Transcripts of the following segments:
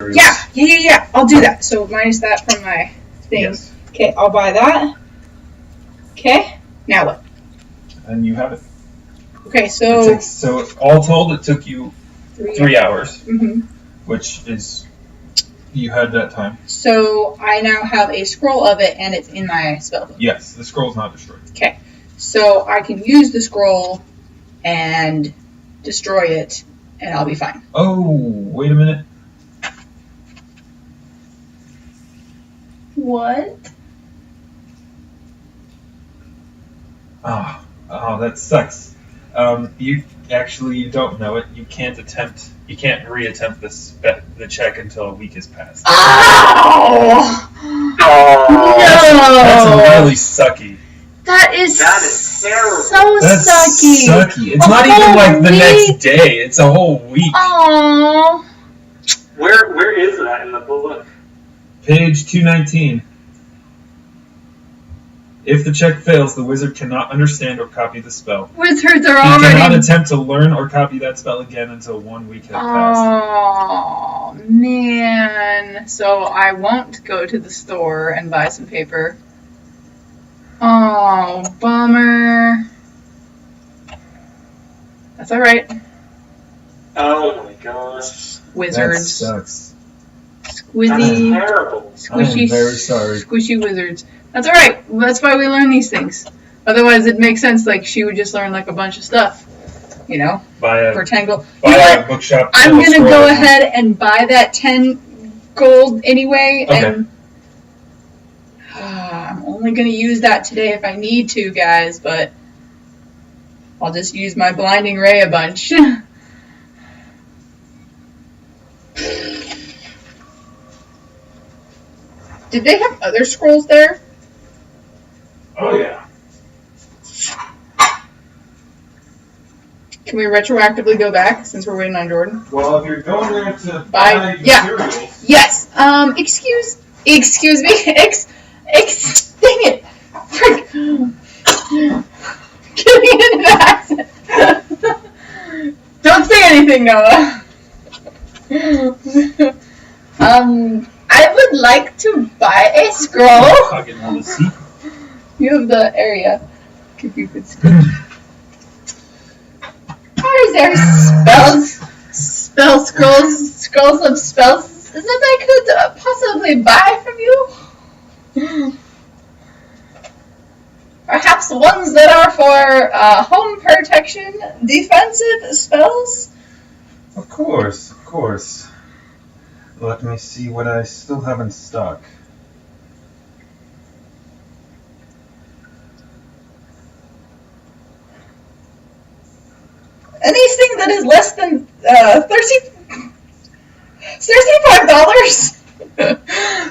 materials. Yeah. I'll do that. So minus that from my thing. Yes. Okay, I'll buy that. Okay, now what? And you have it. Okay, so... So all told, it took you 3 hours. Mm-hmm. Which is... You had that time. So I now have a scroll of it, and it's in my spell book. Yes, the scroll's not destroyed. Okay, so I can use the scroll and destroy it, and I'll be fine. Oh, wait a minute. What? Oh, that sucks. You don't know it. You can't reattempt the check until a week has passed. Oh! That's really sucky. That is terrible. So That's sucky. It's not even like the next day. It's a whole week. Oh. Where is that in the book? Page 219. If the check fails, the wizard cannot understand or copy the spell. Wizards are He already... cannot attempt to learn or copy that spell again until 1 week has passed. Oh, man. So I won't go to the store and buy some paper. Oh, bummer. That's alright. Oh my gosh. Wizards. That sucks. Squizzy. That's terrible. Squishy. I'm very sorry. Squishy wizards. That's alright. That's why we learn these things. Otherwise, it makes sense. Like, she would just learn, like, a bunch of stuff. You know? For 10 gold. You know what? Bookshop. I'm going to go ahead and buy that 10 gold anyway. Okay. And I'm only going to use that today if I need to, guys. But I'll just use my blinding ray a bunch. Did they have other scrolls there? Oh yeah. Can we retroactively go back since we're waiting on Jordan? Well, if you're going there to buy materials... Yes. Excuse me. Dang it. Frick. Get me into the accent. Don't say anything, Noah. I would like to buy a scroll. You have the area. If you could speak. Are there scrolls of spells that I could possibly buy from you? Perhaps ones that are for home protection, defensive spells? Of course. Let me see what I still have in stock. Anything that is less than $35?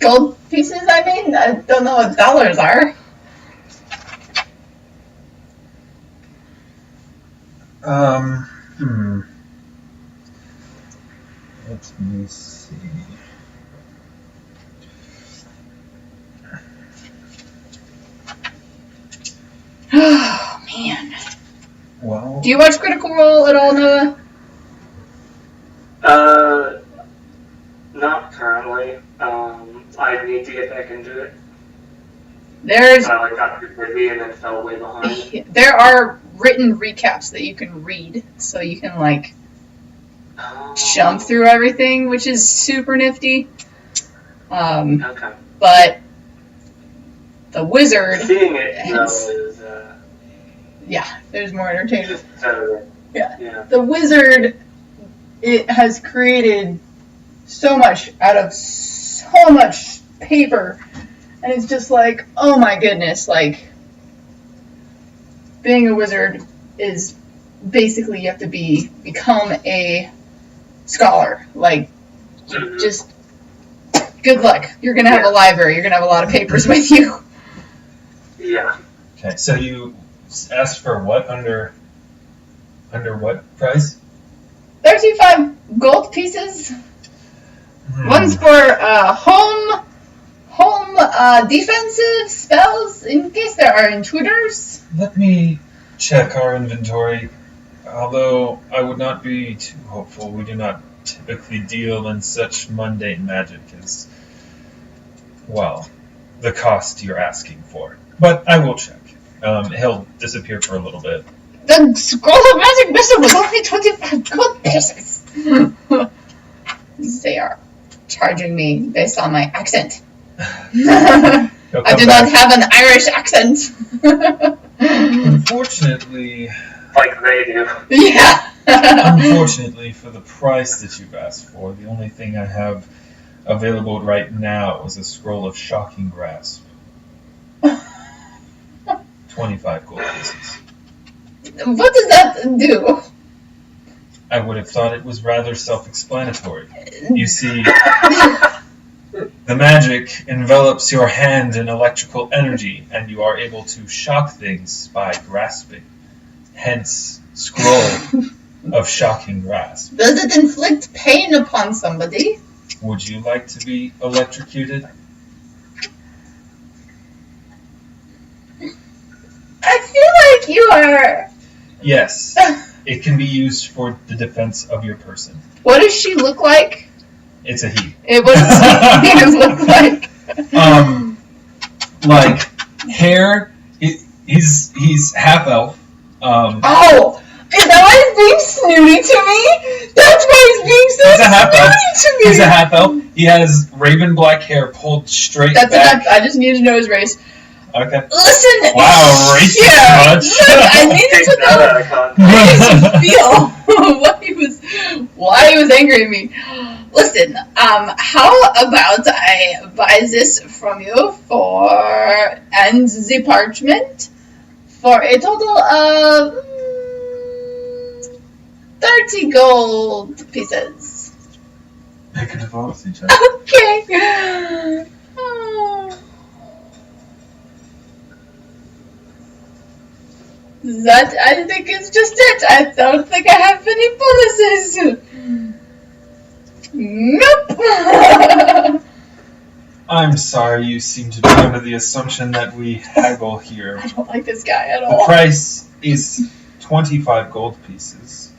Gold pieces, I mean? I don't know what dollars are. Let me see. Oh, man. Well... Do you watch Critical Role at all, Noah? Not currently. I need to get back into it. I got too busy and then fell way behind. There are written recaps that you can read, so you can, like, jump through everything, which is super nifty. Okay. But the wizard... Seeing it, though, is... yeah, there's more entertainment. Yeah. The wizard, it has created so much out of so much paper, and it's just like, oh my goodness, like, being a wizard is basically you have to become a scholar. Like, just good luck. You're gonna have a library. You're gonna have a lot of papers with you. Yeah. Okay, so you asked for what under what price? 35 gold pieces. One's for home defensive spells in case there are intruders. Let me check our inventory. Although I would not be too hopeful, we do not typically deal in such mundane magic as, well, the cost you're asking for. But I will check. He'll disappear for a little bit. The scroll of magic mission was only 25 gold pieces. They are charging me based on my accent. I do not have an Irish accent. Unfortunately... Like they do. Yeah. Unfortunately, for the price that you've asked for, the only thing I have available right now is a scroll of shocking grasp. 25 gold pieces. What does that do? I would have thought it was rather self-explanatory. You see, the magic envelops your hand in electrical energy, and you are able to shock things by grasping. Hence, scroll of shocking grasp. Does it inflict pain upon somebody? Would you like to be electrocuted? I feel like you are... Yes. It can be used for the defense of your person. What does she look like? It's a he. What does he look like? Like hair. He's half elf. Oh, is that why he's being snooty to me? That's why he's being so He's a half elf. snooty to me. He's a half elf. He has raven black hair pulled straight That's back. enough. I just need to know his race. Okay. Listen. Wow, racist much. Look, I needed to know. I needed to feel why he was angry at me. Listen, how about I buy this from you and the parchment for a total of 30 gold pieces. Make a diplomacy check. Okay. That, I think, is just it. I don't think I have any bonuses. Nope. I'm sorry, you seem to be under the assumption that we haggle here. I don't like this guy at The all. price is 25 gold pieces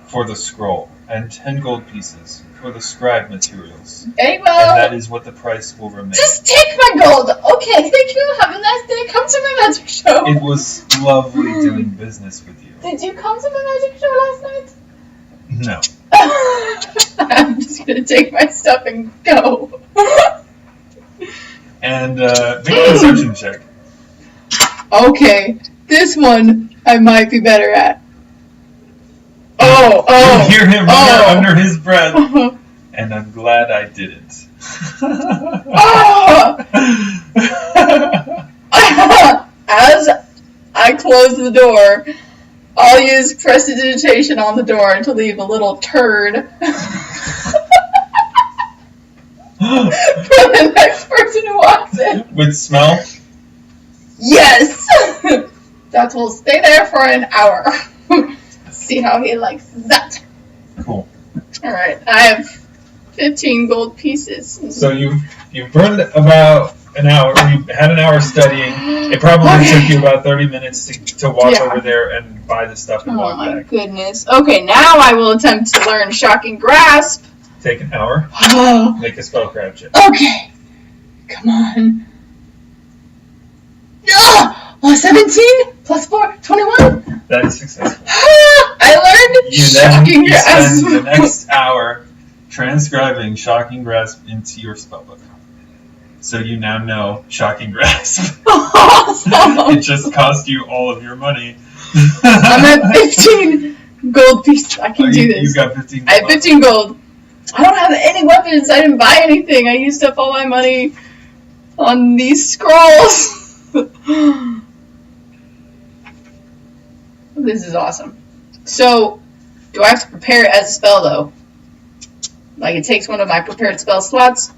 for the scroll and 10 gold pieces for the scribe materials. Very And well. that is what the price will remain. Just take my gold. Okay, thank you. Have a nice day. Come to my magic show. It was lovely doing business with you. Did you come to my magic show last night? No. I'm just going to take my stuff and go. And make a perception check. Okay, this one I might be better at. You hear him mutter under his breath, and I'm glad I didn't. As I close the door, I'll use prestidigitation on the door to leave a little turd for the next person who walks in. With smell? Yes! That will stay there for an hour. See how he likes that. Cool. Alright, I have 15 gold pieces. So you've burned about an hour. You had an hour studying. It probably took you about 30 minutes to walk over there and buy the stuff and walk Oh my back. goodness. Okay, now I will attempt to learn Shocking Grasp. Take an hour. Oh, Make a spellcraft check. okay. Come on. 17 plus 4, 21. That is successful. I learned You Shocking Grasp. spend the next hour transcribing Shocking Grasp into your spellbook. So you now know Shocking Grasp. Awesome. It just cost you all of your money. I'm at 15 gold pieces. I can do this. You got 15 gold. I have 15 gold. I don't have any weapons. I didn't buy anything. I used up all my money on these scrolls. This is awesome. So, do I have to prepare it as a spell, though? Like, it takes one of my prepared spell slots?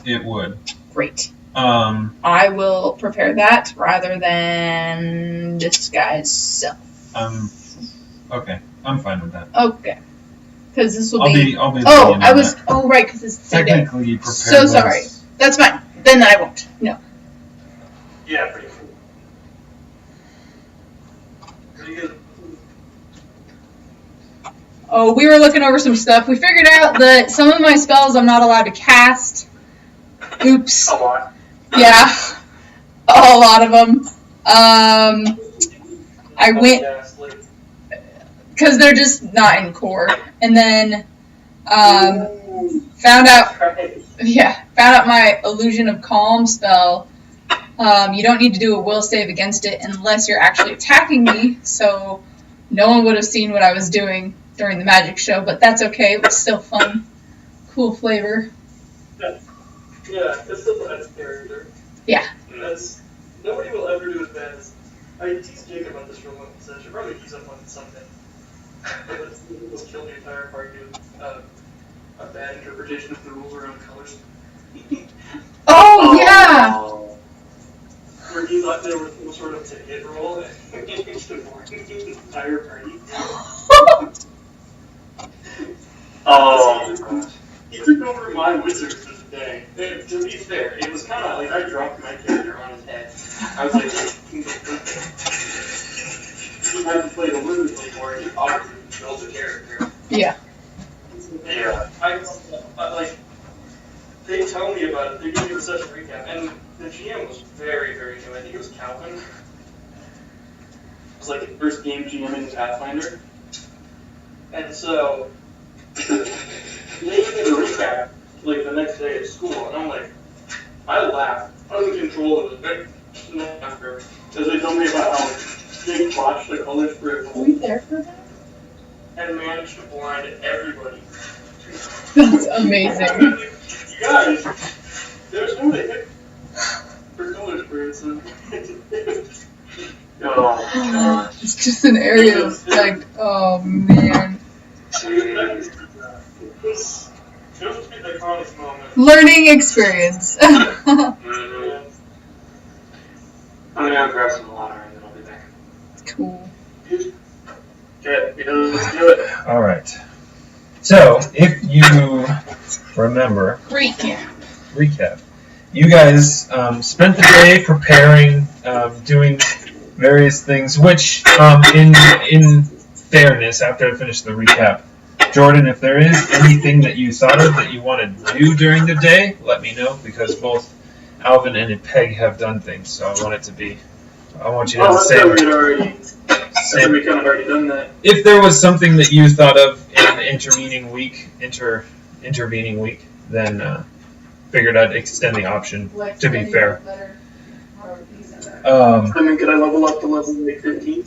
It would. Great. I will prepare that rather than disguise self. Okay. I'm fine with that. Okay. Because this will I'll be Oh, lenient I on was... that. Oh, right, because it's the day. Technically prepared. So sorry. That's fine. Then I won't. No. Yeah, pretty cool. we were looking over some stuff. We figured out that some of my spells I'm not allowed to cast. Oops. A lot. Yeah. A lot of them. I went... Because they're just not in core. And then found out my Illusion of Calm spell. You don't need to do a will save against it unless you're actually attacking me, so no one would have seen what I was doing during the magic show, but that's okay. It was still fun. Cool flavor. Yeah, it's still a nice character. Yeah. Nobody will ever do as bad as... I teased Jacob about this for one session. Probably use up on something. Let's kill the entire party with a bad interpretation of the rules around colors. Oh, yeah! Where he thought there was some sort of to-hit roll and he avoided the entire party. He took over my wizard for the day. And to be fair, it was kind of like I dropped my character on his head. I was like, he hadn't played a wizard before, he obviously built a character. Yeah. Yeah. I like, they tell me about it, they give me the session recap, and the GM was very, very new. I think it was Calvin. It was like the first game GM in Pathfinder. And so, they gave me the recap, like the next day at school, and I'm like, I laughed, uncontrollably, after, as they told me about how they botched the colors for it. Were you there for that? And managed to blind everybody. That's amazing. You guys, there's no way for colors for instance. It's just an area of like, oh man. It was a iconic moment. Learning experience. Mm-hmm. I'm gonna go grab some water and then I'll be back. Cool. Okay, let's do it. Alright. So, if you remember... Recap. You guys spent the day preparing, doing various things, which, in fairness, after I finish the recap, Jordan, if there is anything that you thought of that you want to do during the day, let me know, because both Alvyn and Paeg have done things, so I want you to have the same... We kind of already done that. If there was something that you thought of in the intervening week, then figured I'd extend the option, to be fair. Could I level up to level 15?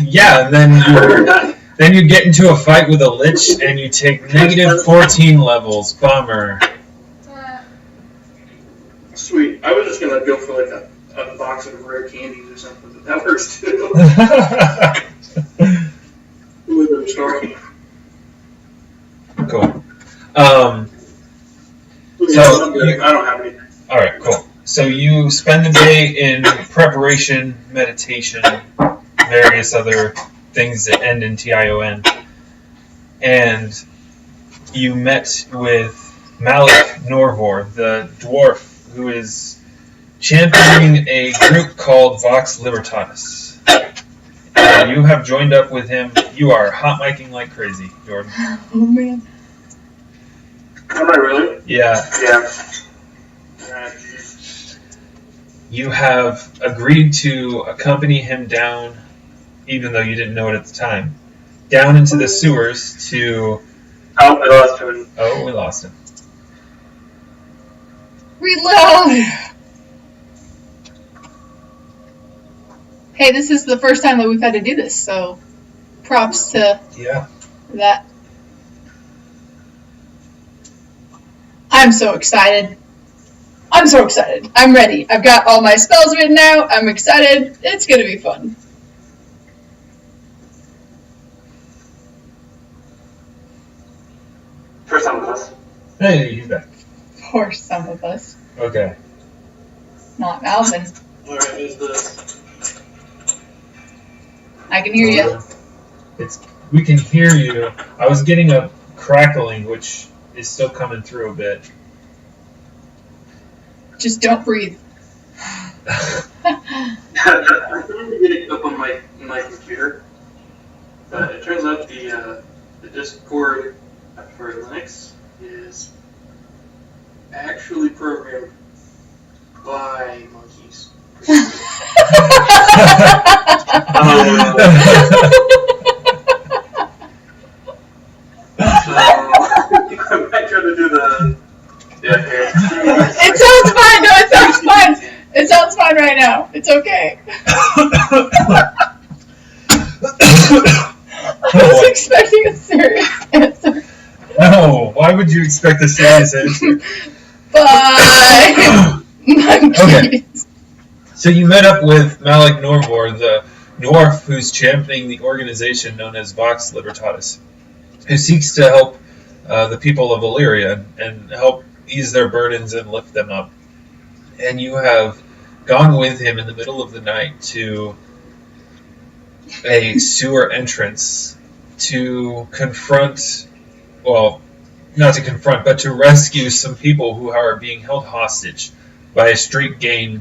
Yeah, and then you get into a fight with a lich, and you take negative 14 levels. Bummer. Sweet. I was just going to go for like a box of rare candies or something, but that works too. Cool. I don't have anything. Alright, cool. So you spend the day in preparation, meditation, various other things that end in TION, and you met with Malik Norvor, the dwarf who is championing a group called Vox Libertatis. You have joined up with him. You are hot micing like crazy, Jordan. Oh man. Am I really? Yeah. Yeah. You have agreed to accompany him down, even though you didn't know it at the time, down into the sewers to... Oh, I lost him. Oh, we lost him. Reload! Hey, this is the first time that we've had to do this, so props to that. I'm so excited. I'm ready. I've got all my spells written out. I'm excited. It's going to be fun. For some of us. Hey, he's back. For some of us. Okay. Not Alvyn. Alright, who's this? I can hear you. We can hear you. I was getting a crackling, which is still coming through a bit. Just don't breathe. I tried to get it up on my computer, but it turns out the the Discord for Linux is actually programmed by monkeys. I might try to do the. It sounds fine. No, it sounds fine. It sounds fine right now. It's okay. I was expecting a serious answer. No, why would you expect a serious answer? Bye. Okay. So you met up with Malik Norvor, the dwarf who's championing the organization known as Vox Libertatis, who seeks to help the people of Illyria and help ease their burdens and lift them up. And you have gone with him in the middle of the night to a sewer entrance to confront, well, not to confront, but to rescue some people who are being held hostage by a street gang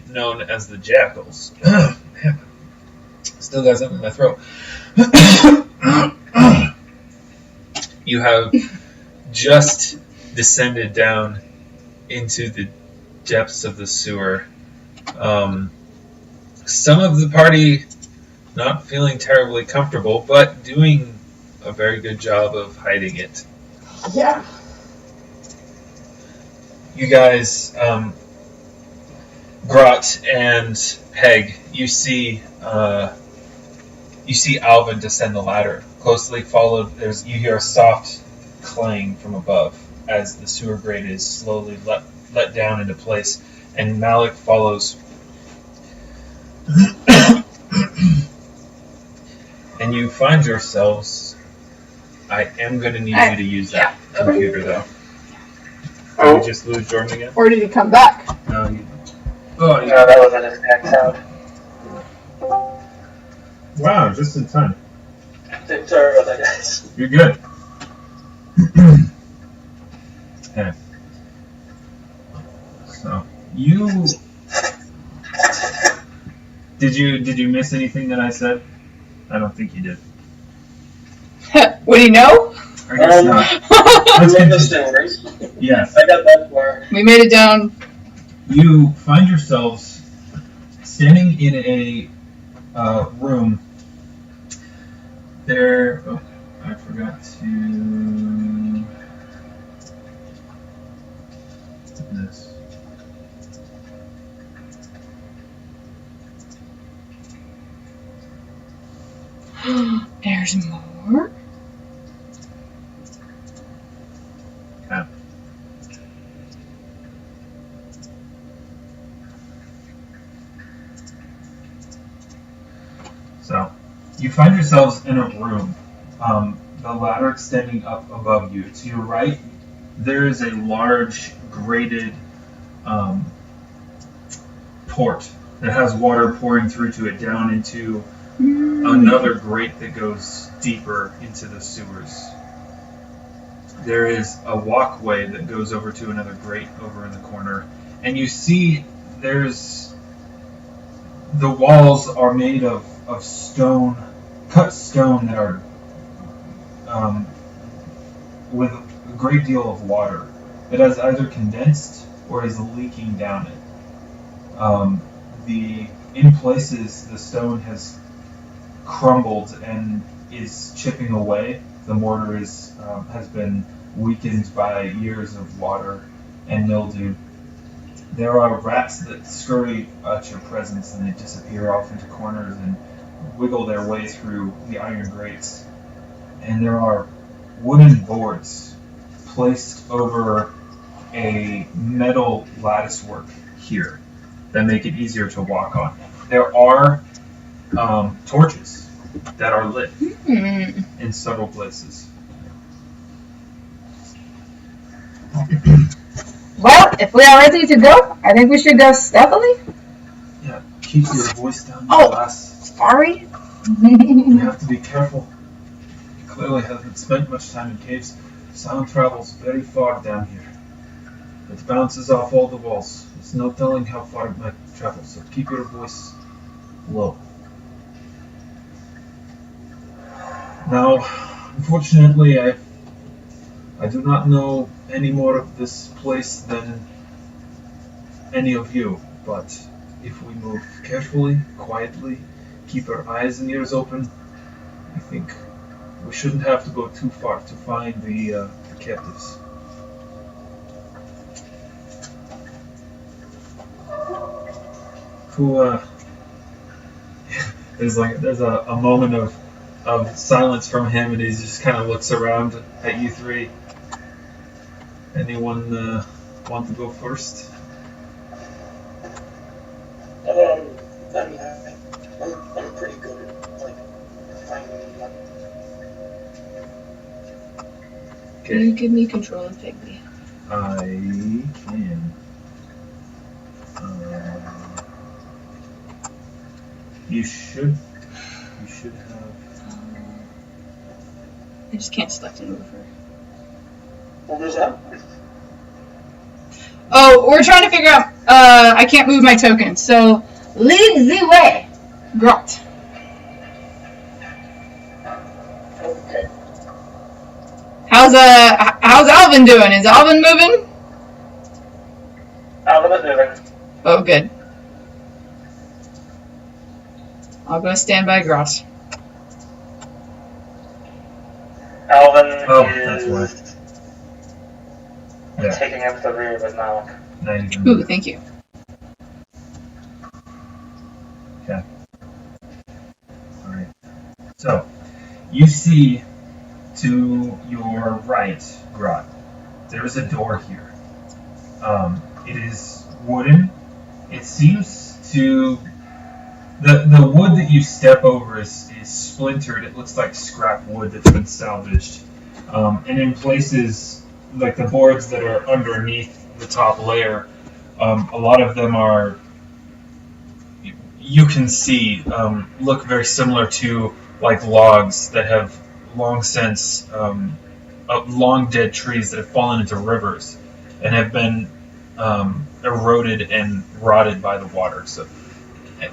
known as the Jackals. Man, still got something in my throat. You have just descended down into the depths of the sewer. Some of the party not feeling terribly comfortable, but doing a very good job of hiding it. Yeah. You guys, Grott and Paeg, you see Alvyn descend the ladder. Closely followed, you hear a soft clang from above as the sewer grate is slowly let down into place, and Malik follows. And you find yourselves. I am going to need you to use that computer, though. Did we just lose Jordan again? Or did he come back? No, you. Oh, yeah, that was an attack sound. Wow, just in time. Sorry about that, guys. You're good. Okay. So you did you miss anything that I said? I don't think you did. Would he know? I guess not. Let's get this down, right? Yes. I got that far. We made it down. You find yourselves standing in a room. There. Oh, I forgot to. This. There's more? Okay. So, you find yourselves in a room, the ladder extending up above you. To your right, there is a large grated port that has water pouring through to it down into another grate that goes deeper into the sewers. There is a walkway that goes over to another grate over in the corner, and you see the walls are made of stone, cut stone that are with a great deal of water. It has either condensed or is leaking down it. In places, the stone has crumbled and is chipping away. The mortar has been weakened by years of water and mildew. There are rats that scurry at your presence, and they disappear off into corners and wiggle their way through the iron grates. And there are wooden boards placed over a metal latticework here that make it easier to walk on. There are torches that are lit in several places. Well, if we are ready to go, I think we should go stealthily. Yeah, keep your voice down, class. Sorry. You have to be careful. You clearly haven't spent much time in caves. Sound travels very far down here. It bounces off all the walls. There's no telling how far it might travel, so keep your voice low. Now, Unfortunately, I do not know any more of this place than any of you, but if we move carefully, quietly, keep our eyes and ears open, I think we shouldn't have to go too far to find the captives. There's a moment of silence from him, and he just kind of looks around at you three. Anyone want to go first? I'm pretty good at finding one. Can you give me control of Piggy? I can. You should have. I just can't select and move her. What was that? Oh, we're trying to figure out. I can't move my token, so lead the way, Grott. Okay. How's Alvyn doing? Is Alvyn moving? Alvyn is moving. Oh, good. I'll go stand by Grott. Alvyn is Yeah. taking up the rear with Malik. Ooh, thank you. Okay. Alright. So, you see to your right, Grott, there is a door here. It is wooden. It seems to... The wood that you step over is splintered. It looks like scrap wood that's been salvaged. And in places, like the boards that are underneath the top layer, a lot of them are, you can see, look very similar to like logs that have long since, long dead trees that have fallen into rivers and have been eroded and rotted by the water. So,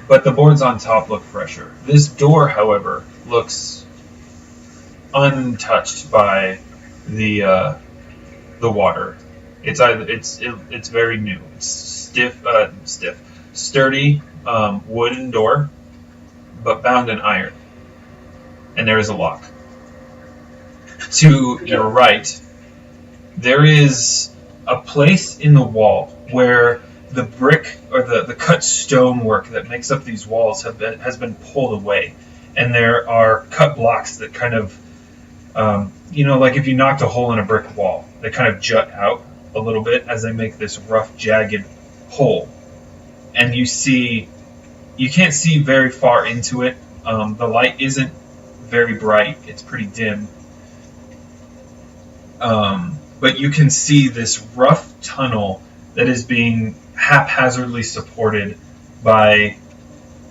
but the boards on top look fresher. This door, however, looks untouched by the water. It's very new. It's sturdy wooden door, but bound in iron. And there is a lock. To your right, there is a place in the wall where the brick or the cut stonework that makes up these walls has been pulled away, and there are cut blocks that kind of, like if you knocked a hole in a brick wall, they kind of jut out a little bit as they make this rough, jagged hole. And you can't see very far into it. The light isn't very bright; it's pretty dim. But you can see this rough tunnel that is being haphazardly supported by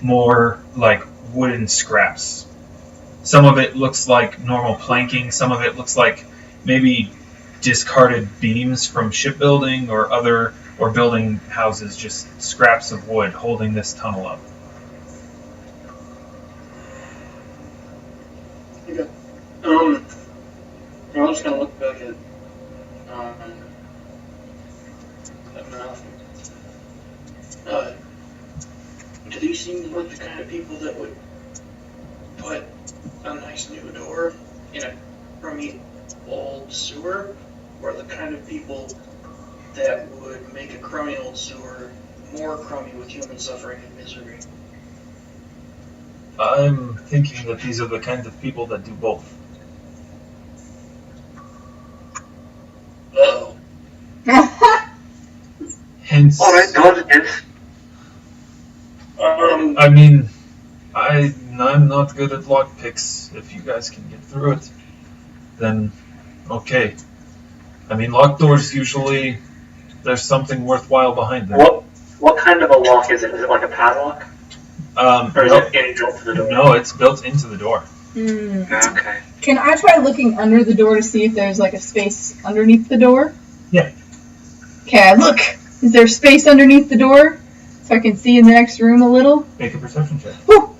more like wooden scraps. Some of it looks like normal planking, some of it looks like maybe discarded beams from shipbuilding or building houses, just scraps of wood holding this tunnel up. Okay. I'm just gonna look back at Malcolm. Do these seem like the kind of people that would put a nice new door in a crummy old sewer, or the kind of people that would make a crummy old sewer more crummy with human suffering and misery? I'm thinking that these are the kinds of people that do both. Uh-oh. Hence, Alright, I mean, I'm not good at lockpicks. If you guys can get through it, then okay. I mean, locked doors usually there's something worthwhile behind them. What kind of a lock is it? Is it like a padlock? Or is it inbuilt to the door? No, it's built into the door. Okay. Can I try looking under the door to see if there's like a space underneath the door? Yeah. Okay, look. Is there space underneath the door so I can see in the next room a little? Make a perception check. Woo!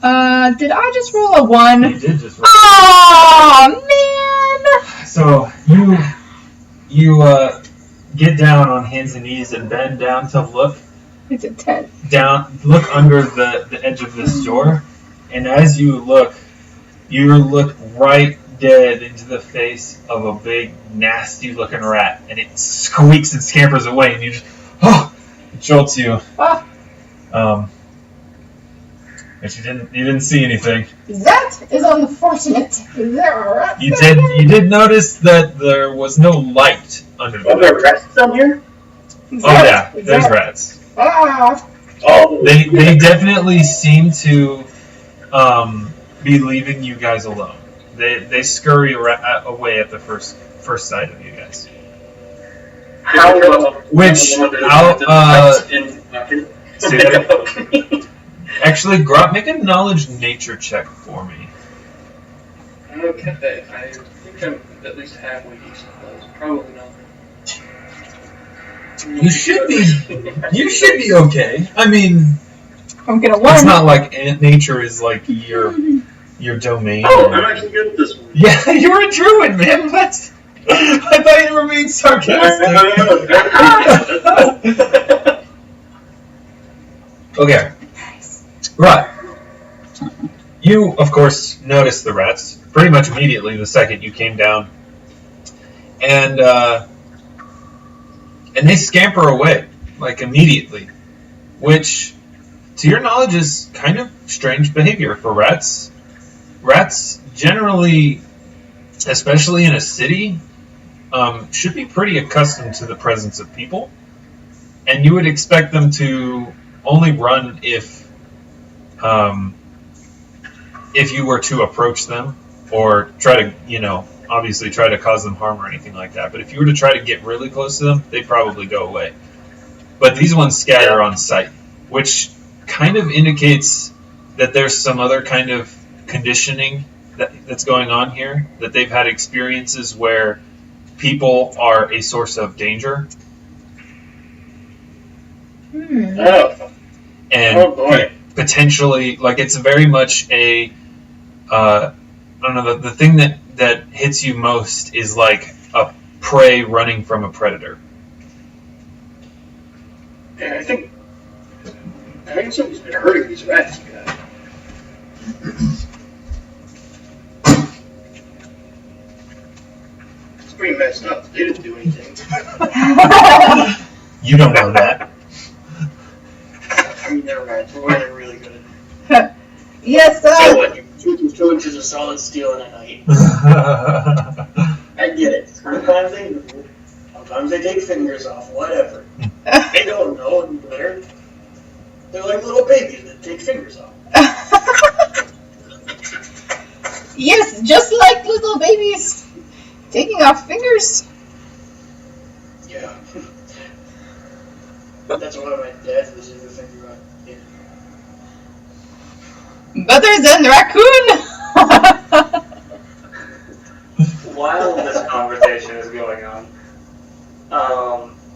Did I just roll a 1? You did just roll. Oh man! So you get down on hands and knees and bend down to look It's a 10. down, look under the edge of this door, and as you look right dead into the face of a big, nasty-looking rat, and it squeaks and scampers away, and you just, it jolts you. But you didn't see anything. That is unfortunate. Is there a rat? You did notice that there was no light under the door. Are there rats down here? Oh yeah, there's rats. Oh. They definitely seem to be leaving you guys alone. They scurry away at the first sight of you guys. How Which actually, Grott, make a knowledge nature check for me. Okay, I think I'm at least halfway decent. Probably not. You should be okay. I mean, I'm gonna 1. it's not like nature is like your domain. Oh, I'm actually good at this one. Yeah, you're a druid, man. What? I thought you were being sarcastic. Okay. Right. You, of course, noticed the rats pretty much immediately the second you came down. And they scamper away, like, immediately. Which, to your knowledge, is kind of strange behavior for rats. Rats generally, especially in a city, should be pretty accustomed to the presence of people. And you would expect them to only run if you were to approach them or try to, obviously try to cause them harm or anything like that. But if you were to try to get really close to them, they'd probably go away. But these ones scatter on sight, which kind of indicates that there's some other kind of conditioning that's going on here, that they've had experiences where people are a source of danger. Oh. And Oh boy. potentially, like, it's very much a, I don't know, the thing that hits you most is like a prey running from a predator. Yeah, I think something's been hurting these rats, guys. It's pretty messed up. They didn't do anything. You don't know that. I mean, they're rats. They're really good at it. Yes, So sir. what? You shoot 2 inches of solid steel in a night. I get it. Sometimes they do. Sometimes they take fingers off. Whatever. They don't know any better. They're like little babies that take fingers off. Yes, just like little babies taking off fingers. Yeah. That's one of my dad's was a finger on. Yeah. Better than raccoon. While this conversation is going on,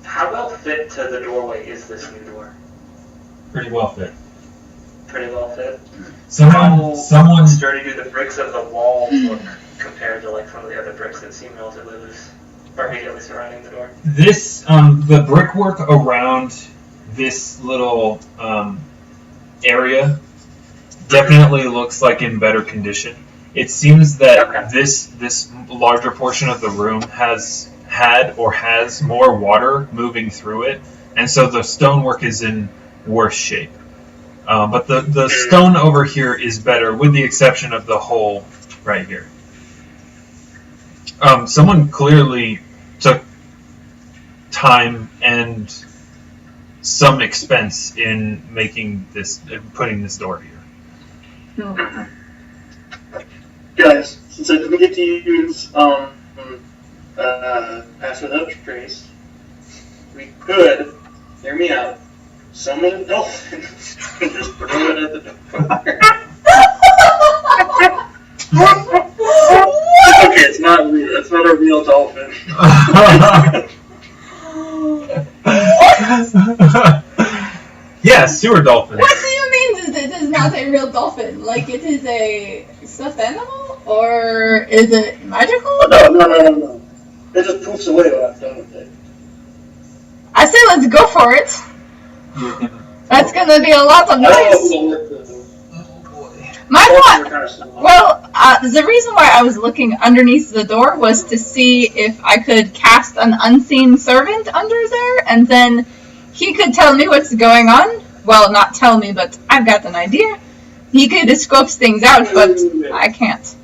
how well fit to the doorway is this new door? Pretty well fit. Pretty well fit. Someone. How sturdy do the bricks of the wall look compared to like some of the other bricks that seem relatively loose, or immediately surrounding the door? This, the brickwork around this little area definitely looks like in better condition. It seems that this larger portion of the room has more water moving through it, and so the stonework is in worse shape. But the stone over here is better, with the exception of the hole right here. Someone clearly took time and some expense in making this, putting this door here. Guys, since I didn't get to use Pass Without Trace, we could, hear me out, summon a dolphin and just throw it at the door. Okay, it's not real. It's not a real dolphin. Yeah, sewer dolphins. What do you mean this is not not a real dolphin? Like it is a stuffed animal? Or is it magical? No. It just poofs away when I'm done with it. I say let's go for it. That's gonna be a lot of noise. My thought, well, the reason why I was looking underneath the door was to see if I could cast an unseen servant under there, and then he could tell me what's going on. Well, not tell me, but I've got an idea. He could scopes things out, but I can't.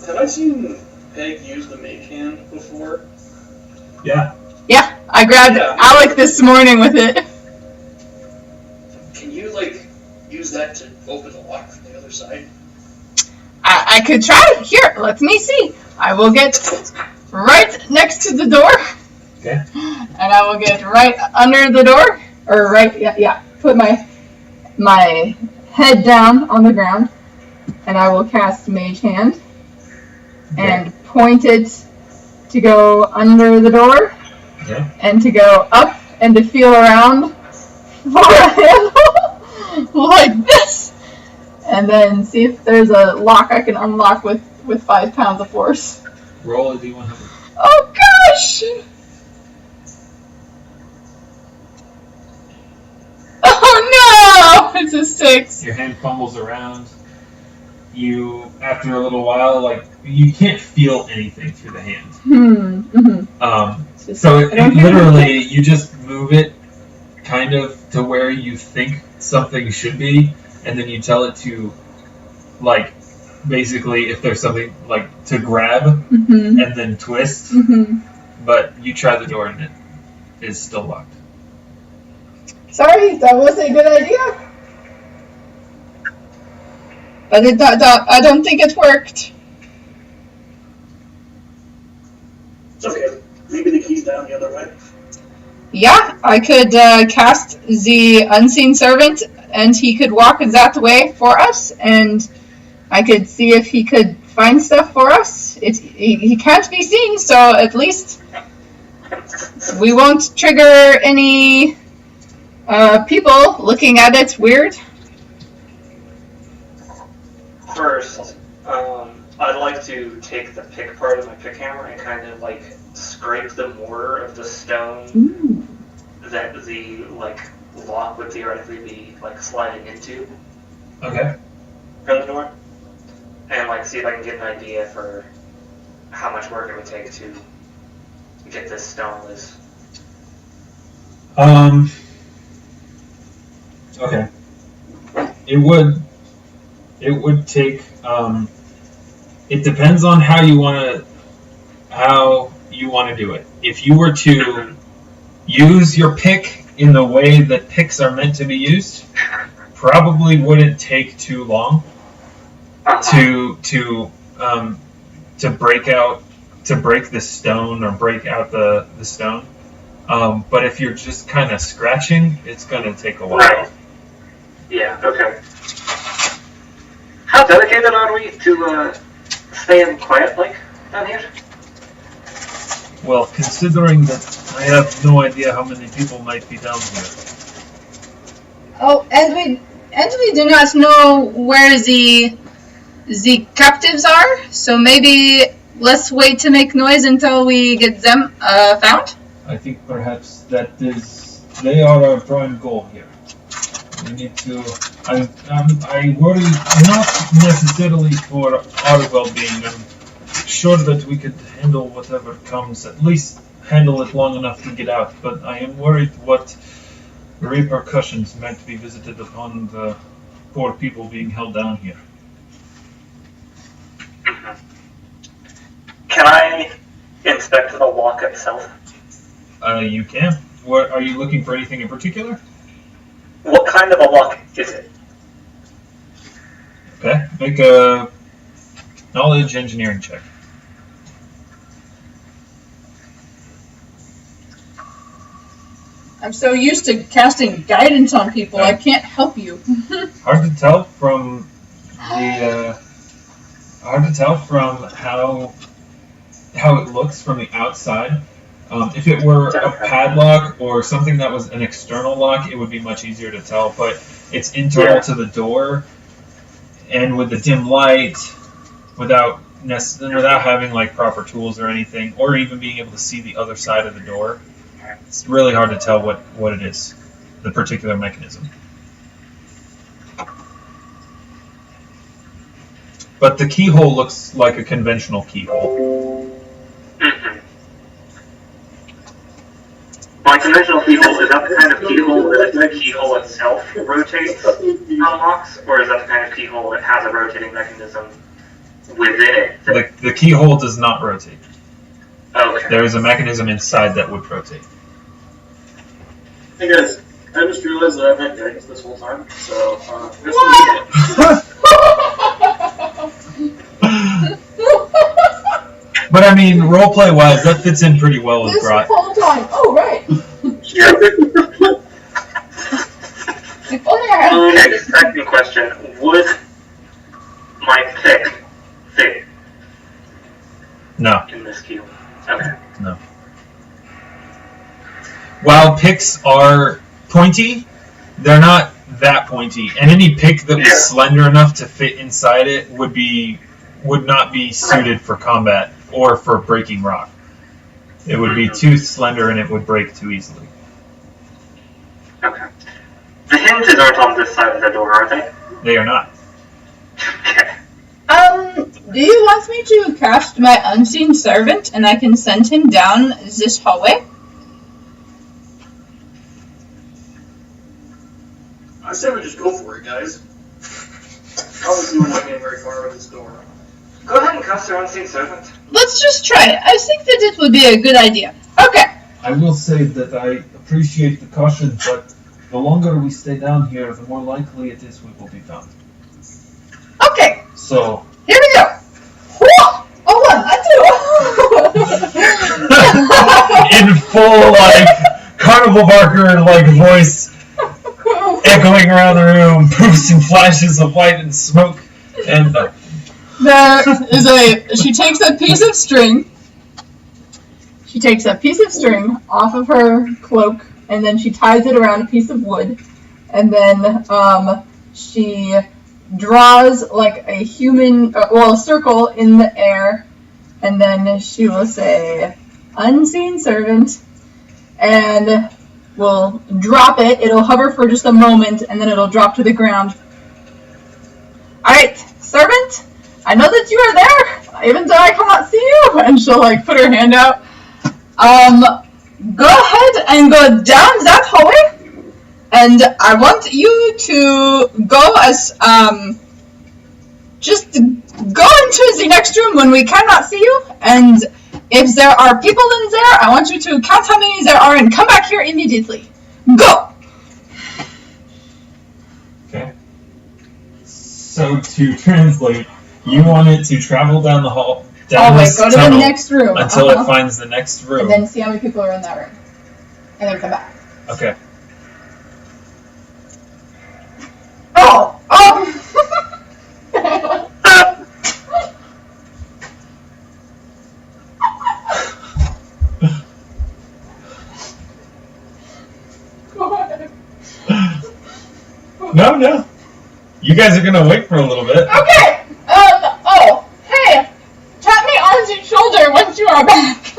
Have I seen Paeg use the mage hand before? Yeah. Yeah, I grabbed Alec this morning with it. Can you, use that to open the lock from the other side? I could try. Here, let me see. I will get right next to the door. Okay. And I will get right under the door. Or right, put my head down on the ground. And I will cast Mage Hand. And point it to go under the door. Okay. And to go up and to feel around for a handle. Like this. And then see if there's a lock I can unlock with 5 pounds of force. Roll a D100. Oh gosh! Oh no! It's a 6. Your hand fumbles around. You, after a little while, you can't feel anything through the hand. Mm-hmm. So it literally, you just move it kind of to where you think something should be, and then you tell it to, basically, if there's something, to grab, and then twist, but you try the door and it is still locked. Sorry, that was a good idea. But I don't think it worked. It's okay. Maybe the key's down the other way. Yeah, I could cast the Unseen Servant, and he could walk that way for us, and I could see if he could find stuff for us. He can't be seen, so at least we won't trigger any people looking at it weird. First, I'd like to take the pick part of my pick hammer and kind of scrape the mortar of the stone that the lock would theoretically be sliding into. Okay. From the door, and see if I can get an idea for how much work it would take to get this stone loose. Okay. It would take. It depends on how you want to do it. If you were to use your pick in the way that picks are meant to be used, probably wouldn't take too long to break the stone or break out the stone. But if you're just kind of scratching, it's going to take a while. Right. Yeah. Okay. How dedicated are we to staying quiet down here? Well, considering that I have no idea how many people might be down here. Oh, and we do not know where the captives are, so maybe let's wait to make noise until we get them found. I think perhaps they are our prime goal here. We need to. I worry not necessarily for our well-being. I'm sure that we could handle whatever comes. At least handle it long enough to get out. But I am worried what repercussions might be visited upon the poor people being held down here. Can I inspect the lock itself? You can. What, are you looking for anything in particular? What kind of a lock is it? Okay. Make a knowledge engineering check. I'm so used to casting guidance on people, I can't help you. Hard to tell from how it looks from the outside. If it were a padlock or something that was an external lock, it would be much easier to tell, but it's internal to the door, and with the dim light, without having like proper tools or anything, or even being able to see the other side of the door, it's really hard to tell what it is, the particular mechanism. But the keyhole looks like a conventional keyhole. Mm-hmm. By conventional keyhole, is that the kind of keyhole that the keyhole itself rotates and unlocks, or is that the kind of keyhole that has a rotating mechanism within it? The keyhole does not rotate. Okay. There is a mechanism inside that would rotate. Hey guys, I just realized that I've had guidance this whole time, so What? But I mean, roleplay wise, that fits in pretty well with This Grott. whole time. Oh, right. If only I had. Okay, second question. Would my pick fit No. in this cube? Okay. No. While picks are pointy, they're not that pointy. And any pick that was slender enough to fit inside it would not be suited for combat or for breaking rock. It would be too slender and it would break too easily. Okay. The hinges aren't on this side of the door, are they? They are not. Okay. Do you want me to cast my unseen servant and I can send him down this hallway? I say we just go for it, guys. Obviously, we're not getting very far with this door. Go ahead and cast your unseen servant. Let's just try it. I think that it would be a good idea. Okay. I will say that I appreciate the caution, but the longer we stay down here, the more likely it is we will be found. Okay. So... Here we go. Oh, one, in full, like, Carnival Barker, like, voice echoing around the room, poofs and flashes of light and smoke, and... She takes a piece of string. She takes a piece of string off of her cloak, and then she ties it around a piece of wood, and then she draws like a human, a circle in the air, and then she will say, "Unseen servant," and will drop it. It'll hover for just a moment, and then it'll drop to the ground. Alright, servant, I know that you are there, even though I cannot see you. And she'll like put her hand out. Go ahead and go down that hallway, and I want you to go as, just go into the next room when we cannot see you, and if there are people in there, I want you to count how many there are and come back here immediately. Go! Okay. So to translate, you want it to travel down the hall, down this go to tunnel the next room until it finds the next room. and then see how many people are in that room, and then come back. Okay. No. You guys are gonna wait for a little bit. Okay. Hey, tap me on the shoulder once you are back.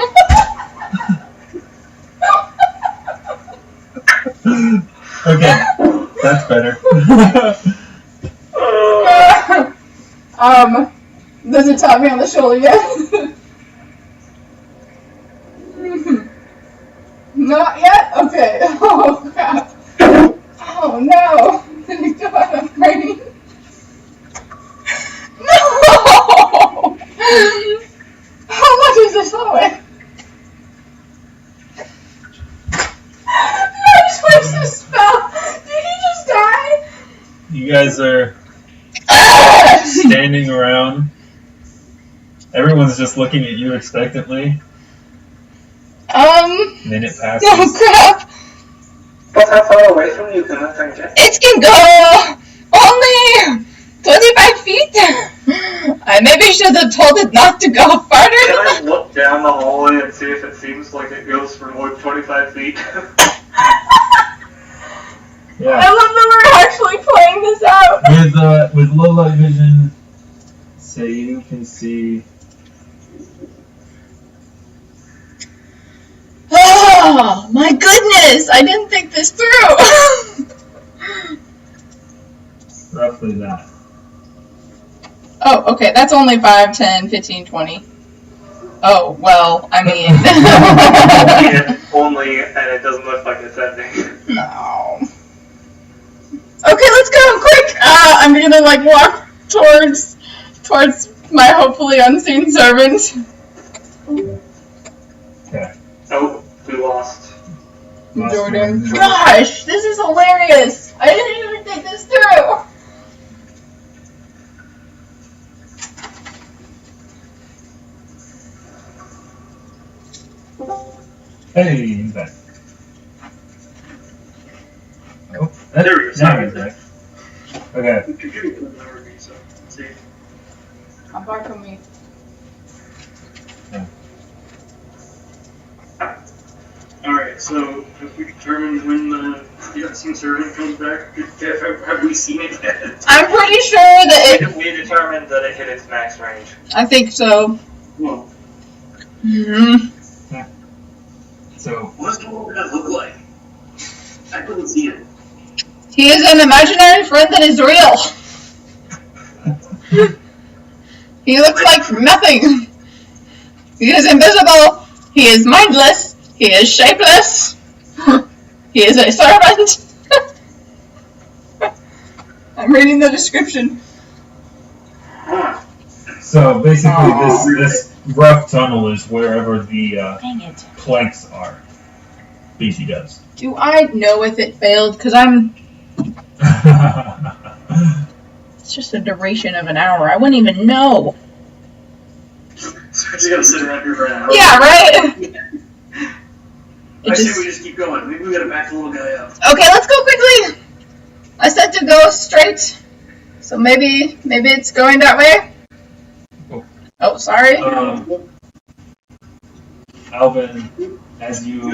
Okay, that's better. Does it tap me on the shoulder yet? Not yet? Okay. Oh, crap. Oh, no. God, I'm praying. No! How much is this hallway? I just wasted a spell. Did he just die? You guys are standing around. Everyone's just looking at you expectantly. Minute passes. Oh crap! But how far away from you can that thing get? It can go only 25 feet. I maybe should have told it not to go farther. Can I look down the hallway and see if it seems like it goes for more than 25 feet? Yeah. I love that we're actually playing this out. With low light vision, so you can see. Oh my goodness! I didn't think this through. Roughly that. Oh, okay. That's only 5, 10, 15, 20. Oh, well, I mean. Only, and it doesn't look like it's ending. No. Okay, let's go, quick! I'm gonna, walk towards my hopefully unseen servant. Okay. Oh, we lost. Jordan. Gosh, this is hilarious! I didn't even think this through! Hey, he's back. Oh, There we go. Now he's back. Okay. The computer couldn't power me, so see. I'm back on me. Alright, so have we determined when the unseen servant comes back? Have we seen it yet? I'm pretty sure that We determined that it hit its max range. I think so. Well, So, what does the world gonna look like? I couldn't see it. He is an imaginary friend that is real. He looks like nothing. He is invisible. He is mindless. He is shapeless. He is a servant. I'm reading the description. Huh. so basically, Aw. this rough tunnel is wherever the Dang it. planks are. BC does. Do I know if it failed? Because it's just a duration of an hour. I wouldn't even know. So we're just gonna sit around here for an hour. Yeah, right? I say we just keep going. Maybe we gotta back the little guy up. Okay, let's go quickly. I said to go straight, so maybe it's going that way. Oh, sorry. Alvyn, as you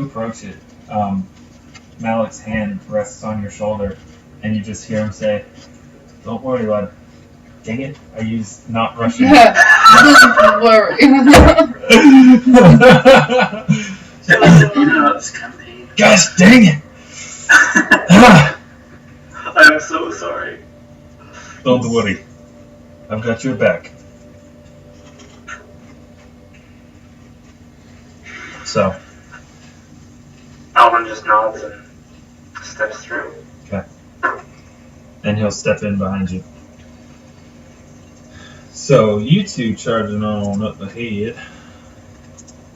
approach it, Malik's hand rests on your shoulder, and you just hear him say, "Don't worry, lad. Dang it, I used not Russian." Don't worry. This campaign. Gosh dang it! I'm so sorry. Don't worry, I've got your back. So, Alvyn just nods and steps through. and he'll step in behind you. So, you two charging on up ahead.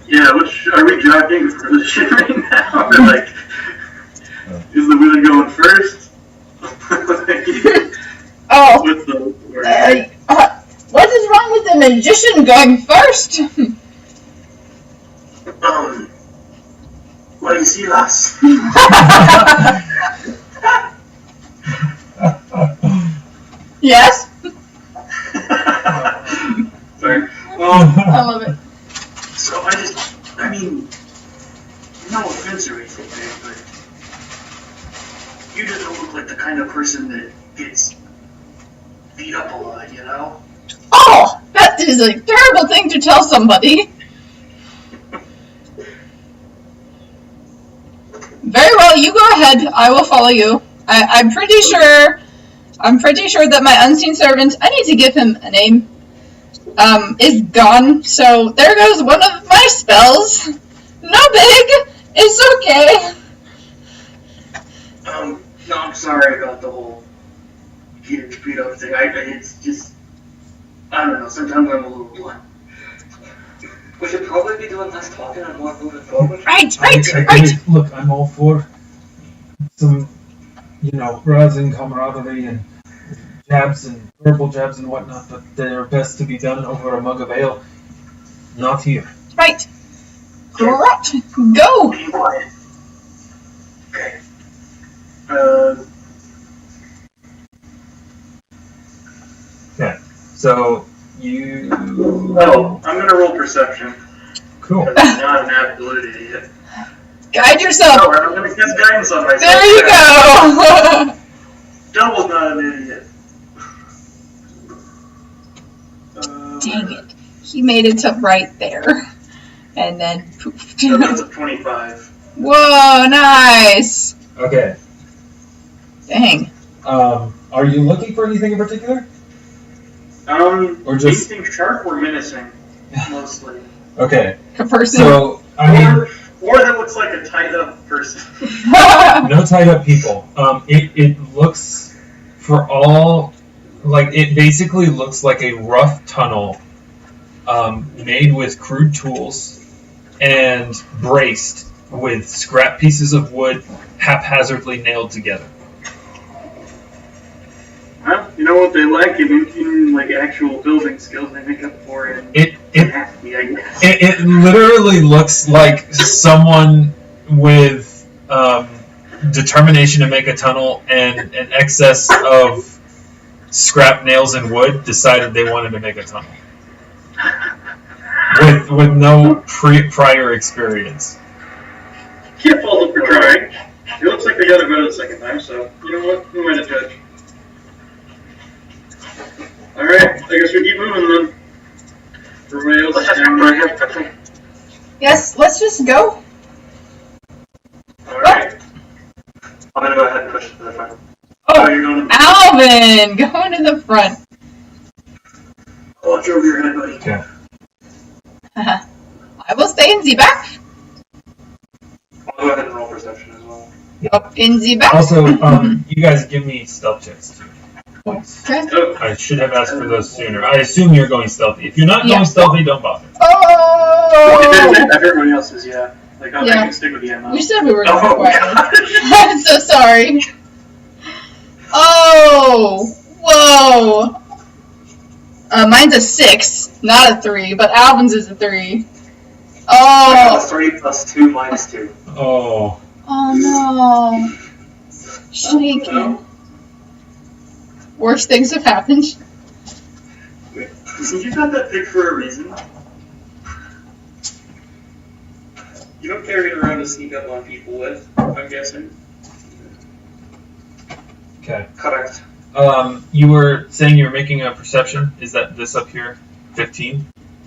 Yeah, which are we driving for the shit right now? Or like, is the wheel going first? Oh, With the what is wrong with the magician going first? what do you see, lass? Yes. Sorry. I love it. So I mean, no offense or anything, man, but you just don't look like the kind of person that gets beat up a lot, you know? Oh, that is a terrible thing to tell somebody. Very well, you go ahead. I will follow you. I'm pretty sure that my unseen servant, I need to give him a name, is gone. So there goes one of my spells. No big. It's okay. No, I'm sorry about the whole huge beat up thing. It's just, I don't know, sometimes I'm a little blunt. We should probably be doing less talking and more moving forward. Right. Look, I'm all for some, rousing camaraderie and jabs and verbal jabs and whatnot, but they're best to be done over a mug of ale. Not here. Right. Grott, go. Be quiet. Okay. Okay, so you... Well, I'm I'm gonna roll perception. Cool. Because I'm not an absolute idiot. Guide yourself. No, I'm gonna cast guidance on myself. There you go. Double's not an idiot. Dang it. He made it to right there. And then poofed. So that's a 25. Whoa, nice. Okay. Dang. Are you looking for anything in particular? Or just anything sharp or menacing, mostly. okay. A person. So I mean, or that looks like a tied up person. no tied up people. It looks for all like it basically looks like a rough tunnel, made with crude tools and braced with scrap pieces of wood haphazardly nailed together. Well, you know what they lack in like actual building skills, they make up for in nasty, I guess. It literally looks like someone with determination to make a tunnel and an excess of scrap nails and wood decided they wanted to make a tunnel with no prior experience. Can't fault them for trying. It looks like they got it better the second time, so you know what? Who am I to judge? Alright, I guess we keep moving then. Everybody else is down there. Yes, let's just go. Alright. I'm gonna go ahead and push to the front. Oh, you're going to Alvyn, going to the front. watch over your head, buddy. Okay. I will stay in the back. I'll go ahead and roll perception as well. Up in the back. Also, you guys give me stealth checks too. Okay. Oh, I should have asked for those sooner. I assume you're going stealthy. If you're not Yeah. going stealthy, don't bother. Oh! everybody else is, yeah. Like, I Yeah. can stick with the MO. We said we were going Oh, quietly. gosh. I'm so sorry. Oh! Whoa! Mine's a 6, not a 3, but Alvin's is a 3. I got a Oh! 3 plus 2 minus 2. Oh. Oh no. Shaking. Worse things have happened. So you got that pick for a reason. You don't carry it around to sneak up on people with, I'm guessing. Okay. Correct. You were saying you were making a perception. Is that this up here? 15?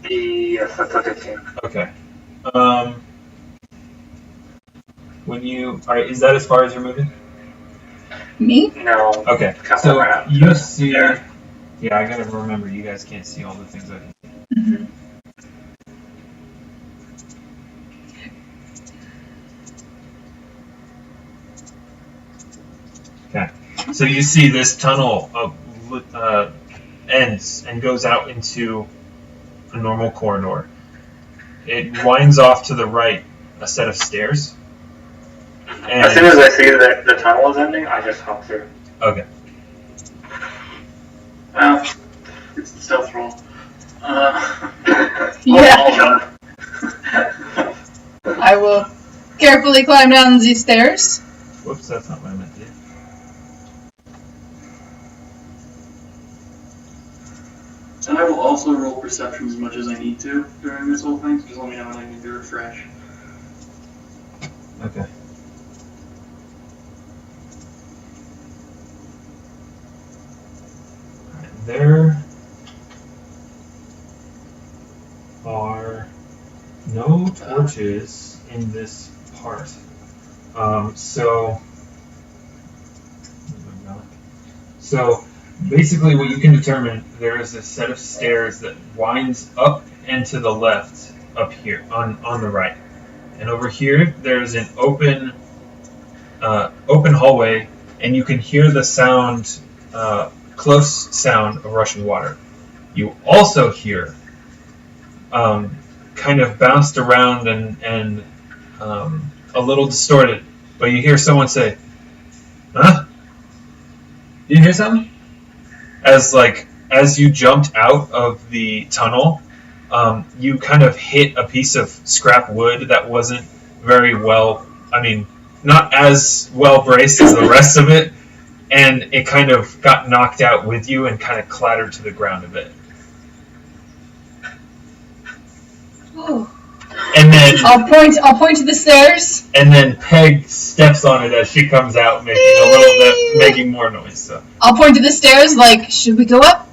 Yes, that's a 15. Okay. When you... Alright, is that as far as you're moving? Me? No. Okay. Come So around. you see... There. Yeah, I gotta remember, you guys can't see all the things I can see. Mm-hmm. Okay. So you see this tunnel ends and goes out into a normal corridor. It winds off to the right a set of stairs. As soon as I see that the tunnel is ending, I just hop through. Okay. It's the stealth roll. Yeah. I will carefully climb down these stairs. Whoops, that's not what I meant to do. And I will also roll perception as much as I need to during this whole thing, so just let me know when I need to refresh. Okay. Alright, there are no torches in this part. So basically what you can determine, there is a set of stairs that winds up and to the left up here on the right. And over here there's an open hallway, and you can hear the sound, close sound of rushing water. You also hear kind of bounced around and a little distorted, but you hear someone say, "Huh? Did you hear something?" As you jumped out of the tunnel, you kind of hit a piece of scrap wood that wasn't very well, not as well braced as the rest of it, and it kind of got knocked out with you and kind of clattered to the ground a bit. And then I'll point to the stairs. And then Peg steps on it as she comes out, making a little bit, making more noise. So I'll point to the stairs, like, should we go up?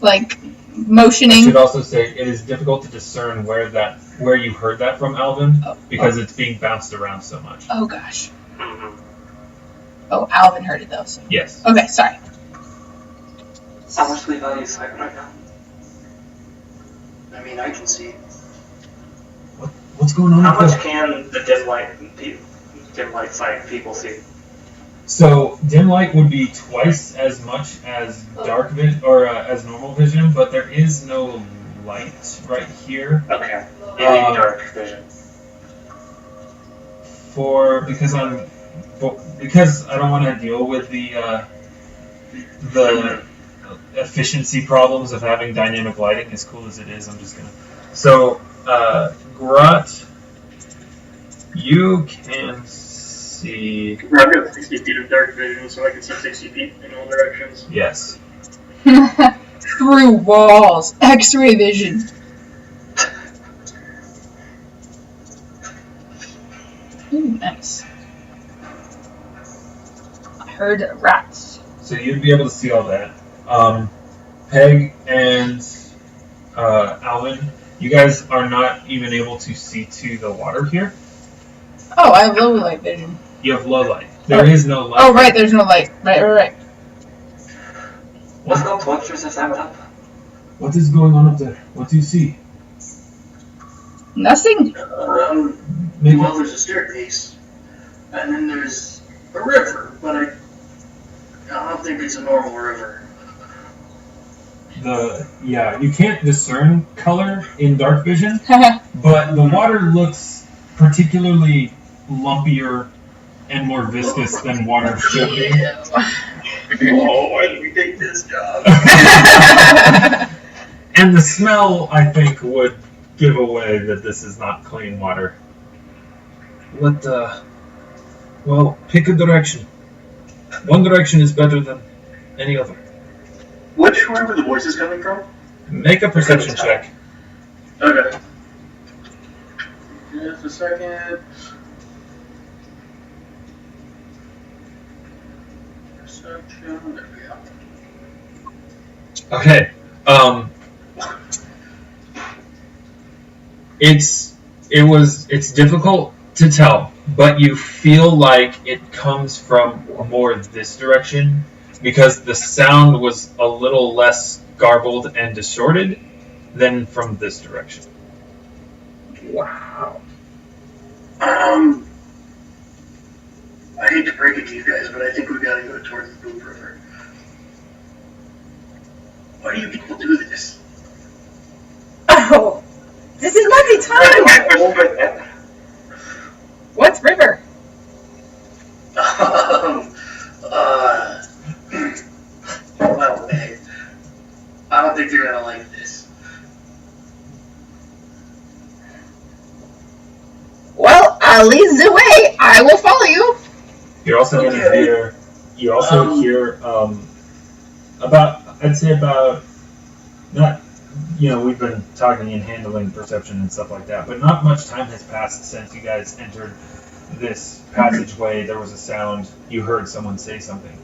Like, I motioning. should also say it is difficult to discern where you heard that from, Alvyn, because it's being bounced around so much. Oh gosh. Oh, Alvyn heard it though. So. Yes. Okay, sorry. How much do we value sight right now? I mean, I can see. What's going on? How much can the dim light sight people see? So dim light would be twice as much as dark vision or as normal vision, but there is no light right here. Okay. Maybe dark vision. Because I don't want to deal with the efficiency problems of having dynamic lighting, as cool as it is. I'm just gonna. So, Grott, you can see. I've got 60 feet of dark vision, so I can see 60 feet in all directions. Yes. Through walls. X-ray vision. Ooh, nice. I heard rats. So you'd be able to see all that. Peg and Alvyn, you guys are not even able to see to the water here. Oh, I have low light vision. You have low light. There is no light. Oh, right, there's no light. Right. What's no torches if I'm up? What is going on up there? What do you see? Nothing. Well, there's a staircase, and then there's a river, but I don't think it's a normal river. You can't discern color in dark vision, but the water looks particularly lumpier and more viscous than water should be. Oh, why did we take this job? And the smell, I think, would give away that this is not clean water. Pick a direction. One direction is better than any other. Wherever the voice is coming from? Make a perception check. Okay. Just a second. Perception, there we go. Okay. It's difficult to tell, but you feel like it comes from more this direction because the sound was a little less garbled and distorted than from this direction. Wow. I hate to break it to you guys, but I think we gotta go towards the Boop River. Why do you people do this? Oh, this is not the time. What's river? Well, hey, I don't think you're gonna like this. Well, I'll lead the way. I will follow you. You're also going to hear. You also hear about. I'd say about not. We've been talking and handling perception and stuff like that, but not much time has passed since you guys entered this passageway. There was a sound. You heard someone say something.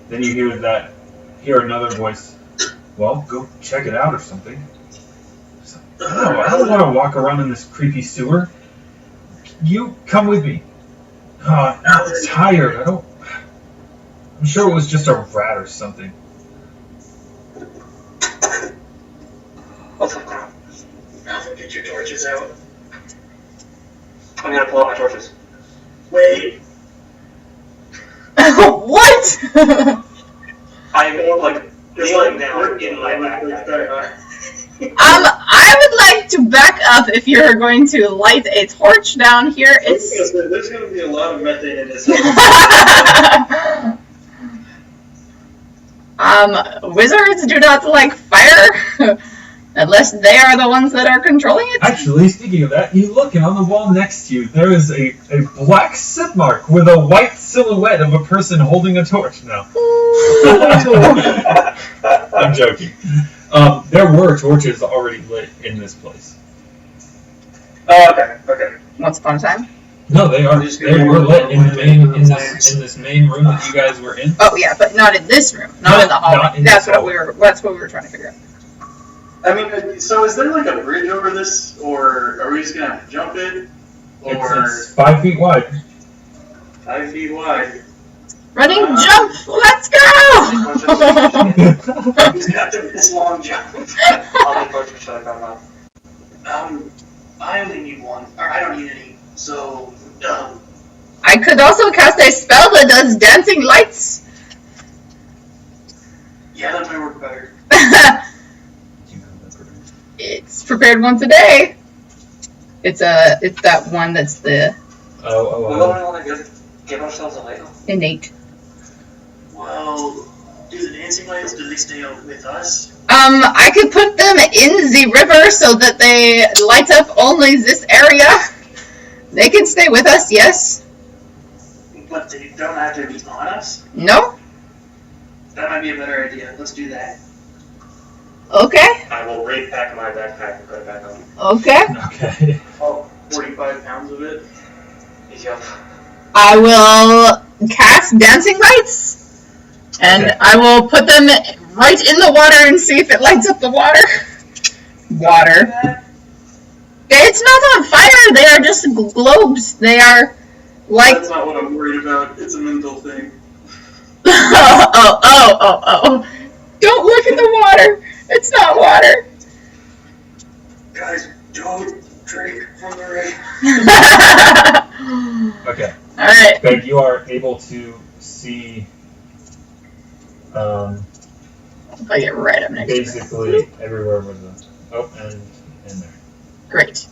Then you hear another voice. Well, go check it out or something. I don't want to walk around in this creepy sewer. You come with me. I'm tired. I'm sure it was just a rat or something. What's up, Grott? Alvyn, get your torches out. I'm gonna pull out my torches. Wait. What? I'm just laying down in my backpack. I would like to back up if you're going to light a torch down here. There's going to be a lot of methane in this. Wizards do not like fire unless they are the ones that are controlling it. Actually, speaking of that, you look and on the wall next to you, there is a black sip mark with a white silhouette of a person holding a torch now. I'm joking. There were torches already lit in this place. Oh, okay. Once upon a time. No, they were lit in the main in this main room that you guys were in. Oh yeah, but not in this room. Not in the hallway. That's what we were trying to figure out. I mean, so is there like a bridge over this, or are we just gonna have to jump it? Or It's 5 feet wide. 5 feet wide? Running jump! Let's go! Who's got this long jump? I'll be torture shot on that. I only need one, or I don't need any. So, I could also cast a spell that does dancing lights. yeah, that might work better. It's prepared once a day. It's that one that's the We don't want to give ourselves a light. innate. Well, do the dancing lights, do they stay with us? I could put them in the river so that they light up only this area. They can stay with us, yes. But they don't have to be on us? No? That might be a better idea. Let's do that. Okay. I will repack my backpack and put it back on. Okay. Okay. Oh, 45 pounds of it? Yep. I will cast dancing lights, and Okay. I will put them right in the water and see if it lights up the water. Water. It's not on fire. They are just globes. They are like. That's not what I'm worried about. It's a mental thing. Oh. Don't look at the water. It's not water. Guys, don't drink from the rain. Okay. Alright. Peg, you are able to see If I get right up next to it. basically everywhere with them. Oh, and there. Great.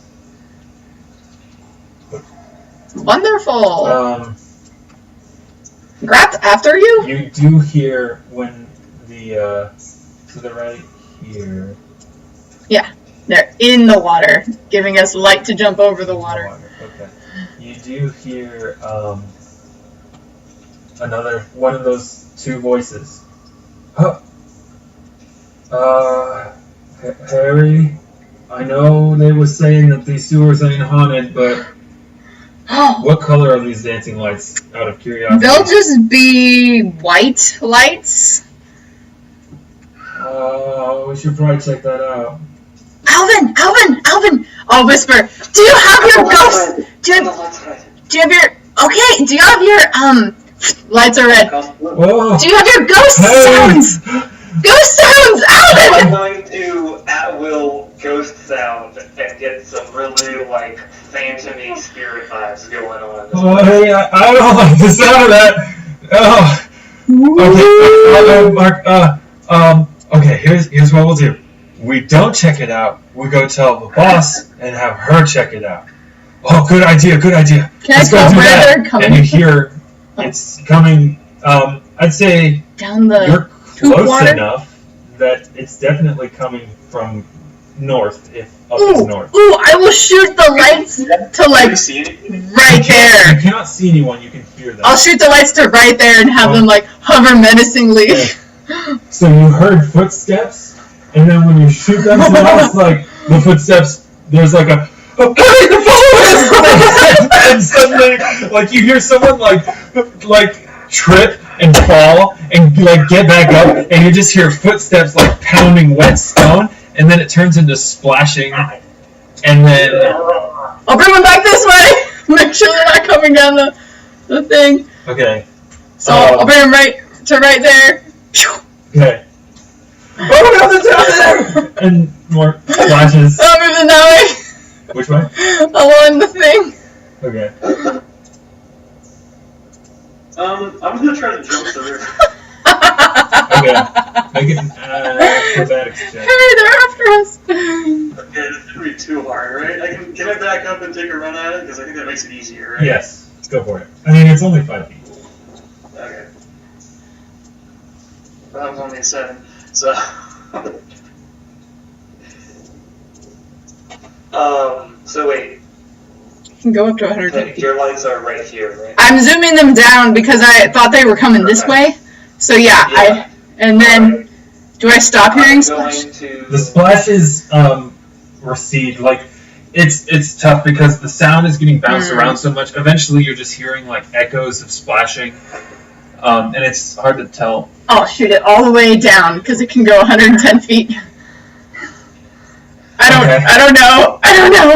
Wonderful. Grott, after you? You do hear when the to the right here. They're in the water, giving us light to jump over the water. Okay. You do hear another one of those two voices. Harry, I know they were saying that these sewers ain't haunted, but what color are these dancing lights, out of curiosity? They'll just be white lights. We should probably check that out. Alvyn! I'll whisper. Do you have your ghost? Do you have your? Okay. Do you have your Lights are red. Whoa. Do you have your ghost sounds? Ghost sounds, I'm Alvyn! going to at will ghost sound and get some really like phantom-y spirit vibes going on. Oh, hey, I don't like the sound of that. Oh. Okay, here's what we'll do. We don't check it out. We go tell the boss and have her check it out. Oh, good idea. Can Let's I go tell do where that. they're coming And you from? hear it's coming. I'd say Down the you're poop close water? enough that it's definitely coming from north, if up is north. Ooh, I will shoot the lights to Can like you see anything? right You there. cannot see anyone. You can hear them. I'll shoot the lights to right there and have them like hover menacingly. Yeah. So you heard footsteps, and then when you shoot them, it's like the footsteps. There's like a hey, the follow us! And suddenly, like you hear someone like trip and fall and like get back up, and you just hear footsteps like pounding wet stone, and then it turns into splashing, and then I'll bring them back this way. Make sure they're not coming down the thing. okay, So I'll bring them right there. okay. Oh no, they're down there! And more splashes. I'm moving that Which way? way. Along the thing. Okay. I'm gonna try to jump the river. Okay. Make an acrobatics check. Hey, they're after us. Okay, this shouldn't be too hard, right? Can I back up and take a run at it? Because I think that makes it easier, right? Yes. Go for it. I mean, it's only 5 feet. Okay. That was only a 7, so... So wait, You can go up to 150 feet. your lights are right here, right? I'm zooming them down because I thought they were coming this way. So yeah, and then do I stop hearing I'm splash? going to... The splashes recede. Like It's tough because the sound is getting bounced around so much. Eventually, you're just hearing like echoes of splashing, and it's hard to tell. I'll shoot it all the way down because it can go 110 feet. I don't know.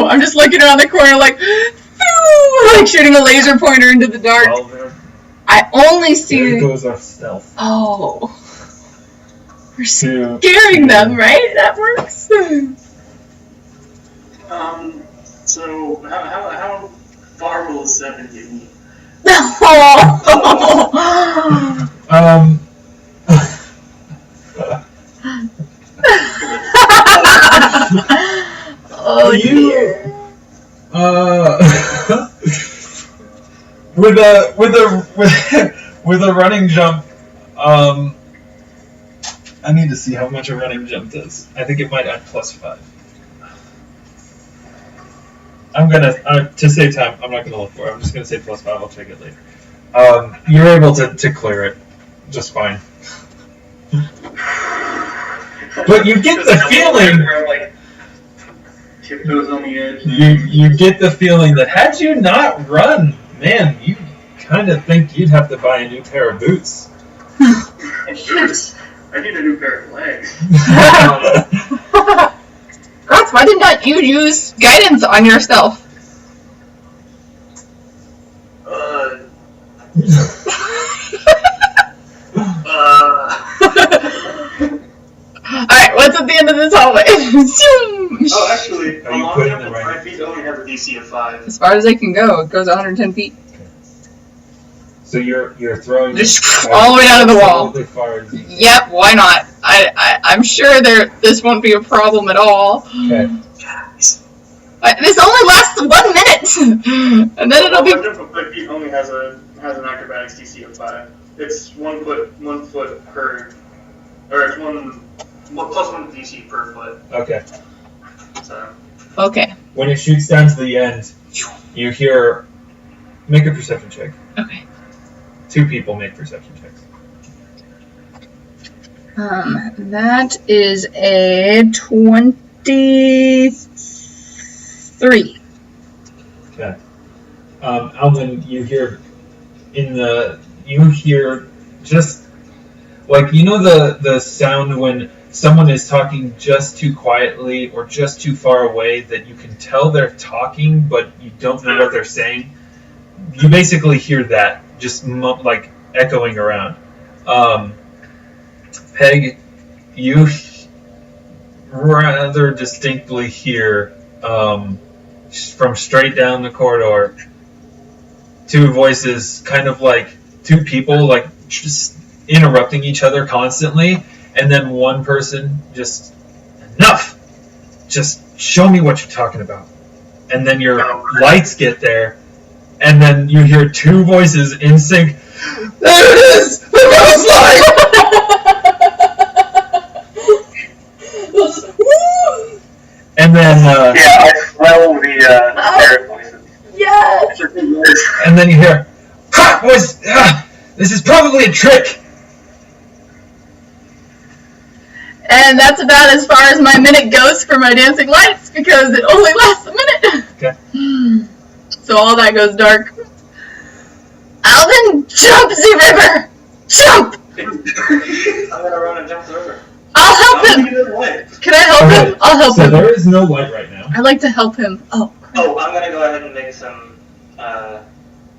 I'm just looking around the corner like shooting a laser pointer into the dark. I only see. There goes our stealth. Oh, we're scaring them, right? That works. So how far will 7 get me? Oh, dear. With a running jump, I need to see how much a running jump does. I think it might add +5. I'm gonna to save time. I'm not gonna look for it. I'm just gonna say +5. I'll check it later. You're able to clear it just fine. But you get the feeling. Tiptoes on the edge. You get the feeling that had you not run, man, you kind of think you'd have to buy a new pair of boots. I need a new pair of legs. Grott, why did not you use guidance on yourself? Alright, what's at the end of this hallway? Oh, actually, Are you long putting jump the of right- 5 feet only has a DC of 5. As far as I can go, it goes 110 feet. So you're throwing Just all the way down to the wall. as far as you can. Yep, why not? I'm sure this won't be a problem at all. Okay. This only lasts 1 minute! And then it'll be... Long jump of 5 feet only has an acrobatics DC of 5. It's 1 foot per... Or it's one plus 1 DC per foot. Okay. So. Okay. When it shoots down to the end, you hear... Make a perception check. Okay. 2 people make perception checks. That is a 23. Okay. Alvyn, you hear just like, you know the sound when someone is talking just too quietly or just too far away that you can tell they're talking but you don't know what they're saying? You basically hear that just like echoing around. Peg, you rather distinctly hear from straight down the corridor 2 voices, kind of like 2 people like just interrupting each other constantly, and then one person just, enough, just show me what you're talking about. And then your lights get there, and then you hear 2 voices in sync. There it is! The ghost light! And then I smell the spirit voices. Yes! and then you hear, "Ha! This is probably a trick." And that's about as far as my minute goes for my dancing lights, because it only lasts a minute. Okay. So all that goes dark. Alvyn, jump the river! Jump! I'm gonna run and jump the river. I'll help him! Can I help him? I'll help So him. there is no light right now. I'd like to help him. Oh. Oh, I'm gonna go ahead and make some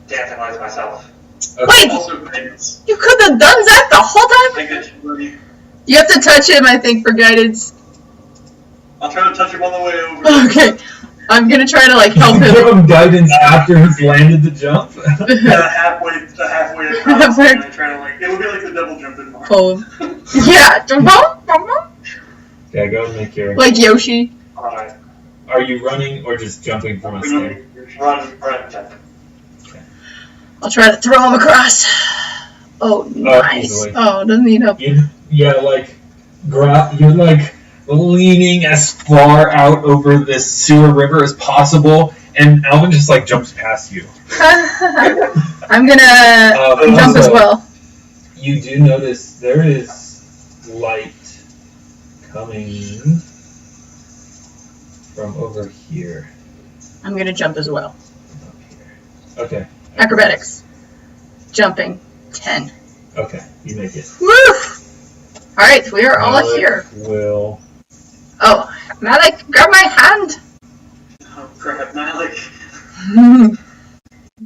dancing lights myself. Okay. Wait! Also guidance. You could have done that the whole time? I got you, buddy. You have to touch him, I think, for guidance. I'll try to touch him on the way over. Okay. I'm gonna try to, like, help Give him. him guidance after he's landed the jump. halfway across. Halfway. And trying to, like, it would be like the double jump in Mario. Oh. Yeah. Okay, go and make your... Like Yoshi. Alright. Are you running or just jumping from a stair? Run, jump. I'll try to throw him across. Oh, nice. Easily. Oh, doesn't need help. Yeah, like, you're like leaning as far out over this sewer river as possible, and Alvyn just like jumps past you. I'm gonna jump as also, well. You do notice there is light coming from over here. I'm going to jump as well. Okay. Acrobatics. Jumping. 10. Okay, you make it. Woo! Alright, we are all Malik here. Will. Oh, Malik, grab my hand! Oh crap, Malik.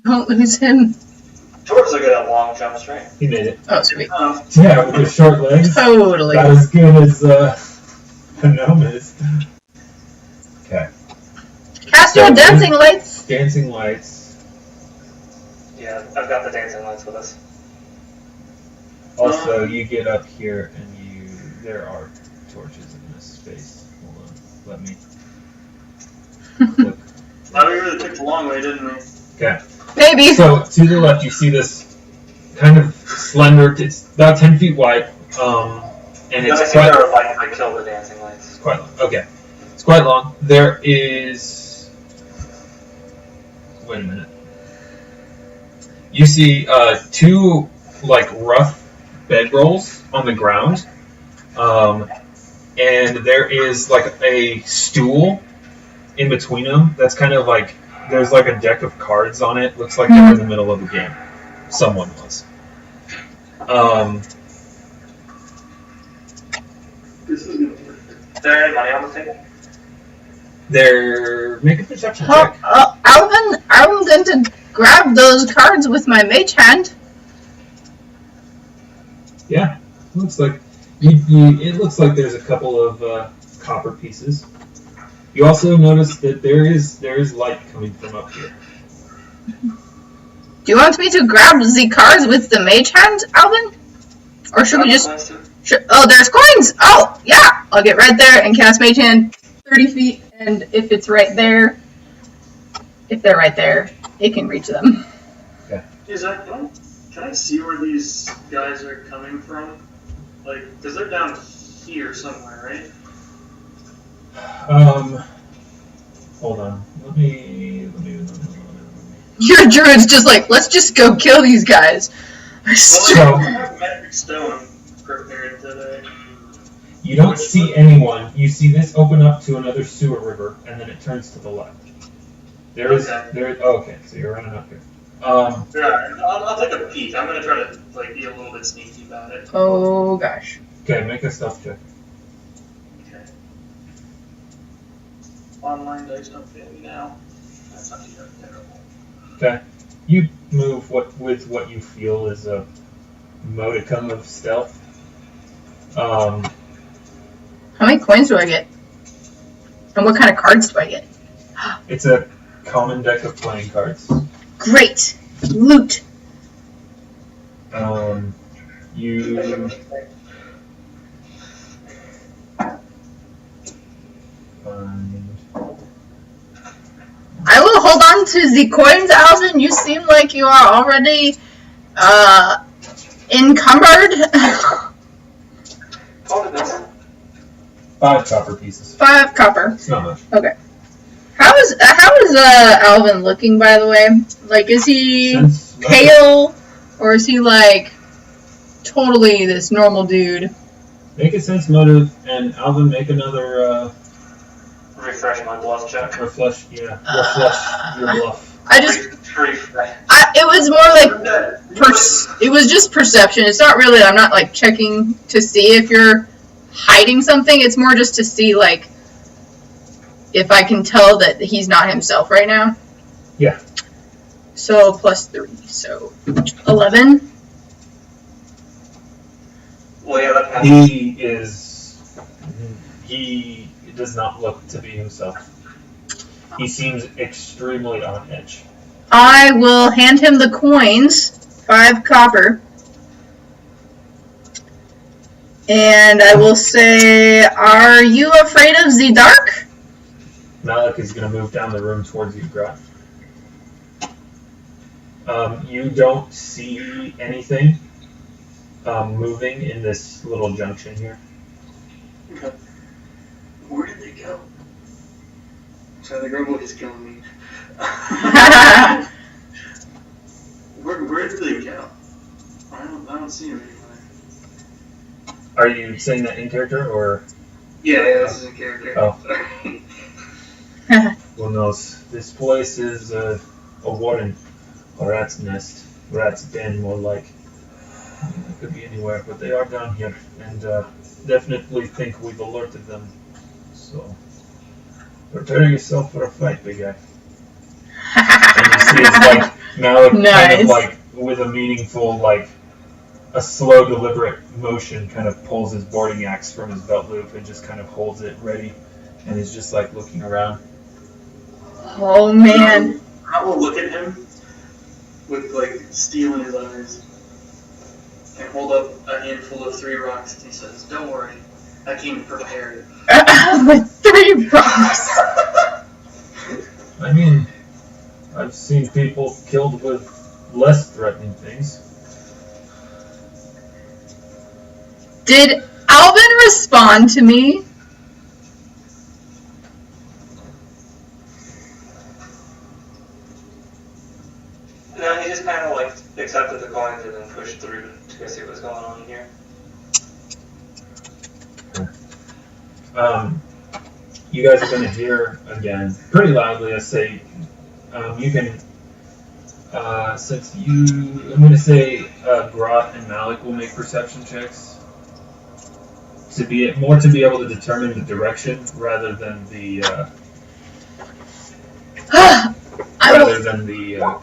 Don't lose him. Dwarves are good at long jumps, right? He made it. Oh, sweet. Yeah, with his short legs. Totally. Not as good as a gnome is. Okay. Cast your dancing lights! Dancing lights. Yeah, I've got the dancing lights with us. Also, you get up here and there are torches in this space. Hold on. Let me click. Well, we really took the long way, didn't we? Okay. Maybe. So, to the left, you see this kind of slender, it's about 10 feet wide, and it's quite... I killed the dancing lights. Quite long. Okay. It's quite long. There is... Wait a minute. You see two, rough bedrolls on the ground, and there is, a stool in between them that's kind of there's a deck of cards on it. Looks like they're in the middle of a game. Someone was. This is gonna work. Is there any money on the table? Make a perception check. Alvyn, I'm going to grab those cards with my mage hand. Yeah, looks like it looks like there's a couple of copper pieces. You also notice that there is light coming from up here. Do you want me to grab the cards with the mage hand, Alvyn? Or should we just... Oh, there's coins! Oh, yeah! I'll get right there and cast mage hand 30 feet, and if it's right there, if they're right there, it can reach them. Okay. Hey, Zach, can I see where these guys are coming from? Because they're down here somewhere, right? Hold on. Let me. Your druid's just let's just go kill these guys. Well, I have metric stone prepared today. You don't see anyone. You see this open up to another sewer river, and then it turns to the left. Okay, so you're running up here. Yeah, I'll take a peek. I'm gonna try to be a little bit sneaky about it. Oh, gosh. Okay, make a stealth check. Okay. Online dice don't fail me now. That's not too terrible. Okay. You move with what you feel is a modicum of stealth. How many coins do I get? And what kind of cards do I get? It's a common deck of playing cards. Great! Loot! You... I will hold on to the coins, Alvyn. You seem like you are already encumbered. 5 copper pieces. 5 copper. It's not much. Okay. How is Alvyn looking, by the way? Is he pale, or is he totally this normal dude? Make a sense motive, and Alvyn make another Refresh my bluff check. refresh your bluff. It was more it was just perception. It's not really, I'm not checking to see if you're hiding something. It's more just to see if I can tell that he's not himself right now. Yeah. So +3, so 11. Well, yeah, that He does not look to be himself. He seems extremely on edge. I will hand him the coins, 5 copper. And I will say, are you afraid of the dark? Malik is going to move down the room towards you, Grott. You don't see anything moving in this little junction here. Okay. Where did they go? So the grumble is killing me. Where did they go? I don't see them anywhere. Are you saying that in character or? Yeah, this is a character. Oh. Who knows? This place is a warren, a rat's nest, rat's den, more like. It could be anywhere, but they are down here, and definitely think we've alerted them. So, prepare yourself for a fight, big guy. And you see it's like Malik kind of like with a meaningful, like a slow, deliberate motion, kind of pulls his boarding axe from his belt loop and just kind of holds it ready, and he's just like looking around. Oh man! I will look at him with like steel in his eyes and hold up a handful of 3 rocks, and he says, "Don't worry, I came prepared." With 3 rocks. I mean, I've seen people killed with less threatening things. Did Alvyn respond to me? No, he just kind of like accepted the coins and then pushed through to go see what's going on here. You guys are going to hear again pretty loudly. I say, you can, since you, I'm going to say Grott and Malik will make perception checks to be able to determine the direction rather than the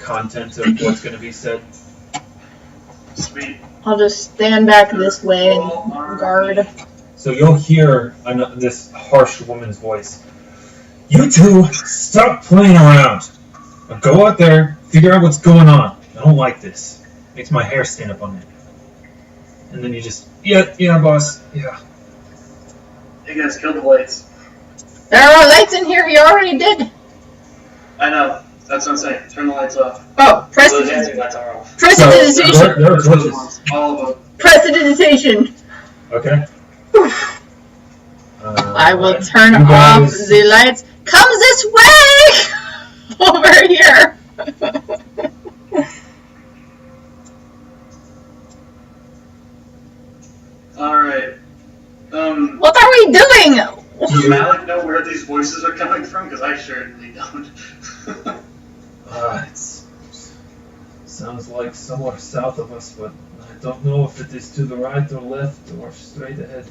content of what's going to be said. Sweet. I'll just stand back this way and guard. So you'll hear this harsh woman's voice. You two, stop playing around. Now go out there, figure out what's going on. I don't like this. Makes my hair stand up on end. And then you just, yeah, boss, yeah. Hey guys, kill the lights. There are lights in here. He already did. I know. That's what I'm saying. Turn the lights off. Oh, So the dancing lights are off. prestidigitation. There are torches. All of them. Prestidigitation. Okay. I will turn off the lights. Come this way! Over here. Alright. What are we doing? Does Malik know where these voices are coming from? Because I certainly don't. It sounds like somewhere south of us, but I don't know if it is to the right or left or straight ahead.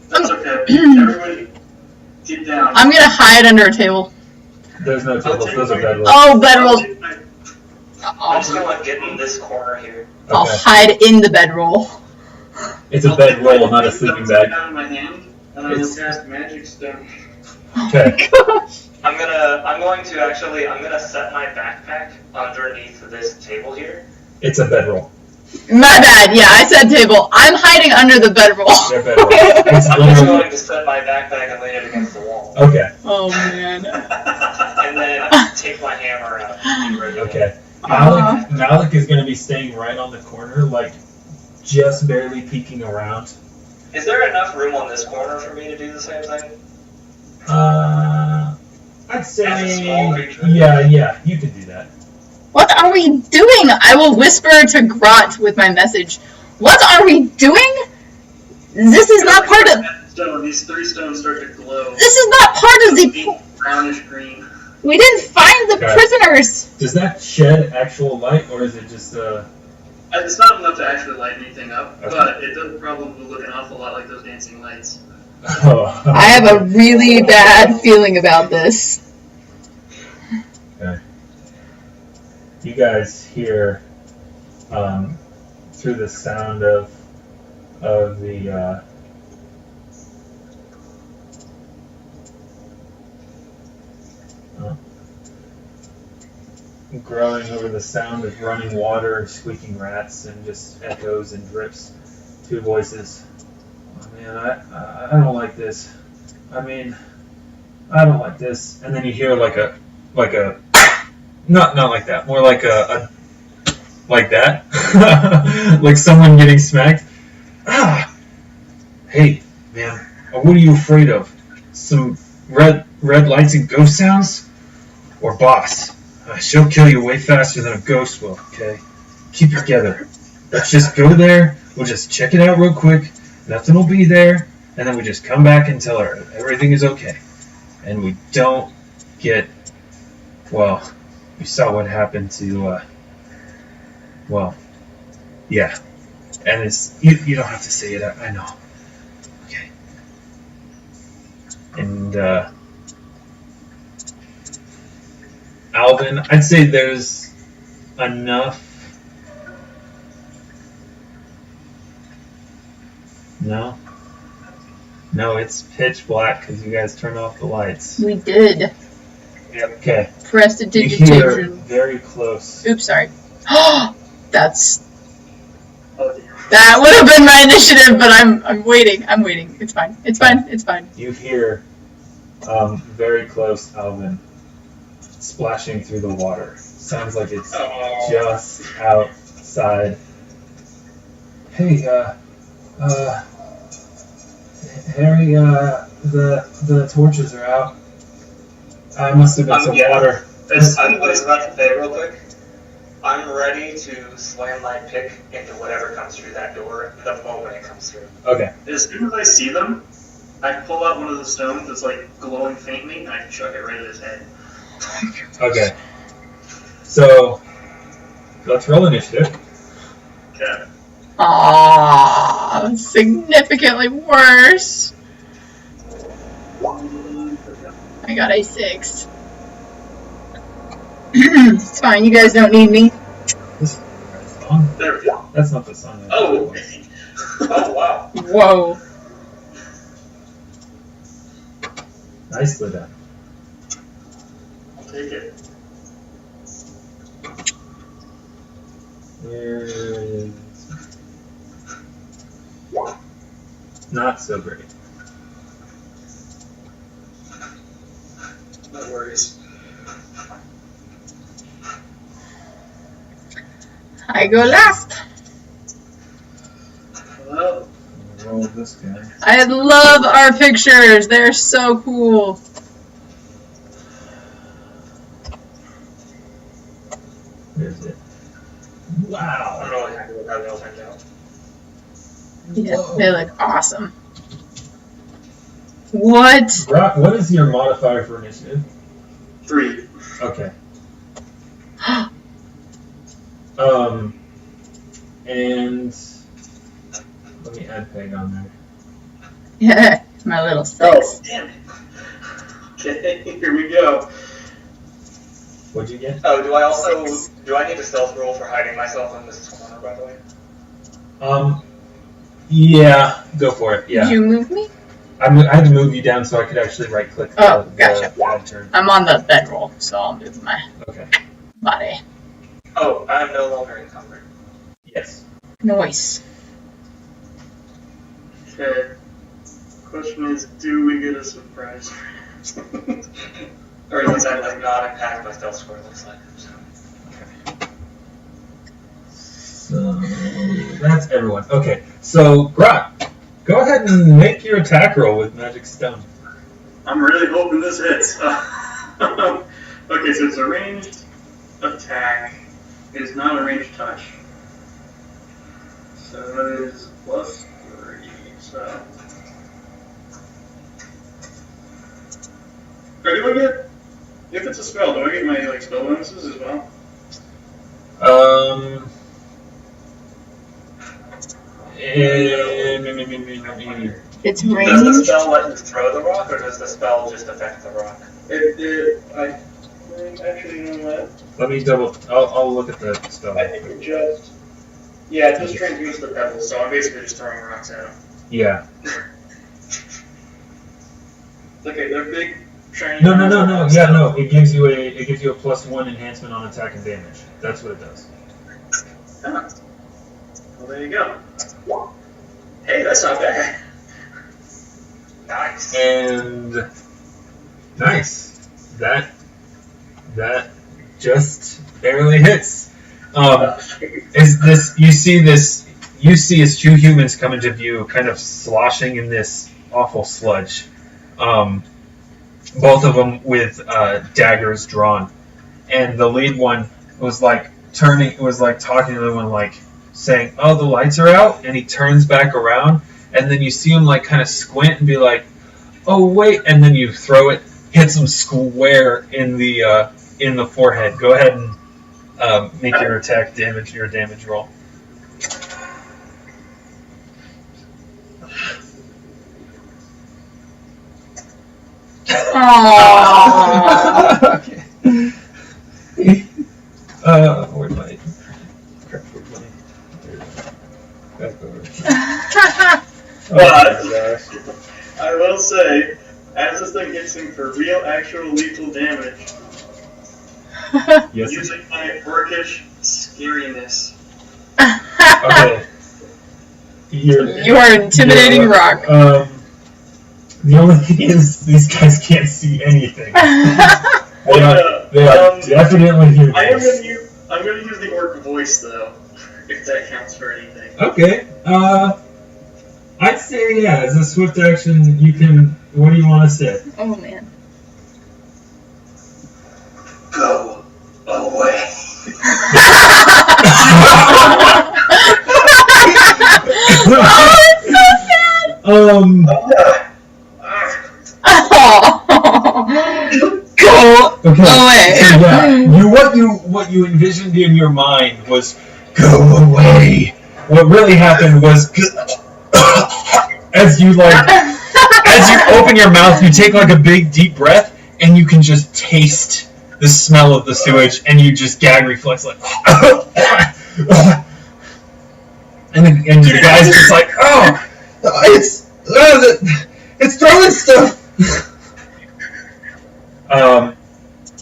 That's okay. Everybody, get down. I'm gonna hide under a table. There's no tables, those are bedrolls. Oh, bedroll. I'm just gonna like get in this corner here. I'll Okay. hide in the bedroll. It's a bedroll, not a sleeping bag. Out of my hand, and I will cast magic stone. Okay. I'm going to set my backpack underneath this table here. It's a bedroll. My bad. Yeah, I said table. I'm hiding under the bedroll. They're bedroll. It's I'm just literally... going to set my backpack and lay it against the wall. Okay. Oh man. And then take my hammer out and be ready to go. Okay. Malik is going to be staying right on the corner, like just barely peeking around. Is there enough room on this corner for me to do the same thing? I'd say... As a small creature? Yeah, you can do that. What are we doing? I will whisper to Grott with my message. What are we doing? This is not part of... Stone. These 3 stones start to glow. This is not part of the... Brownish green. We didn't find the Okay. prisoners. Does that shed actual light, or is it just It's not enough to actually light anything up, Okay. but it does probably look an awful lot like those dancing lights. Oh. I have a really bad feeling about this. Okay. You guys hear through the sound of the growing over the sound of running water, squeaking rats, and just echoes and drips. 2 voices. Oh man, I don't like this. I mean, I don't like this. And then you hear like a not like that, more like a like that, like someone getting smacked. Hey man, what are you afraid of? Some red lights and ghost sounds, or boss? She'll kill you way faster than a ghost will. Okay, keep it together. Let's just go there. We'll just check it out real quick. Nothing will be there, and then we just come back and tell her everything is okay. And we don't get, well, you saw what happened to, well, yeah. And it's, you don't have to say it, I know. Okay. And, Alvyn, I'd say there's enough. No? No, it's pitch black because you guys turned off the lights. We did. Okay. Press the You hear digitation. very close. Oops, sorry. That's. Oh, dear. That would have been my initiative, but I'm waiting. I'm waiting. It's fine. It's fine. It's fine. You hear very close Alvyn splashing through the water. Sounds like it's just outside. Hey, Harry, the torches are out. I must have been some water. I was about to say real quick. I'm ready to slam my pick into whatever comes through that door the moment it comes through. Okay. As soon as I see them, I pull out one of the stones that's like glowing faintly, and I chuck it right at his head. Okay. So, let's roll initiative. Okay. Aww, significantly worse. I got a 6. It's fine, you guys don't need me. This is the right song. There we go. That's not the song. Oh. Oh, wow. Whoa. Nicely done. I'll take it. Where is... Not so great. No worries. I go last. Well, Roll this guy. I love our pictures. They're so cool. Where's it? I'm Wow. really happy with how they all turned out. Yeah, Whoa. they look awesome. What? Brock, what is your modifier for initiative? 3. Okay. And let me add Paeg on there. Yeah, my little 6. Oh, damn it. Okay, here we go. What'd you get? Oh, do I need a stealth roll for hiding myself in this corner, by the way? Yeah, go for it. Yeah. Did you move me? I had to move you down so I could actually right click Oh, gotcha. the add turn. I'm on the bedroll, so I'll move my Okay. body. Oh, I'm no longer encumbered. Yes. Noise. Okay. Question is, do we get a surprise? Or at least that does not impact my stealth score, it looks like. So that's everyone. Okay. So Grott, go ahead and make your attack roll with Magic Stone. I'm really hoping this hits. Okay, so it's a ranged attack. It is not a ranged touch. So that is plus 3. So. Or do I get, if it's a spell, do I get my spell bonuses as well? It's Does the ranged. spell let you throw the rock, or does the spell just affect the rock? Actually, you know what? Let me double. I'll look at the spell. I think it just. Yeah, it just transmutes the pebbles, so I'm basically just throwing rocks at them. Yeah. Okay, they're big, shiny. No. Yeah, no. It gives you a +1 enhancement on attack and damage. That's what it does. Ah. Well, there you go. Hey, that's not bad. Nice. And nice. That just barely hits. Is this? You see as two humans come into view, kind of sloshing in this awful sludge. Both of them with daggers drawn, and the lead one was like talking to the other one, like saying, "Oh, the lights are out," and he turns back around, and then you see him like kind of squint and be like, "Oh wait," and then you throw it hits him square in the forehead. Go ahead and make your attack damage, your damage roll. Aww. Okay. Where's my crap? Where's my back over? Oh my gosh. I will say, as this thing hits him for real, actual lethal damage, Yes. using my orcish scariness. Okay. You are intimidating rock. The only thing is, these guys can't see anything. They are definitely humans. I'm gonna use the orc voice though, if that counts for anything. Okay. I'd say yeah. As a swift action, you can. What do you want to say? Oh man. Go away. Go Okay. away. So yeah, what you envisioned in your mind was go away. What really happened was as you open your mouth, you take like a big deep breath, and you can just taste the smell of the sewage, and you just gag reflex like. And the guy's just like, oh, it's throwing stuff.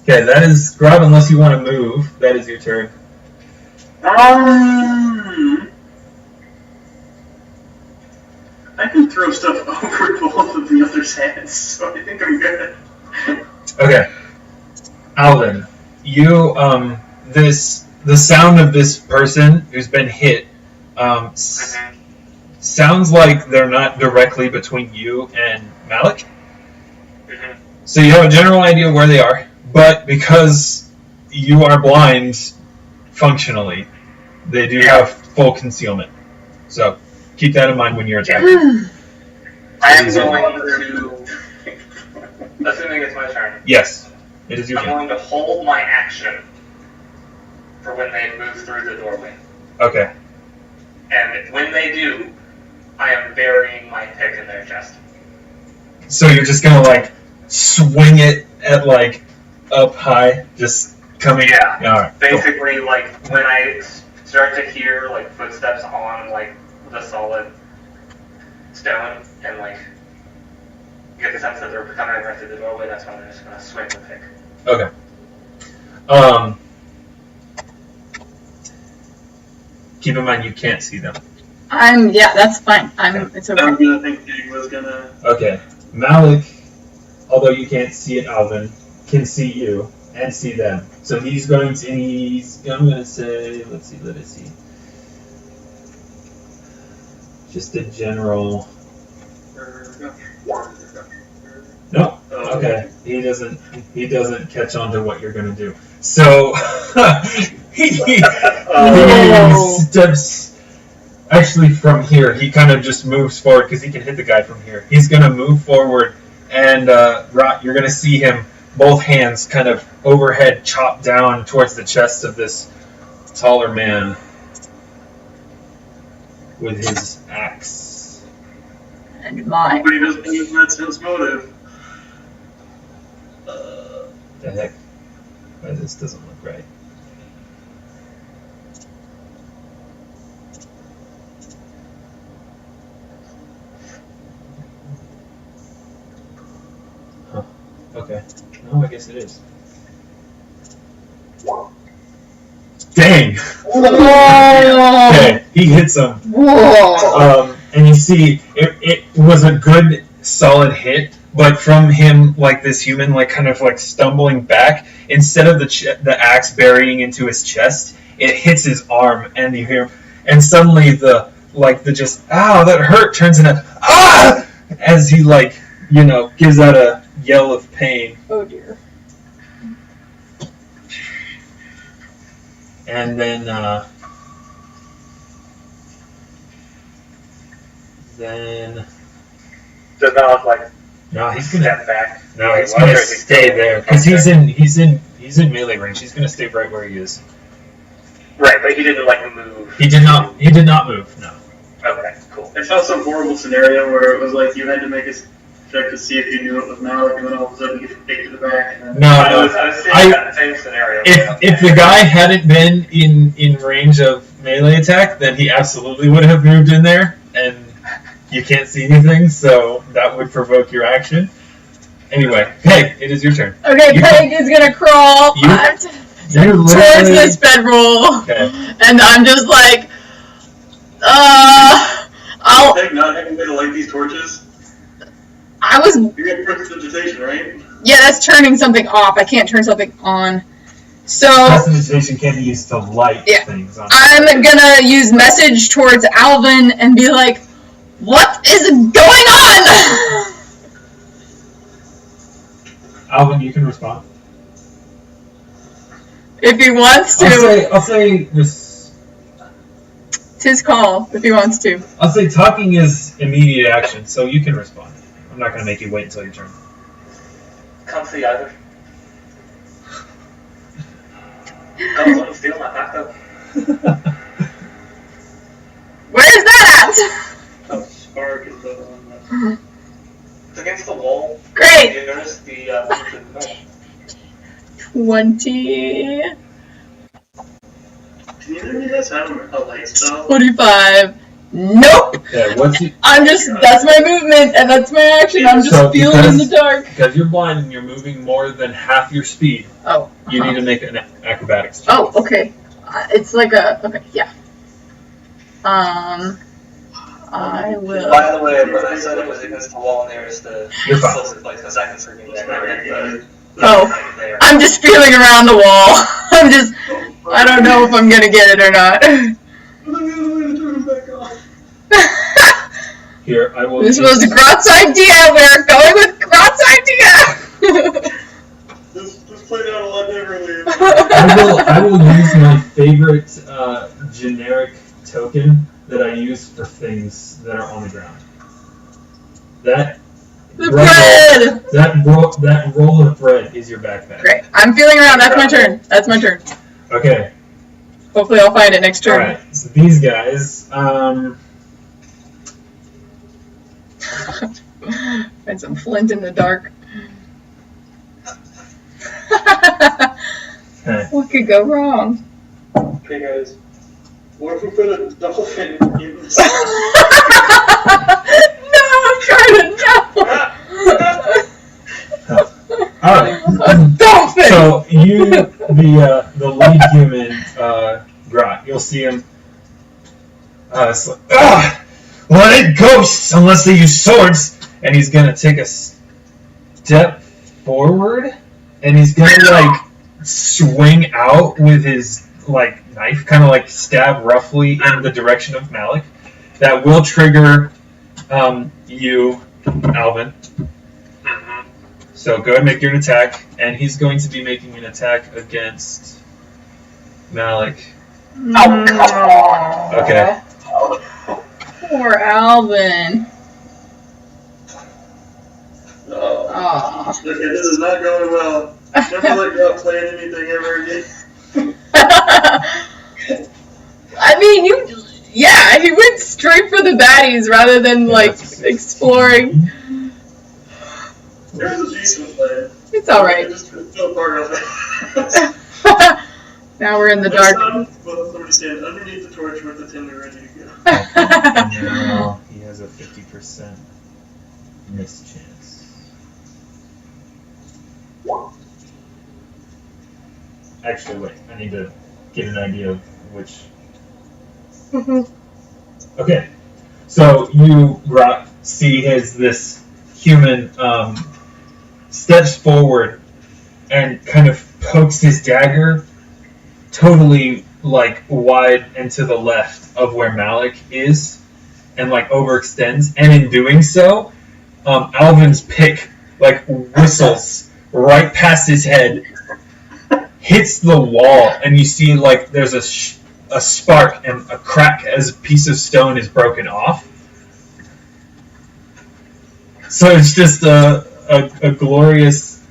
Okay, that is Grott. Unless you want to move, that is your turn. I can throw stuff over both of the other's heads, so I think I'm good. Okay, Alvyn, you the sound of this person who's been hit sounds like they're not directly between you and Malik. So you have a general idea where they are, but because you are blind functionally, they do have full concealment. So keep that in mind when you're attacking. I am going to, assuming it's my turn, Yes, it is your I'm turn. going to hold my action for when they move through the doorway. Okay. And when they do, I am burying my pick in their chest. So you're just gonna like swing it at like up high, just coming. Yeah. Alright. Cool. Basically, like when I start to hear like footsteps on like the solid stone, and like get the sense that they're coming right through the doorway, that's when I'm just gonna swing the pick. Okay. Keep in mind you can't see them. Yeah, that's fine. It's I okay. was gonna think Pig was gonna. Okay. Malik, although you can't see it, Alvyn, can see you and see them. So he's going to, I'm going to say, let us see. Just a general. No. Okay. He doesn't catch on to what you're going to do. So he steps. Actually, from here, he kind of just moves forward because he can hit the guy from here. He's going to move forward, and Grott, you're going to see him, both hands kind of overhead, chop down towards the chest of this taller man with his axe. And mine. But he doesn't use that sense motive. The heck? Why this doesn't look right. Okay. No, I guess it is. Dang! Whoa! Okay, he hits him. Whoa! And you see, it was a good, solid hit, but from him, like this human, like kind of like stumbling back, instead of the axe burying into his chest, it hits his arm, and you hear, and suddenly the just, ow, that hurt, turns into, ah! As he gives out a yell of pain. Oh dear. And then Does not look like No, he's gonna step back. No, he's Why gonna does he stay go? there because he's in melee range. He's gonna stay right where he is. Right, but he didn't like move. He did not move. No. Okay, cool. I saw some horrible scenario where it was like you had to make a check to see if you knew it was Malik, and then all of a sudden you get kicked to the back. And then... No, I was seeing that same scenario. If the guy hadn't been in range of melee attack, then he absolutely would have moved in there, and you can't see anything, so that would provoke your action. Anyway, Peg, it is your turn. Okay, Peg is gonna crawl towards this bedroll, Okay. and I'm just like, I'll. Peg not having to light these torches. I was. You're getting prestidigitation, right? Yeah, that's turning something off. I can't turn something on. So Prestidigitation can be used to light things on. I'm gonna use message towards Alvyn and be like, "What is going on?" Alvyn, you can respond. If he wants to. I'll say this. It's his call. If he wants to. I'll say talking is immediate action, so you can respond. I'm not gonna make you wait until your turn. Can't see either. Don't let him steal my taco. Where's that Oh, spark is the one that... It's against the wall. Great. You notice the 20, Can either of you guys have a light spell? 25. Nope. Okay, That's my movement, and that's my action. I'm just feeling in the dark. Because you're blind and you're moving more than half your speed, Oh. you need to make an acrobatics check. Oh, okay. It's like a... Okay, yeah. I will... By the way, when I said it was against the wall nearest the You're fine. closest place, because I can freaking stand Oh. there. I'm just feeling around the wall. I don't know if I'm gonna get it or not. Here, I will. This was Grott's idea. We're going with Grott's idea. This played out a lot differently. I will use my favorite generic token that I use for things that are on the ground. That The bread. That roll of bread is your backpack. Great. I'm feeling around. That's my turn. That's my turn. Okay. Hopefully I'll find it next turn. Alright, so these guys, Find some flint in the dark. okay. What could go wrong? Okay, guys. What if we put a dolphin in this? No, I'm trying to no. Alright. A dolphin! So you, the lead human, Grott, you'll see him. Well, it ain't ghosts unless they use swords. And he's gonna take a step forward, and he's gonna swing out with his knife, kind of stab roughly in the direction of Malik. That will trigger you, Alvyn. So go ahead and make your attack, and he's going to be making an attack against Malik. Oh, come on. Okay. Poor Alvyn. Oh. Okay, this is not going well. Never let Grott plan anything ever again. I mean, he went straight for the baddies rather than, exploring. There's a decent plan. It's alright. Just fell apart real fast. Now we're in the dark. Somebody stand underneath the torch with the tinder ready to go. Now he has a 50% miss chance. Actually, wait. I need to get an idea of which. Okay, so you see this human steps forward and kind of pokes his dagger totally wide and to the left of where Malik is, and overextends. And in doing so, Alvin's pick whistles right past his head, hits the wall, and you see there's a spark and a crack as a piece of stone is broken off. So it's just a glorious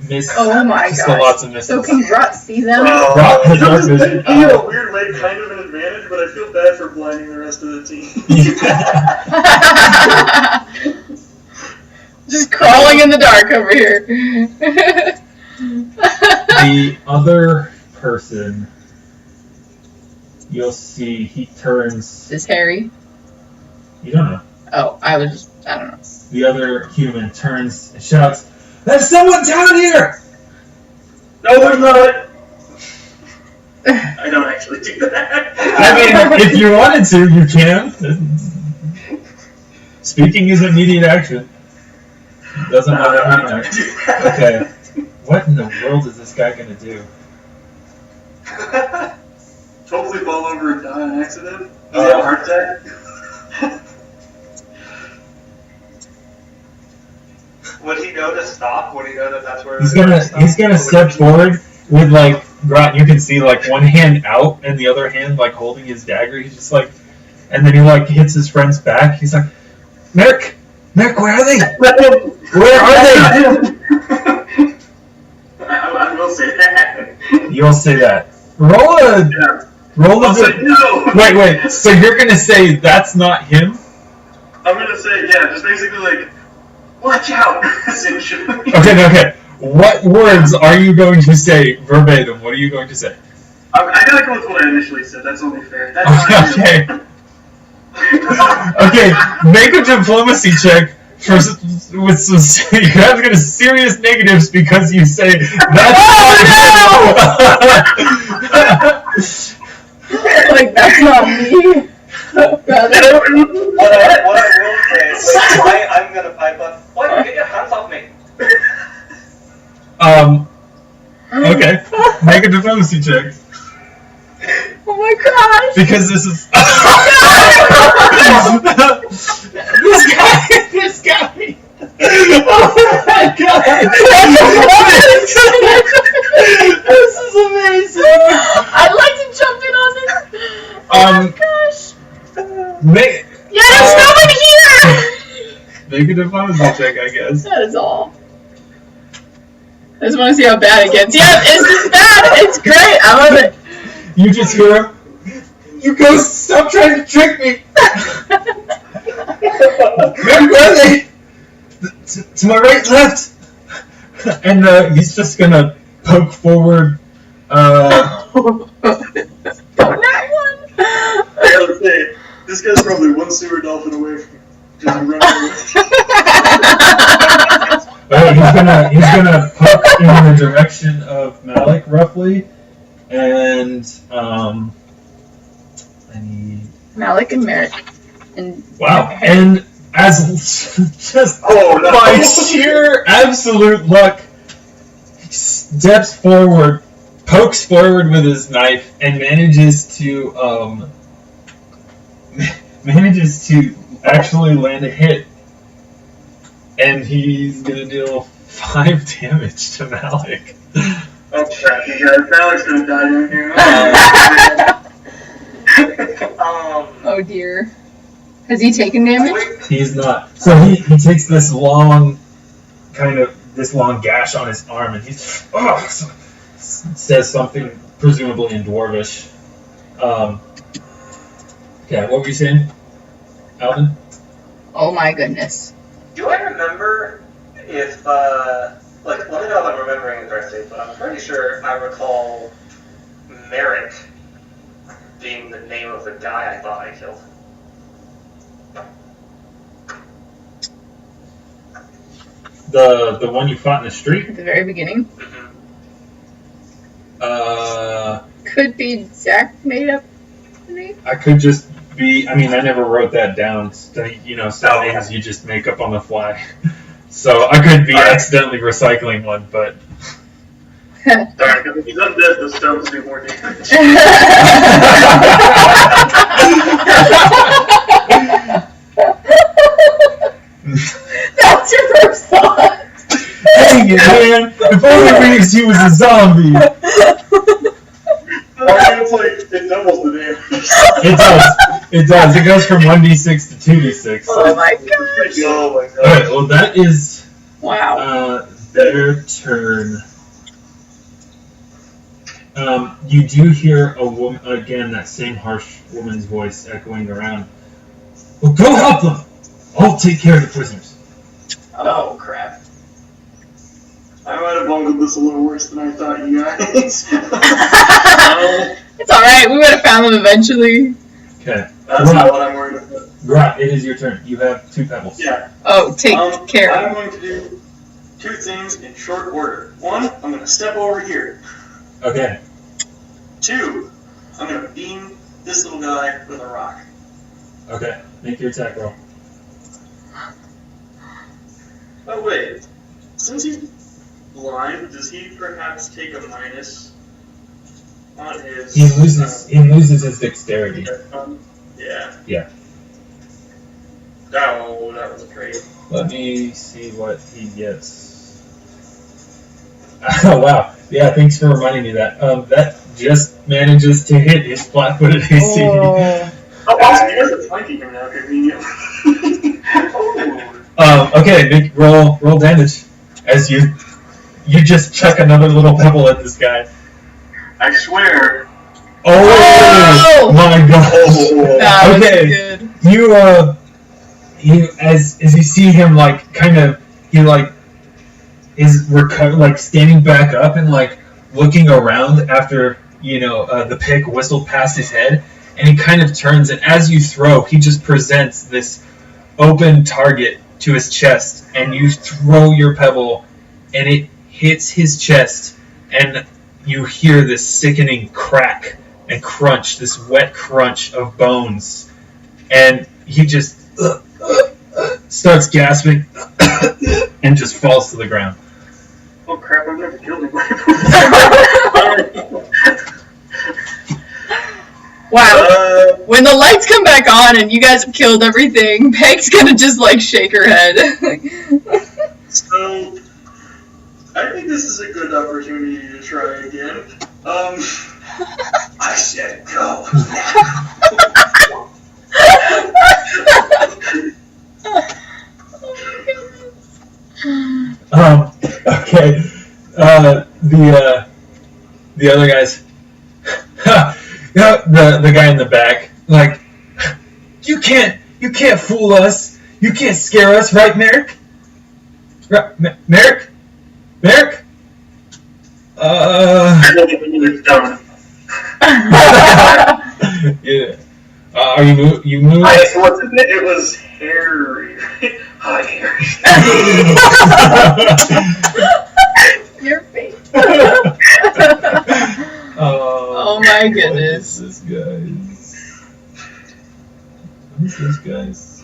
miss. Oh my just gosh. lots of misses. So can Grott see them? Grott has dark vision. In a weird way, kind of an advantage, but I feel bad for blinding the rest of the team. Just crawling in the dark over here. The other person, you'll see, he turns. Is Harry? You don't know. Oh, I don't know. The other human turns and shouts, "There's someone down here!" No, there's not. I don't actually do that. I mean, if you wanted to, you can. Speaking is immediate action. Doesn't No, matter. I'm not gonna do that. Okay. What in the world is this guy gonna do? Hopefully fall over and die on accident. Oh. Yeah, heart attack. Would he know to stop? Would he know that that's where He's gonna step forward with like Grott. You can see like one hand out and the other hand like holding his dagger. He's just like, and then he like hits his friend's back. He's like, Merrick, where are they? Where are they? I will say that. You'll say that. Roll a I'll say no. Wait. So you're gonna say that's not him? I'm gonna say just basically like, watch out, essentially. Okay. What words are you going to say verbatim? What are you going to say? I gotta go with what I initially said. That's only fair. That's not Okay. Okay. Make a diplomacy check with some. You have to get a serious negatives because you say that's Like, that's not me. What I will say is, I'm gonna pipe up. What? Get your hands off me! Okay. Make a diplomacy check. Oh my gosh. Because this is. This guy. Oh my god. This is amazing. I'd like to jump in on this. Oh my gosh. There's no one here. Make a diplomacy check, I guess. That is all. I just want to see how bad it gets. Yeah, it's just bad. It's great. I love it. You just hear him. You ghost, stop trying to trick me. Where are they? To my right, left. And he's just gonna poke forward. That one. I gotta say, this guy's probably one sewer dolphin away from just running away. He's gonna poke in the direction of Malik roughly, and I need Malik and Merrick. And wow, and as just by sheer absolute luck, he steps forward, pokes forward with his knife, and manages to actually land a hit. And he's gonna deal 5 damage to Malik. Oh crap, you guys. Malik's gonna die down here. oh dear. Has he taken damage? He's not. So he takes this long gash on his arm, and he says something presumably in Dwarvish. Yeah, what were you saying, Alvyn? Oh my goodness. Do I remember if, let me know if I'm remembering it correctly, but I'm pretty sure I recall Merrick being the name of the guy I thought I killed. The one you fought in the street? At the very beginning. Mm-hmm. Could be Zach made up the name? I could just be. I mean, I never wrote that down. Some names you just make up on the fly. So I could be accidentally recycling one, but. Darn, if he's undead, the stones do more damage. That's your first thought. Dang it, man! If only he was a zombie! It's like, it doubles the damage. It does. It does. It goes from 1d6 to 2d6. Oh my gosh. Oh my god. Alright, well that is Wow. their turn. You do hear a woman, again, that same harsh woman's voice echoing around. Well, go help them! I'll take care of the prisoners. Oh crap. I might have bungled this a little worse than I thought, you guys. It's alright, we would have found them eventually. Okay. That's not what I'm worried about. Right, it is your turn. You have 2 pebbles. Yeah. Oh, take care. I'm going to do 2 things in short order. 1, I'm going to step over here. Okay. 2, I'm going to beam this little guy with a rock. Okay. Make your attack roll. Oh wait, since he's blind, does he perhaps take a minus on his... He loses his dexterity. Yeah. Yeah. Oh, that was great. Let me see what he gets. Oh, wow. Yeah, thanks for reminding me that. That just manages to hit his flat-footed AC. Oh, also, you guys are flanking him now, conveniently. Okay, roll damage as you just chuck another little pebble at this guy. I swear. Oh my gosh! That was Okay, good. you as you see him is standing back up and looking around after the pick whistled past his head, and he kind of turns, and as you throw, he just presents this open target to his chest, and you throw your pebble, and it hits his chest, and you hear this sickening crack and crunch, this wet crunch of bones, and he just starts gasping and just falls to the ground. Oh crap, I've never killed him. Wow. When the lights come back on and you guys have killed everything, Peg's gonna just shake her head. So, I think this is a good opportunity to try again. I said go. Okay. The other guys. The guy in the back, you can't fool us. You can't scare us, right, Merrick? Merrick? Merrick? Yeah. Are you moving? It was Harry. Hi, Harry. Your face. Oh my goodness. Who's this guys?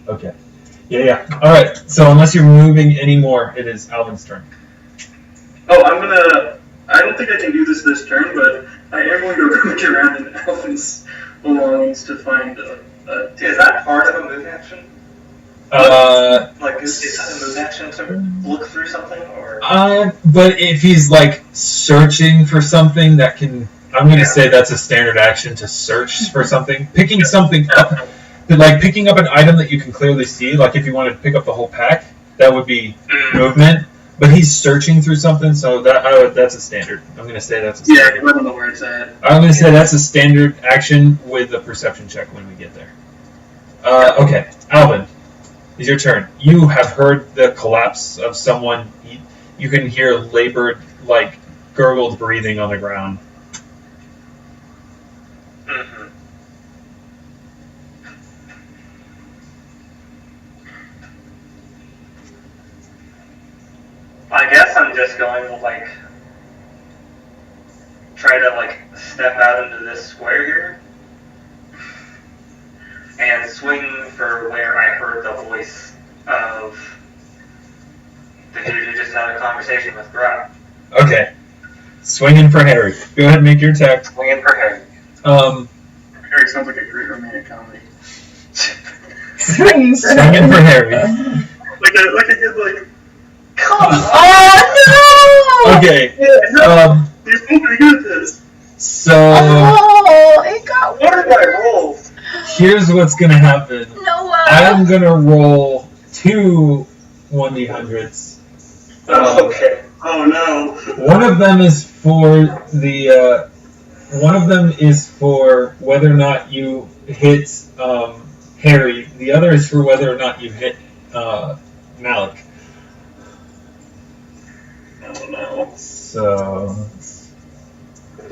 Okay. Yeah. Alright, so unless you're moving anymore, it is Alvin's turn. Oh, I don't think I can do this turn, but I am going to rummage around in Alvin's belongings to find Is that part of a move action? Is that a move action to look through something, or? But if he's searching for something that can, I'm gonna say that's a standard action to search for something. Picking something up, picking up an item that you can clearly see. If you wanted to pick up the whole pack, that would be movement. But he's searching through something, so that's a standard. I'm gonna say that's a standard. Yeah, I don't know where it's at. I'm gonna say that's a standard action with a perception check when we get there. Okay, Alvyn. It's your turn. You have heard the collapse of someone. You can hear labored, gurgled breathing on the ground. Mm-hmm. I guess I'm just going to try to step out into this square here and swing for where I heard the voice of the dude who just had a conversation with Grott. Okay. Swinging for Harry. Go ahead and make your attack. Swinging for Harry. Harry sounds like a great romantic comedy. Swinging for Harry. Like a good Come on! Oh no! Okay. You're supposed to be good at this. So Oh, it got What did I roll? here's what's gonna happen. No. I'm gonna roll 2 1d100s. Okay. Oh no. One of them is for the. One of them is for whether or not you hit Harry. The other is for whether or not you hit Malik. Oh no. So, give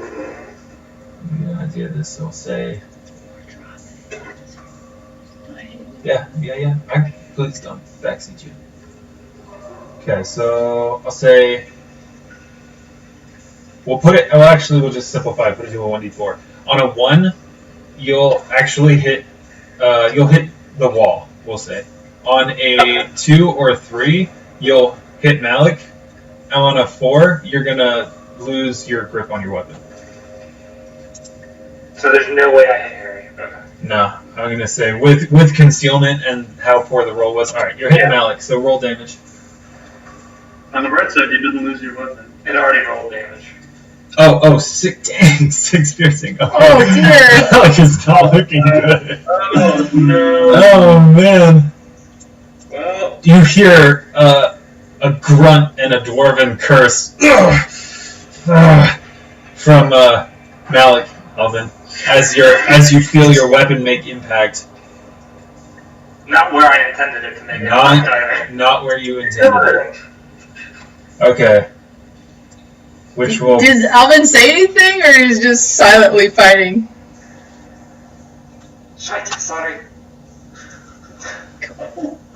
you an idea of this, I'll say. Yeah. Please don't backseat you. Okay, so I'll say. We'll just simplify it, put it to a 1d4. On a 1, you'll actually hit, you'll hit the wall, we'll say. On a 2 or a 3, you'll hit Malik. And on a 4, you're gonna lose your grip on your weapon. So there's no way I hit Harry. Okay. No, I'm gonna say with concealment and how poor the roll was. Alright, you're hitting Malik, so roll damage. On the right side, you didn't lose your weapon. It already rolled damage. Oh, 6 piercing. Oh, dear. Malik is not looking good. Oh no. Oh, man. Well, You hear a grunt and a dwarven curse from Malik, Alvyn, as you feel your weapon make impact. Not where I intended it to make impact either. Not where you intended it. Okay. Which will... Does Alvyn say anything, or he's just silently fighting? Shite, sorry.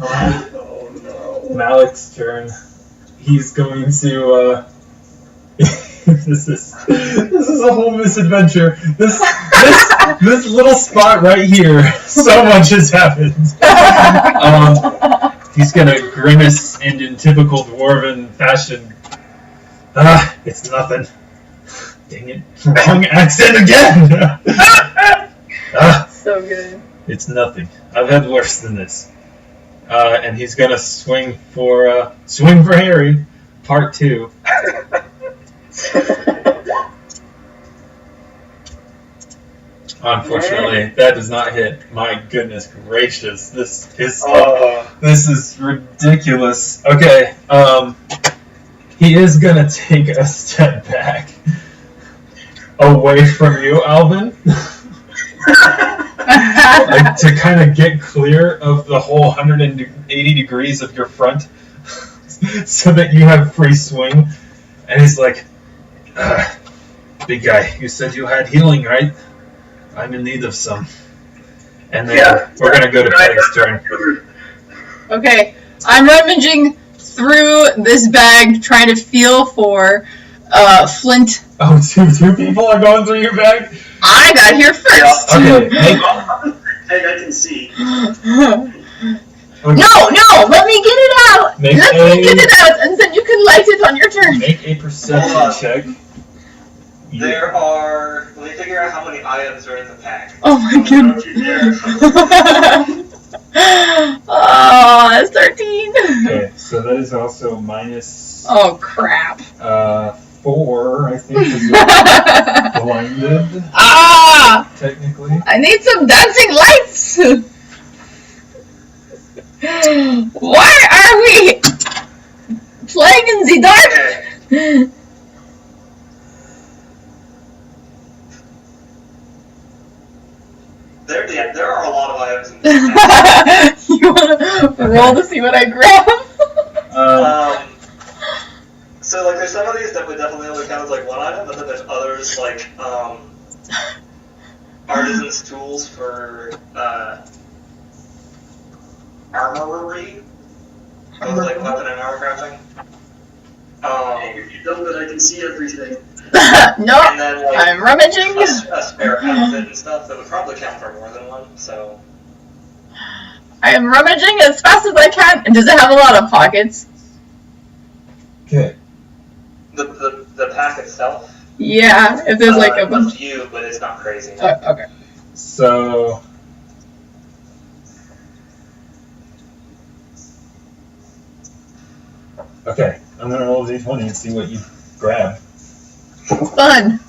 oh no. Malik's turn. He's going to, this is a whole misadventure. This little spot right here, so much has happened. He's gonna grimace and in typical dwarven fashion. It's nothing. Dang it. Wrong accent again! So good. It's nothing. I've had worse than this. And he's gonna swing for Harry, part 2. Unfortunately, that does not hit. My goodness gracious, this is ridiculous. Okay, he is gonna take a step back away from you, Alvyn. Like, to kind of get clear of the whole 180 degrees of your front so that you have free swing. And he's like, big guy, you said you had healing, right? I'm in need of some. And then we're going to go to Paeg's turn. Okay, I'm rummaging through this bag, trying to feel for Flint. Oh, two people are going through your bag? I got here first. Okay, Hey, I can see. okay. No, let me get it out. Let me get it out, and then you can light it on your turn. Make a perception check. There are... Let me figure out how many items are in the pack. Oh my goodness. Don't you dare. Oh, that's 13. Okay, so that is also minus Oh, crap. 4, I think, because you're blinded, Ah! technically. I need some dancing lights. Why are we playing in the dark? There are a lot of items in this pack. You want to roll to see what I grab? So, like, there's some of these that would definitely only count as, like, one item, but then there's others, like, artisan's tools for, armory, both, like, weapon and armor crafting. You know that I can see everything. No, And then, like, I'm rummaging. a spare outfit and stuff that would probably count for more than one, so... I am rummaging as fast as I can. And does it have a lot of pockets? Okay. The pack itself? Yeah, if there's like a bunch. few, but it's not crazy. Okay. So... Okay, I'm going to roll a d20 and see what you grab. Fun.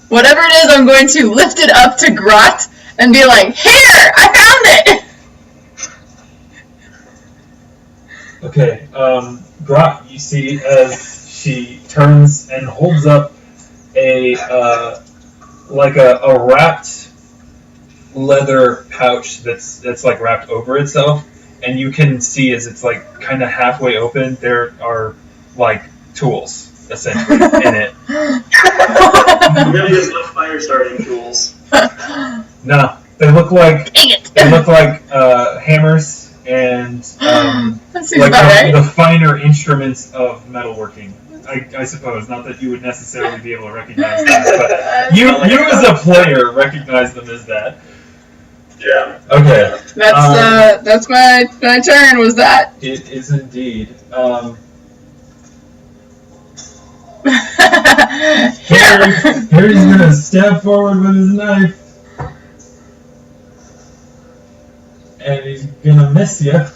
Whatever it is, I'm going to lift it up to Grott and be like, "Here! I found it!" Okay, Grott, you see as she turns and holds up a wrapped leather pouch that's like wrapped over itself, and you can see as it's like kind of halfway open, there are like tools essentially in it. Really just no fire starting tools. No, they look like hammers and That seems like about right. the finer instruments of metalworking. I suppose not that you would necessarily be able to recognize them, but you as a player recognize them as that. Yeah. Okay. That's my turn. Was that? It is indeed. Harry's gonna step forward with his knife, and he's gonna miss you.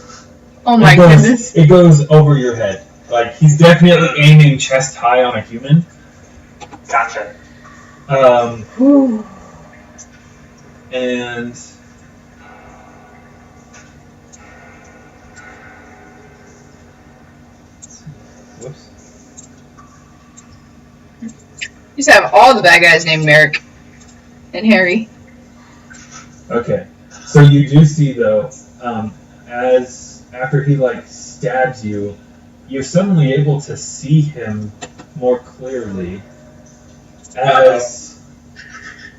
Oh my goodness. It goes over your head. Like, he's definitely aiming chest high on a human. Gotcha. And whoops. You just have all the bad guys named Merrick and Harry. Okay. So you do see, though, as after he, like, stabs you, you're suddenly able to see him more clearly as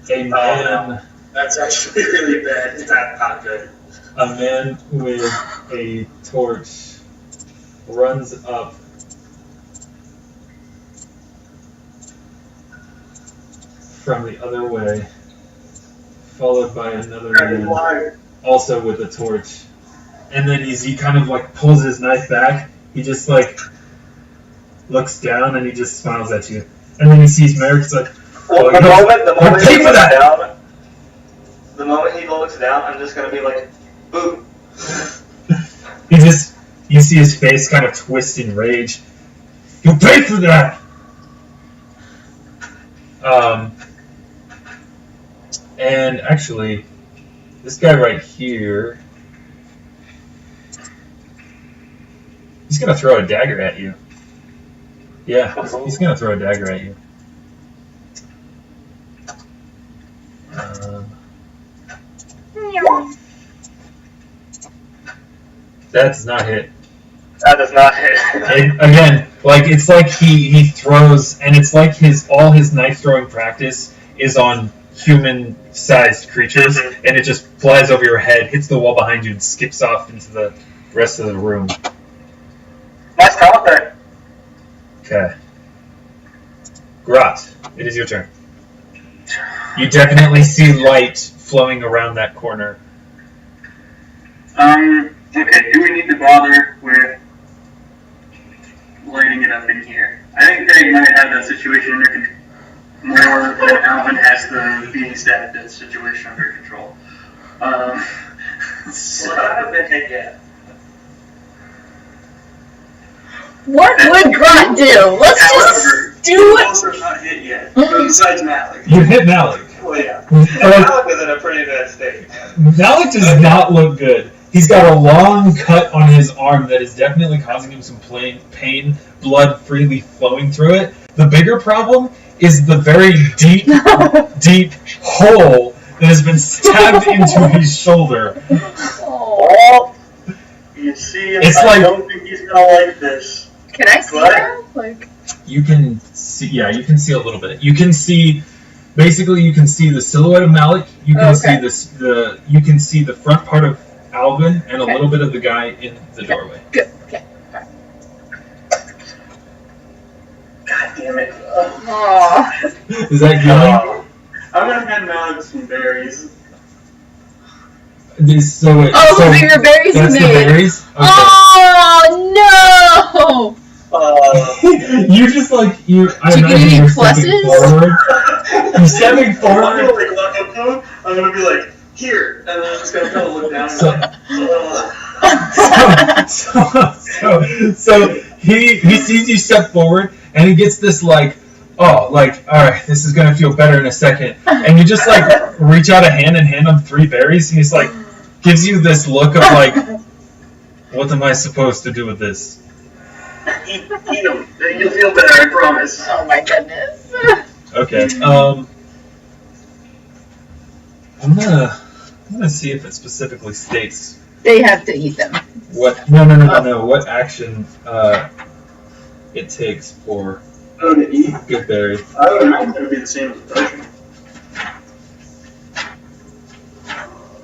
a man. That's actually really bad. That's not good. A man with a torch runs up from the other way, followed by another man, also with a torch. And then he kind of like pulls his knife back. He just like looks down and he just smiles at you. And then he sees Merrick. He's like, Well, the moment he looks down, I'm just gonna be like, boom. You see his face kind of twist in rage. You'll pay for that! And actually, this guy right here, he's gonna throw a dagger at you. Yeah, he's gonna throw a dagger at you. That does not hit. That does not hit. Again, like it's like he throws, and it's like all his knife throwing practice is on human-sized creatures, and it just flies over your head, hits the wall behind you, and skips off into the rest of the room. Nice commentary. Okay. Grott, it is your turn. You definitely see light flowing around that corner. Okay, do we need to bother with lighting it up in here? I think they might have that situation more than Alvyn has the being stabbed dead situation under control. So I haven't been hit yet. What would Grott do? Let's just do it. Also not hit yet. Besides Malik. You hit Malik. Well, yeah. Malik is in a pretty bad state. Malik does not look good. He's got a long cut on his arm that is definitely causing him some pain, blood freely flowing through it. The bigger problem is the very deep, deep hole that has been stabbed into his shoulder. Oh, you see, I don't think he's gonna like this. Can I see him? Like, you can see, you can see a little bit. You can see, basically, you can see the silhouette of Malik. You can see you can see the front part of Alvyn and a little bit of the guy in the doorway. Good. Okay. Right. God damn it. Aww. Is that good? I'm gonna hand Malik some berries. So your berries that's made. the berries? Okay. Oh, no! You just like, I imagine you're stepping forward. You're stepping forward. I'm gonna be like, here, and then I'm just gonna kind of look down. So he sees you step forward, and he gets this like, oh, like, all right, this is gonna feel better in a second, and you just like reach out a hand and hand him 3 berries, and he's like, gives you this look of like, what am I supposed to do with this? Eat them. You'll feel better, I promise. Oh my goodness. Okay. I'm gonna see if it specifically states They have to eat them. what. No. What action it takes for Oh, to eat? good berry. I would imagine it would be the same as a potion.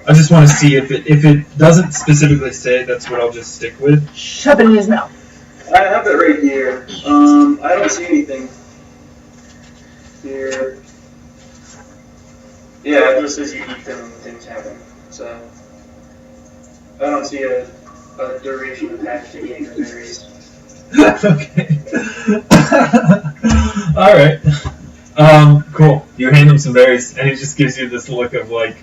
I just want to see if it doesn't specifically say. That's what I'll just stick with. Shove it in his mouth. I have it right here. I don't see anything here. Yeah, it just says you eat them and things happen. So I don't see a duration attached to eating the berries. Okay. All right. Cool. You hand him some berries, and he just gives you this look of like.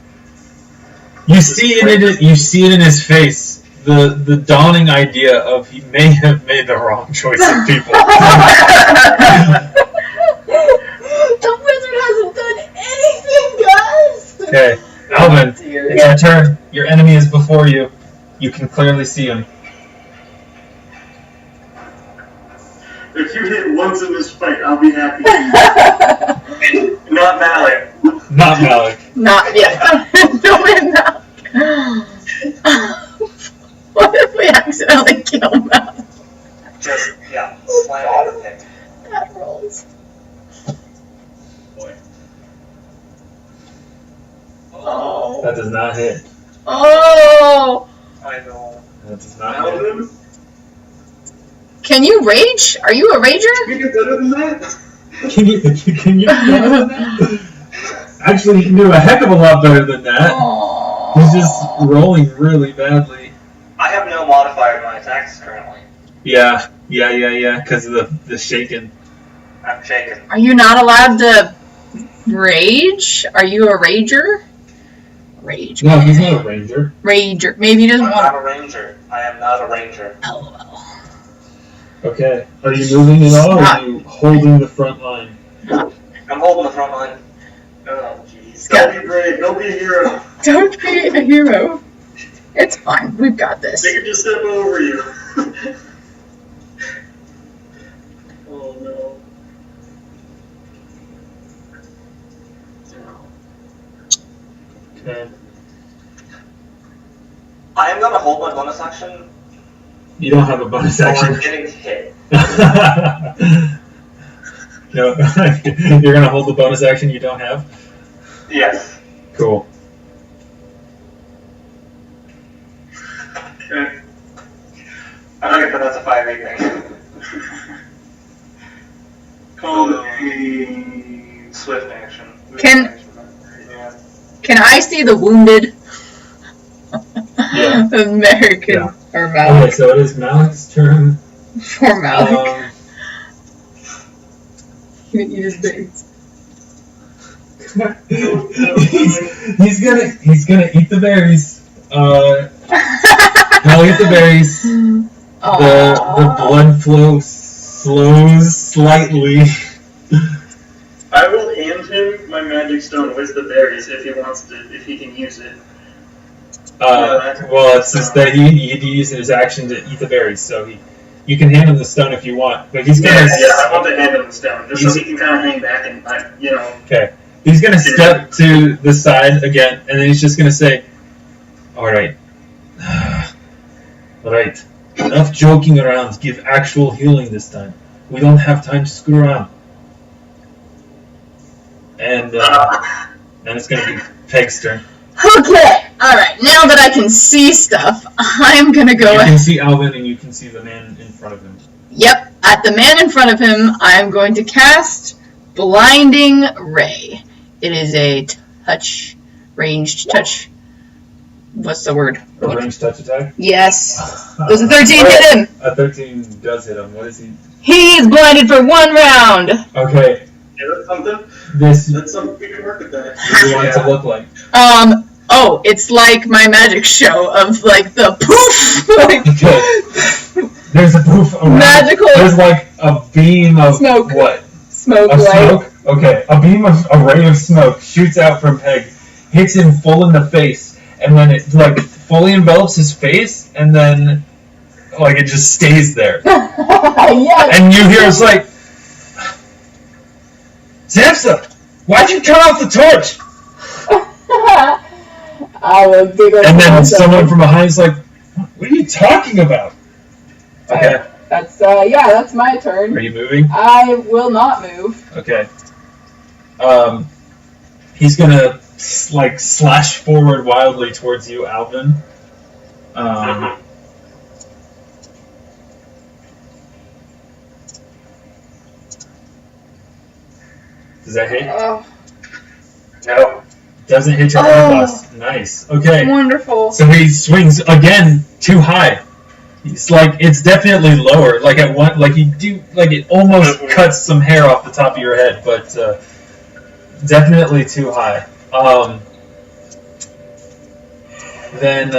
You see it in his face. The dawning idea of he may have made the wrong choice of people. The wizard hasn't done anything, guys! Okay, Alvyn, it's your turn. Your enemy is before you. You can clearly see him. If you hit once in this fight, I'll be happy. Not Malik. Not Malik. Not yet. Don't Malik. What if we accidentally kill Malik? Just, slam on the pick. That rolls. Boy. Oh. That does not hit. Oh. I know. That does not hit. Alvyn? Can you rage? Are you a rager? You get better than that? Can you do better than that? Actually, you can do a heck of a lot better than that. Aww. He's just rolling really badly. I have no modifier to my attacks currently. Yeah, because of the shaking. I'm shaken. Are you not allowed to rage? Are you a rager? Rage. No, he's not a ranger. Rager. Maybe he doesn't I'm want not a ranger. I am not a ranger. LOL. Okay. Are you moving at all, or are you holding the front line? I'm holding the front line. Oh, jeez. Don't be brave. Don't be a hero. Don't be a hero. It's fine. We've got this. They can just step over you. Oh, no. Okay. I am going to hold my bonus action You don't have a bonus for action. getting hit. No, you're gonna hold the bonus action you don't have? Yes. Cool. Okay. I think that's a 5 thing. Call it a Swift action. Can- Yeah. Can I see the wounded Yeah. American Yeah. or Okay, Malik? so it is Malik's turn. For Malik. Eat his berries. he's gonna eat the berries. He'll eat the berries. The blood flow slows slightly. I will hand him my magic stone with the berries if he wants to, if he can use it. Well, it's just that he'd use his action to eat the berries, so you can hand him the stone if you want, but he's gonna. Yeah, I want to hand him the stone just so he can kind of hang back and, Okay, he's gonna step to the side again, and then he's just gonna say, "All right, all right, enough joking around. Give actual healing this time. We don't have time to screw around." And it's gonna be Peg's turn. Okay, alright, now that I can see stuff, I'm gonna go You can see Alvyn, and you can see the man in front of him. Yep, at the man in front of him, I'm going to cast Blinding Ray. It is a ranged touch. What's the word? A ranged touch attack? Yes. Does a 13 hit him? A 13 does hit him. What is he? He is blinded for 1 round. Okay, Yeah, that's something. this That's something we can work with that. what do you want it to look like? Oh, it's like my magic show of like the poof, like There's a poof around. Magical. There's like a beam of Smoke. What? Smoke Of light. smoke? Okay. A ray of smoke shoots out from Paeg, hits him full in the face, and then it like fully envelops his face, and then like it just stays there. Yeah. And you hear it's like, Samsa, why'd you turn off the torch? I will giggle. And then someone from behind is like, what are you talking about? Okay. That's that's my turn. Are you moving? I will not move. Okay. He's gonna like slash forward wildly towards you, Alvyn. Does that hit? No. Doesn't hit your boss. Nice. Okay. Wonderful. So he swings again too high. It's like it's definitely lower. Like at one, like you do, like it almost cuts some hair off the top of your head, but definitely too high. Then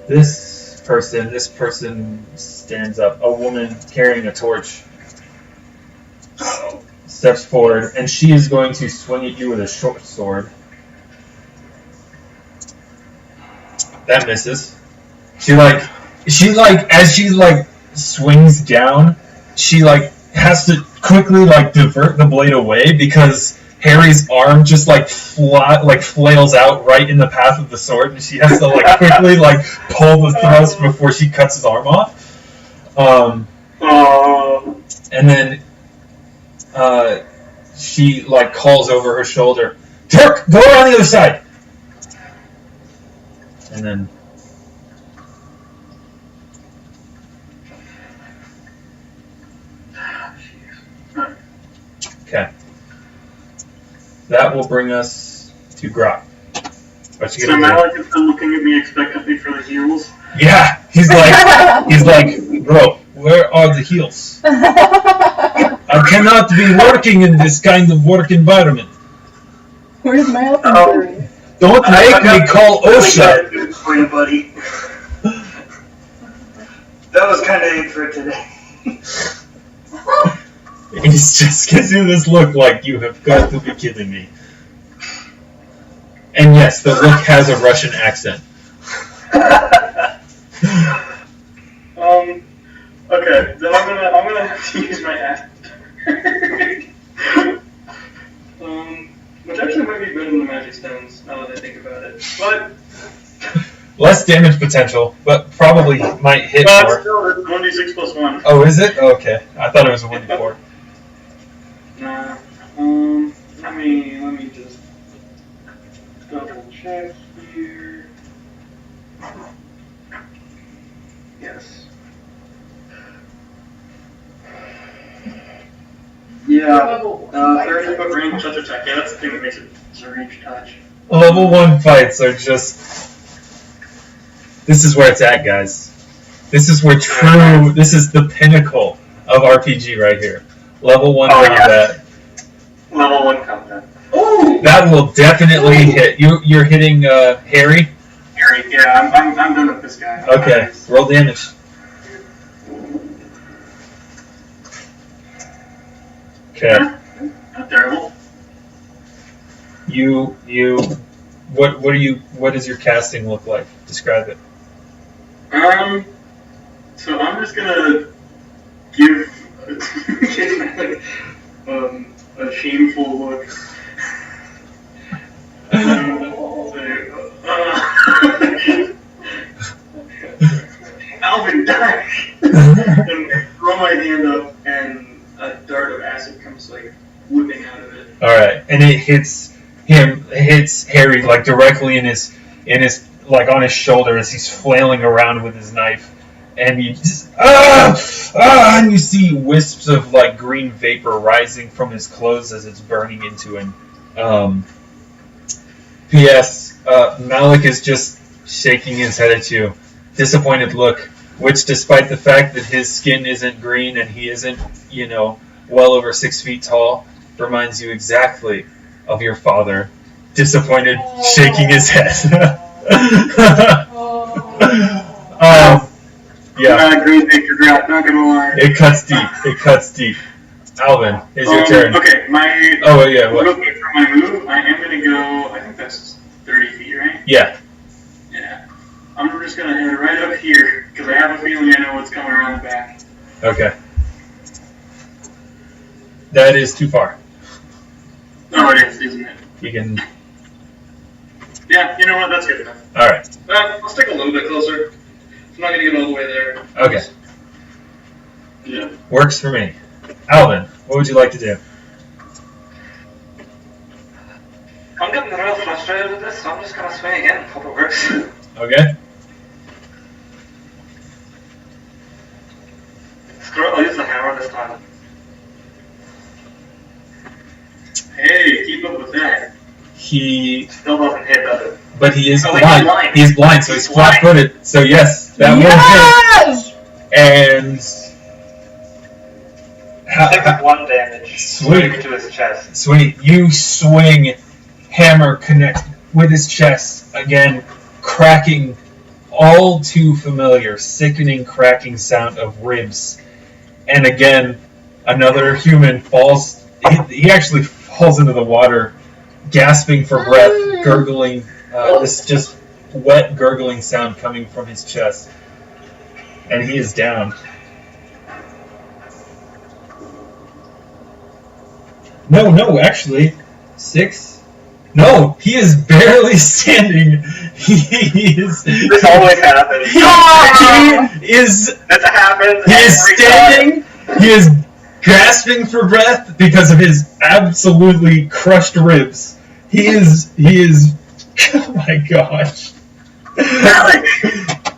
this person stands up. A woman carrying a torch steps forward, and she is going to swing at you with a short sword. That misses. She as she swings down, she has to quickly divert the blade away because Harry's arm just flails out right in the path of the sword, and she has to quickly pull the thrust before she cuts his arm off. And then she calls over her shoulder, "Turk, go around the other side." And then okay. That will bring us to Grott. What you So gonna do? Malik is still looking at me expectantly for the heels. Yeah, he's like, bro, where are the heels? I cannot be working in this kind of work environment. Where's my Alvyn? Don't make me call OSHA. Good for you, buddy. That was kind of it for today. He just gives you this look like you have got to be kidding me. And yes, the look has a Russian accent. Okay, then I'm gonna have to use my act. Which actually might be better than the magic stones, now that I think about it. But Less damage potential, but probably might hit more. still, it's 1d6 plus 1. Oh, is it? Oh, okay. I thought it was a 1d4. Nah. Let me just double check here. Yes. Yeah. 30-foot range touch attack. Yeah, that's the thing that makes it a range touch. Level 1 fights are just... This is where it's at, guys. This is where this is the pinnacle of RPG right here. Level 1 combat. Level 1 combat. Oh! That will definitely hit. You're hitting Harry? Harry, yeah, I'm done with this guy. Okay, roll damage. Okay. Not terrible. What does your casting look like? Describe it. So I'm just gonna give a shameful look. Alvyn, die! And throw my hand up, and a dart of acid comes whipping out of it. All right, and it hits Harry directly in his on his shoulder as he's flailing around with his knife, and you just and you see wisps of green vapor rising from his clothes as it's burning into him. P.S. Malik is just shaking his head at you, disappointed look, which despite the fact that his skin isn't green and he isn't, well over 6 feet tall, reminds you exactly of your father disappointed, shaking his head. Yeah. Not a great Paeg and Grott, not gonna lie. It cuts deep. Alvyn, it's your turn. Okay, my. Oh, yeah, what? Real quick for my move, I am gonna go. I think that's 30 feet, right? Yeah. Yeah. I'm just gonna head right up here because I have a feeling I know what's coming around the back. Okay. That is too far. Oh, it is, isn't it? You can. Yeah, you know what? That's good enough. All right. I'll stick a little bit closer. I'm not gonna get all the way there. Okay. Yeah. Works for me. Alvyn, what would you like to do? I'm getting real frustrated with this, so I'm just gonna swing again. Hope it works. Okay. Screw it, I'll use the hammer this time. Hey, keep up with that. He, Still doesn't hit, does it? but he is Oh, blind. he's blind. He's blind, so he's He's blind. flat-footed. So yes, that will Yes! hit. And Take 1 damage. Sweet. To his chest. Sweet, you swing, hammer connect with his chest again, cracking, all too familiar, sickening cracking sound of ribs. And again, another human falls. He actually falls into the water, gasping for breath, gurgling. This just wet gurgling sound coming from his chest, and he is down. No, actually, 6. No, he is barely standing. He is. This always happens. He is. This happens. He is every standing. He is gasping for breath because of his absolutely crushed ribs. He is. Oh my gosh.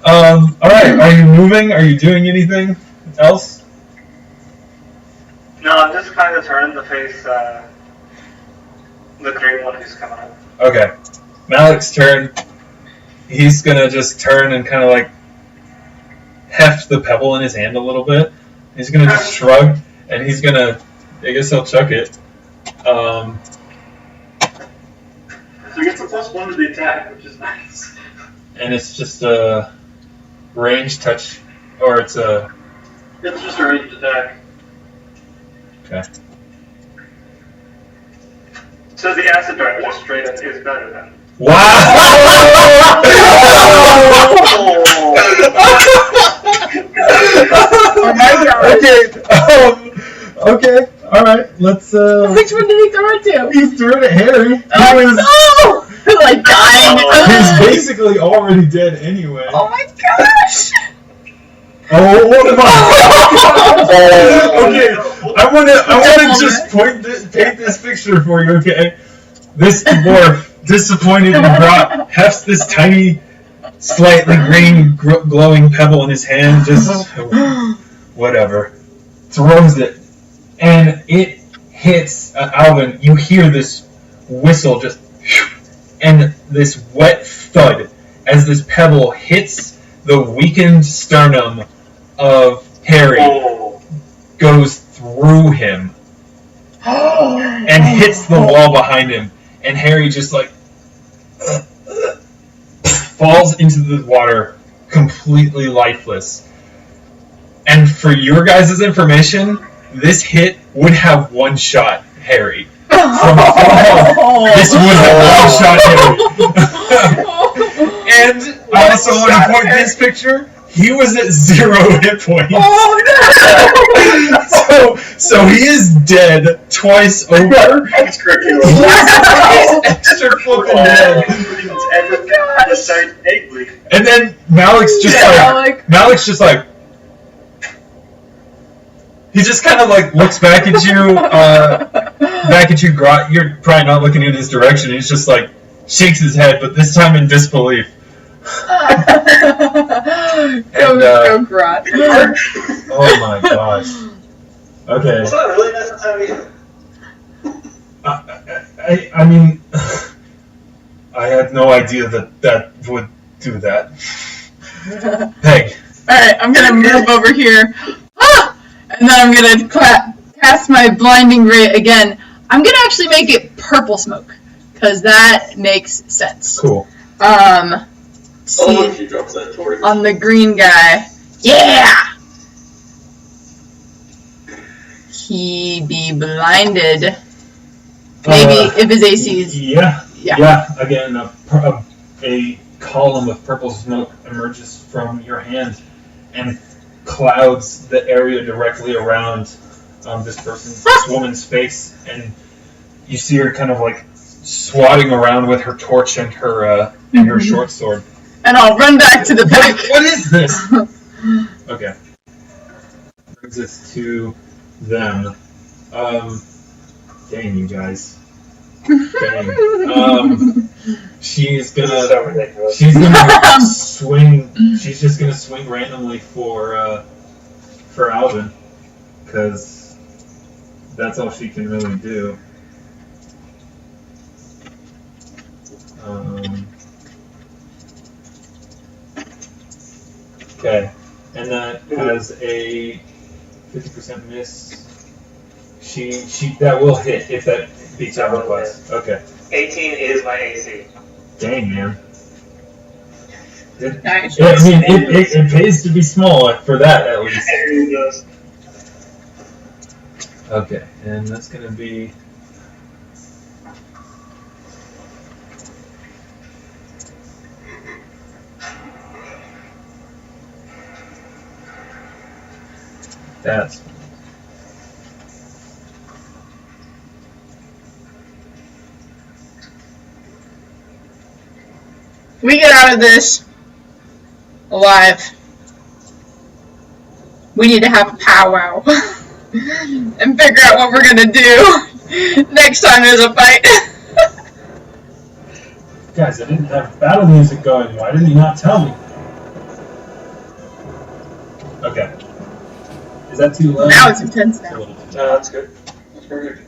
All right. Are you moving? Are you doing anything else? No, I'm just kind of turning to face the green one who's coming up. Okay. Malik's turn. He's gonna just turn and kind of like heft the pebble in his hand a little bit. He's gonna just shrug, and he's gonna. I guess he'll chuck it. So he gets a +1 to the attack, which is nice. And it's just a range touch, or it's a. It's just a ranged attack. Okay. So the acid dart just straight up is better then. Wow! Oh my god. Okay. All right. Let's. Which one did he throw it to? He threw it at Harry. He Oh was. no! Like dying. He's basically already dead anyway. Oh my gosh! Oh my! Okay, I wanna just paint this picture for you. Okay, this dwarf, disappointed and Grott, hefts this tiny, slightly green glowing pebble in his hand. Just whatever, throws it, and it hits Alvyn. You hear this whistle, just and this wet thud as this pebble hits the weakened sternum of Harry, goes through him, and hits the wall behind him, and Harry just like falls into the water, completely lifeless. And for your guys' information, this hit would have one-shot Harry. From home, this would have one-shot Harry. And I also want to point this picture. He was at 0 hit points. Oh no! So he is dead twice over. Extra kill. He's extra flipping dead. And then Malik's just like he just kind of like looks back at you, Grott. You're probably not looking in his direction. He's just like shakes his head, but this time in disbelief. Go Grott. Oh my gosh. Okay. Is that really necessary? I mean, I had no idea that would do that. Peg. Alright, I'm gonna move over here. Ah! And then I'm gonna cast my blinding ray again. I'm gonna actually make it purple smoke. Because that makes sense. Cool. See, she drops that torch. on the green guy. Yeah! He be blinded. Maybe if his AC is... Yeah. Again, a column of purple smoke emerges from your hand and clouds the area directly around this woman's face, and you see her kind of like swatting around with her torch and her short sword. And I'll run back to the back. What is this? Okay. Brings us to them. Dang, you guys. Dang. She's gonna swing. She's just gonna swing randomly for Alvyn, because that's all she can really do. Okay, and that has a 50% miss. She that will hit if that beats out request. Okay. 18 is my AC. Dang, man. Nice. Yeah, I mean, it pays to be small for that, at least. It really does. Okay, and that's going to be... That's... We get out of this alive. We need to have a powwow and figure out what we're gonna do next time there's a fight. Guys, I didn't have battle music going. Why didn't you not tell me? Okay. Is that too low? Now it's intense It's a now. little too No, that's good. That's perfect.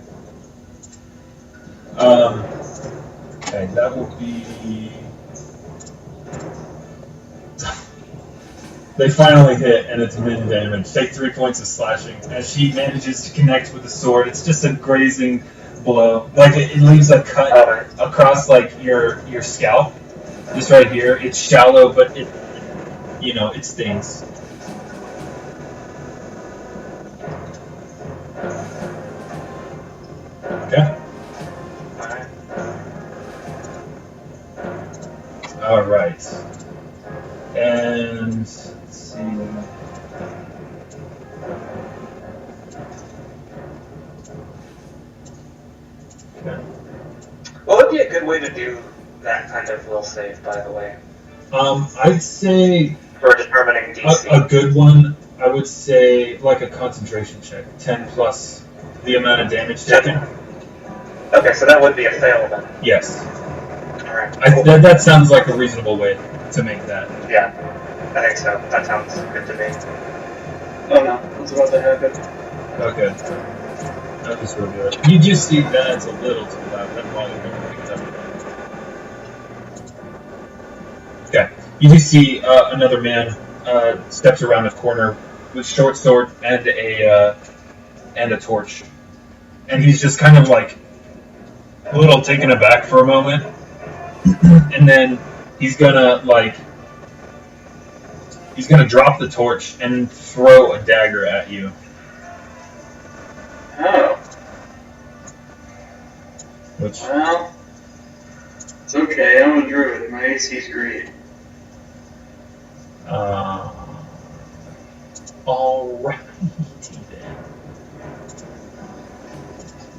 Okay, that will be... They finally hit, and it's min damage. Take 3 points of slashing. As she manages to connect with the sword, it's just a grazing blow. Like, it leaves a cut across, like, your scalp. Just right here. It's shallow, but it stings. Okay. Alright. And let's see. Okay. What would be a good way to do that kind of will save, by the way? I'd say For determining DC. a good one. I would say like a concentration check, 10 plus the amount of damage taken. Okay, so that would be a fail then. Yes, Alright. that sounds like a reasonable way to make that. Yeah, I think so. That sounds good to me. Oh no, what's about to happen? Okay. I'll just review it. You just see that it's a little too loud. That's why you're going to pick it up. Okay. You do see another man steps around a corner with short sword and a torch, and he's just kind of like a little taken aback for a moment, and then he's gonna drop the torch and throw a dagger at you. Oh, Which well, it's okay. I'm a druid. My AC's great. Alrighty then.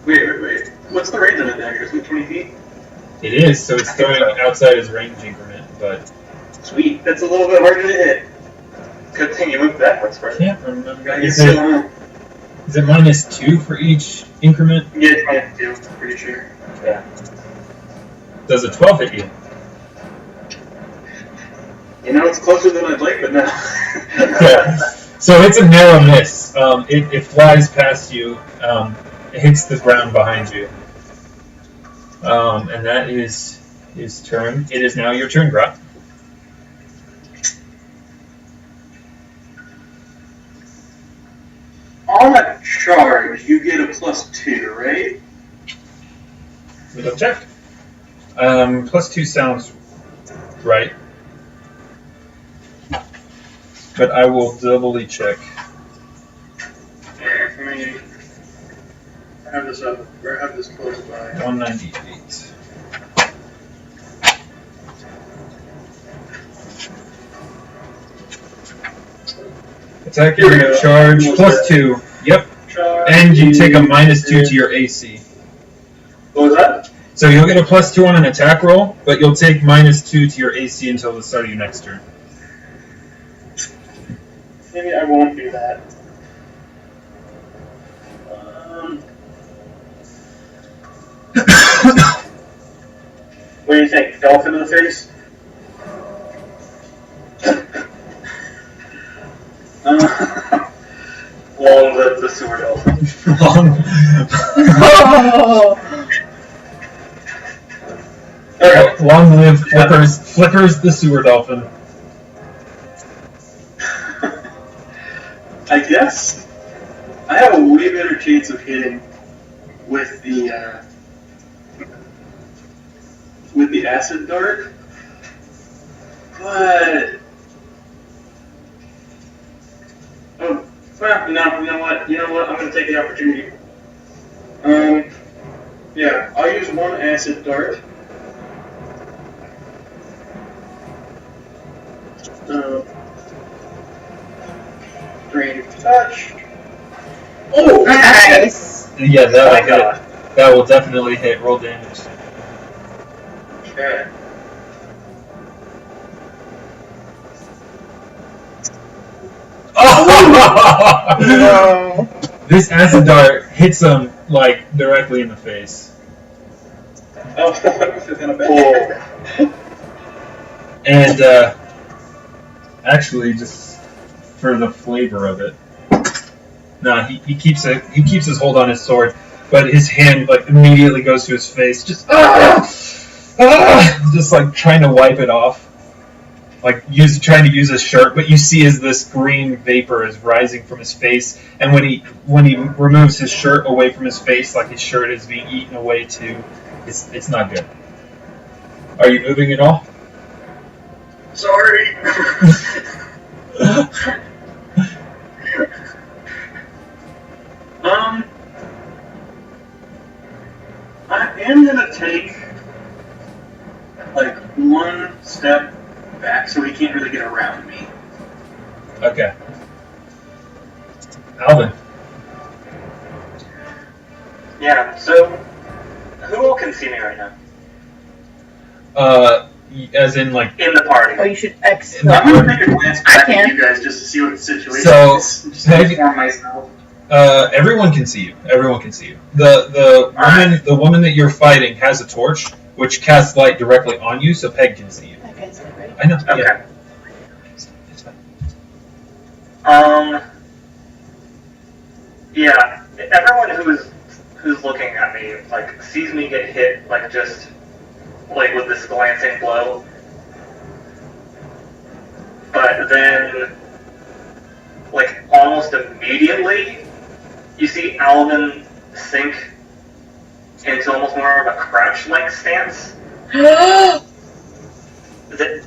Wait. What's the range on a dagger? Is it 20 feet? It is, so it's throwing outside his range increment, but Sweet. That's a little bit harder to hit. Good thing you moved backwards, I right? can't remember. I Is guess it so. -2 for each increment? Yeah, it's 22, I'm pretty sure. Yeah. Does a 12 hit you? You know, it's closer than I'd like, but no. Yeah. So it's a narrow miss. It flies past you. It hits the ground behind you. And that is his turn. It is now your turn, Grott. On a charge, you get a +2, right? We don't check. +2 sounds right. But I will doubly check. Let me have this up, or have this close by. 198. Attack area charge +2. Yep. And you take a -2 to your AC. What was that? So you'll get a +2 on an attack roll, but you'll take -2 to your AC until the start of your next turn. Maybe I won't do that. What do you think? Dolphin in the face? Long live the sewer dolphin. Long live Flippers the sewer dolphin. I guess I have a way better chance of hitting with the acid dart, but well, no, you know what? I'm going to take the opportunity. Yeah, I'll use one acid dart. Drain touch. Oh, Nice. Yeah, that'll hit. That will definitely hit. Roll damage. Okay. No. This acid dart hits him like directly in the face. Oh, this is gonna be. And actually, just for the flavor of it, no, he keeps his hold on his sword, but his hand like immediately goes to his face, just like trying to wipe it off, like trying to use his shirt. But you see as this green vapor is rising from his face, and when he removes his shirt away from his face, like his shirt is being eaten away too. It's not good. Are you moving at all? Sorry. I am gonna take like one step back so he can't really get around me. Okay. Alvyn. Yeah, so who all can see me right now? As in like In the party. Oh, you should X. I'm gonna take a glance back can't. at you guys just to see what the situation So, is. Just Peg- inform myself. everyone can see you. Everyone can see you. The woman that you're fighting has a torch which casts light directly on you, so Peg can see you. Okay, is that right? I know. Okay. Yeah. It's fine. Yeah, everyone who's looking at me, like, sees me get hit, like, just, like, with this glancing blow. But then, like, almost immediately, you see Alvyn sink into almost more of a crouch-like stance. That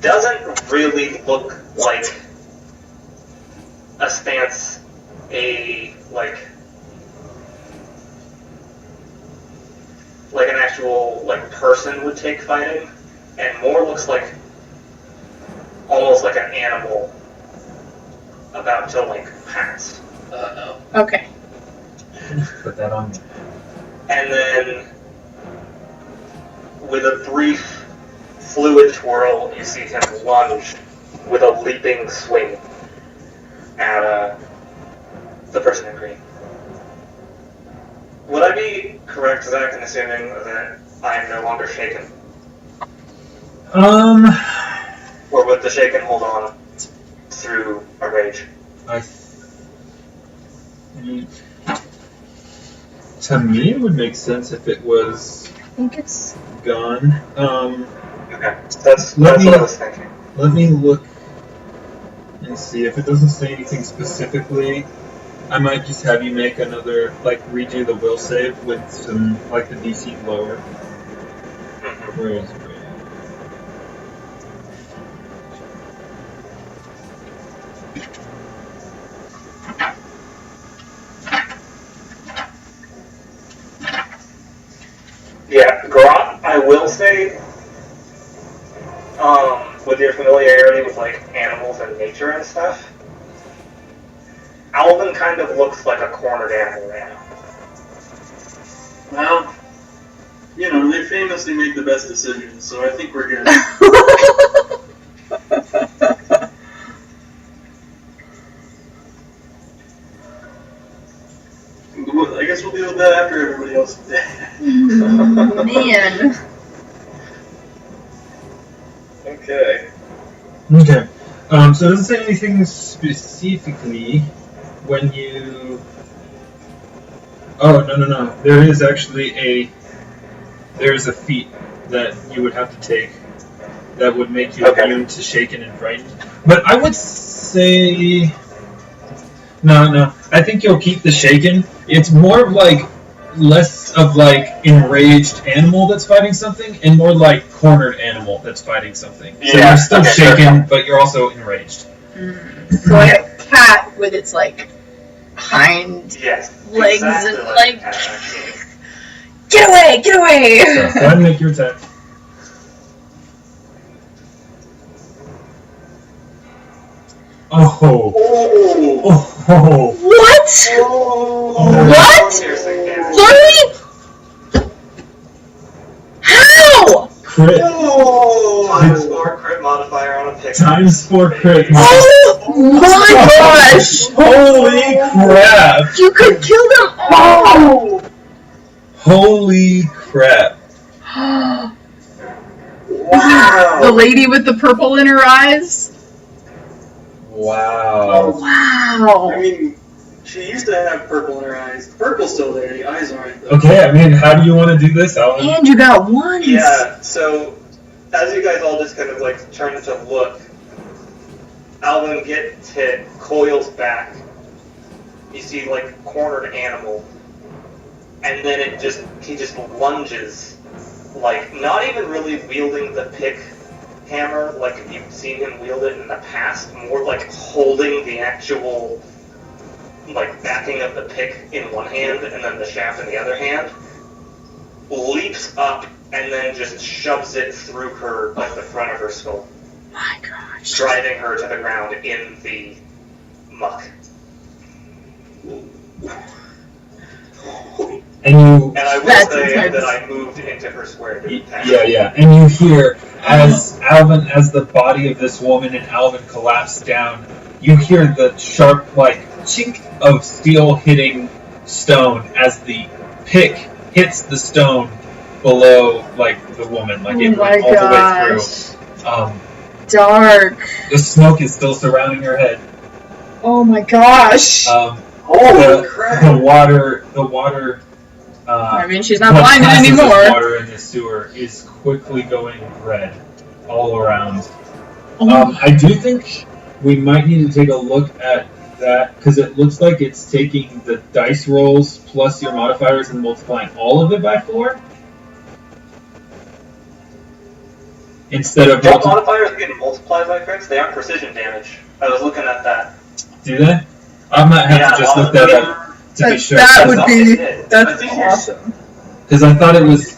doesn't really look like a stance like an actual like person would take fighting, and more looks like almost like an animal about to like pass. Okay. Put that on me. And then with a brief fluid twirl, you see him lunge with a leaping swing at the person in green. Would I be correct, Zach, in assuming that I am no longer shaken? Or would the shaken hold on through a rage? To me, it would make sense if it was I think it's. gone. Okay, that's Let what me- I was thinking. Let me look and see if it doesn't say anything specifically. I might just have you make another, like, redo the will save with some, like, the DC lower. Mm-hmm. Where is Ray? Yeah, Grott, I will say, with your familiarity with like animals and nature and stuff, Alvyn kind of looks like a cornered animal right now. Well, you know, they famously make the best decisions, so I think we're good. I guess we'll deal with that after everybody else is dead. Man. Okay. Okay. So it doesn't say anything specifically when you... Oh, no. There is actually there's a feat that you would have to take that would make you immune to shaken and frightened. But I would say... No. I think you'll keep the shaken. It's more of like less of like enraged animal that's fighting something and more like cornered animal that's fighting something. So you're still shaken, but you're also enraged. So like a cat with its like hind legs and like get away! So go ahead and make your attack. Oh. What? What? 30? How? Crit. Times 4 crit modifier on a pick. Times 4 crit. Oh my gosh! Holy crap! You could kill them all! Holy crap. Wow. The lady with the purple in her eyes? Wow. Wow. I mean, she used to have purple in her eyes. The purple's still there, the eyes aren't. Though. Okay, I mean, how do you want to do this, Alvyn? And you got ones. Yeah, so as you guys all just kind of like turn to look, Alvyn gets hit, coils back. You see like cornered animal, and then he just lunges, like not even really wielding the pick hammer like you've seen him wield it in the past, more like holding the actual like backing of the pick in one hand and then the shaft in the other hand, leaps up and then just shoves it through her, like the front of her skull. My gosh. Driving her to the ground in the muck. And I will say that I moved into her square to attack. Yeah. And you hear, as the body of this woman and Alvyn collapse down, you hear the sharp, like, chink of steel hitting stone as the pick hits the stone below, like, the woman. Like, it went all the way through. Dark. The smoke is still surrounding her head. Oh my gosh. Holy crap. The water. I mean, she's not blinded anymore. The water in the sewer is quickly going red all around. I do think we might need to take a look at that, because it looks like it's taking the dice rolls plus your modifiers and multiplying all of it by 4. Instead of... Don't modifiers get multiplied by crits? They aren't precision damage. I was looking at that. Do they? I might have to just look that up to be sure. That would be... That's awesome. Because I thought it was...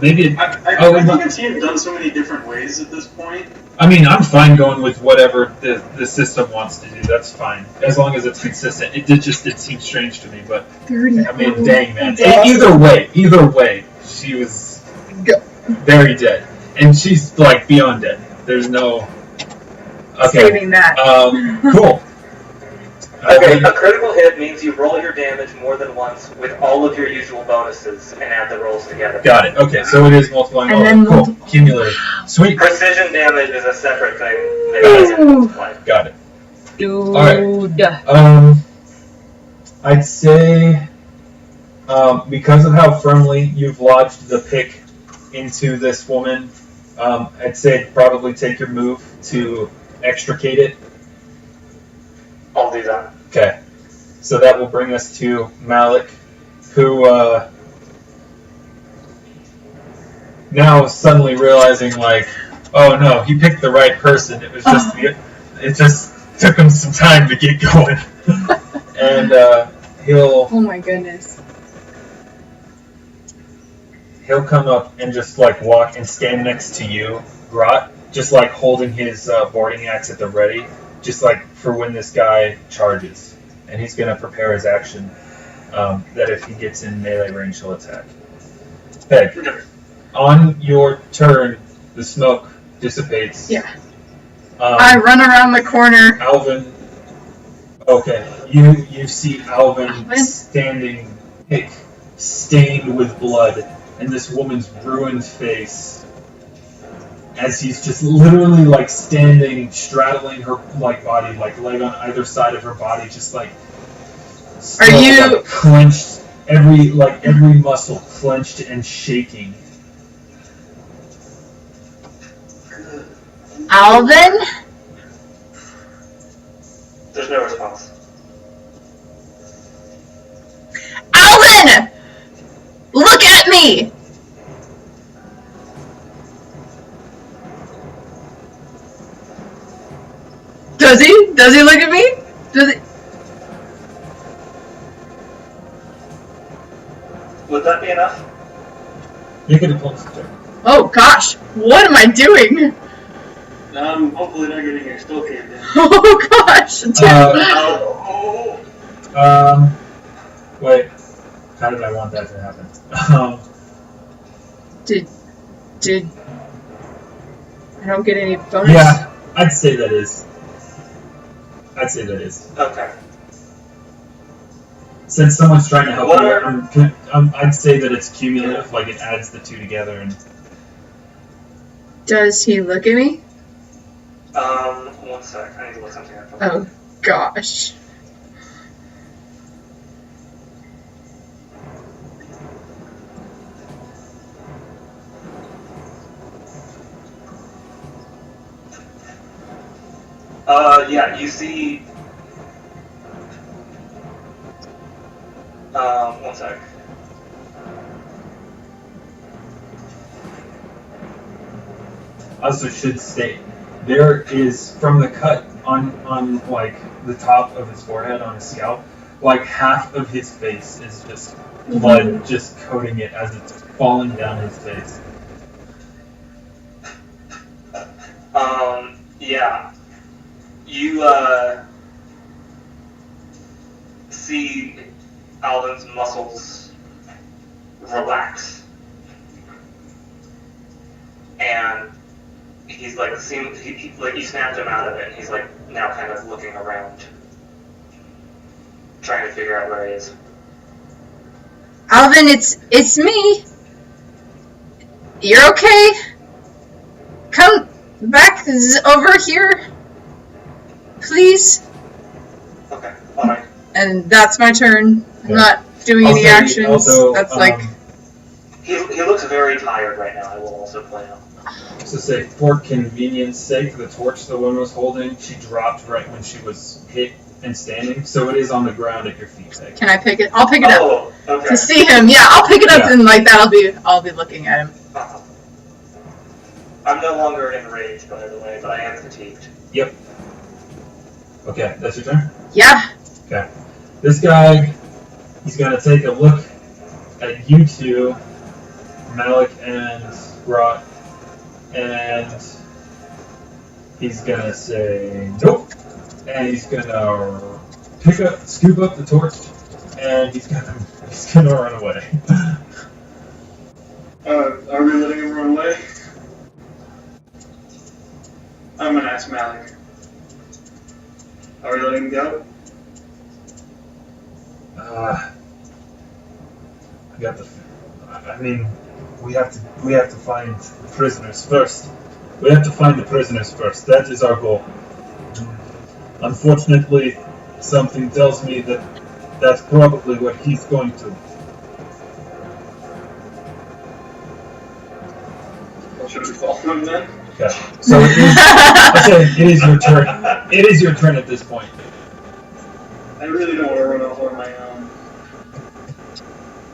Maybe... I think I've seen it done so many different ways at this point. I mean, I'm fine going with whatever the system wants to do. That's fine. As long as it's consistent. It seemed strange to me, but... 30. I mean, dang, man. Either way, she was very dead. And she's, like, beyond dead. There's no... Okay. Saving that. Cool. Okay, a critical hit means you roll your damage more than once with all of your usual bonuses and add the rolls together. Got it. Okay, so it is multiplying all. And then cool. Cumulative. Sweet. Precision damage is a separate thing that doesn't multiply. Got it. Dude. Alright. I'd say, because of how firmly you've lodged the pick into this woman, I'd say probably take your move to extricate it. I'll do that. Okay. So that will bring us to Malik, who now suddenly realizing, like, oh no, he picked the right person. It was just it just took him some time to get going. And he'll Oh my goodness. he'll come up and just like walk and stand next to you, Grott, just like holding his boarding axe at the ready, just like for when this guy charges. And he's gonna prepare his action that if he gets in melee range, he'll attack. Paeg, on your turn, the smoke dissipates. Yeah. I run around the corner. Alvyn. Okay, you see Alvyn standing, stained with blood, and this woman's ruined face, as he's just literally like standing, straddling her like body, like leg on either side of her body, just like. Still, Are you like, clenched? Every muscle clenched and shaking. Alvyn? There's no response. Alvyn! Look at me! Does he? Does he look at me? Does he? Would that be enough? Make a diplomacy check. Oh gosh, what am I doing? I'm hopefully not getting your still caved in. Oh gosh. Wait. How did I want that to happen? Did I don't get any bonus? Yeah, I'd say that is. Okay. Since someone's trying to help you, I'd say that it's cumulative, like it adds the two together. And Does he look at me? 1 sec. I need to look something up. Oh gosh. Yeah, you see. 1 sec. also should state, there is, from the cut on like the top of his forehead on his scalp, like half of his face is just blood just coating it as it's falling down his face. Yeah. You, see Alvin's muscles relax. And he's like, like you snapped him out of it, and he's like now kind of looking around, trying to figure out where he is. Alvyn, it's me. You're okay? Come back over here, please. Okay, alright. And that's my turn. I'm Okay. not doing any actions. Also, that's like... He looks very tired right now, I will also point out. So say, for convenience sake, the torch the one was holding, she dropped right when she was hit and standing, so it is on the ground at your feet. Like. Can I pick it? I'll pick it up. Okay. To see him. Yeah, I'll pick it up Yeah. and like that I'll be looking at him. I'm no longer enraged, by the way, but I am fatigued. Yep. Okay, that's your turn? Yeah. Okay. This guy, he's going to take a look at you two, Malik and Grott, and he's going to say, nope. And he's going to scoop up the torch, and he's going to run away. Are we letting him run away? I'm gonna ask Malik. Are we letting him go? I mean, we have to find prisoners first. We have to find the prisoners first. That is our goal. Unfortunately, something tells me that that's probably what he's going to. Well, should we follow him then? Okay. So it is your turn. It is your turn at this point. I really don't want to run off on my own.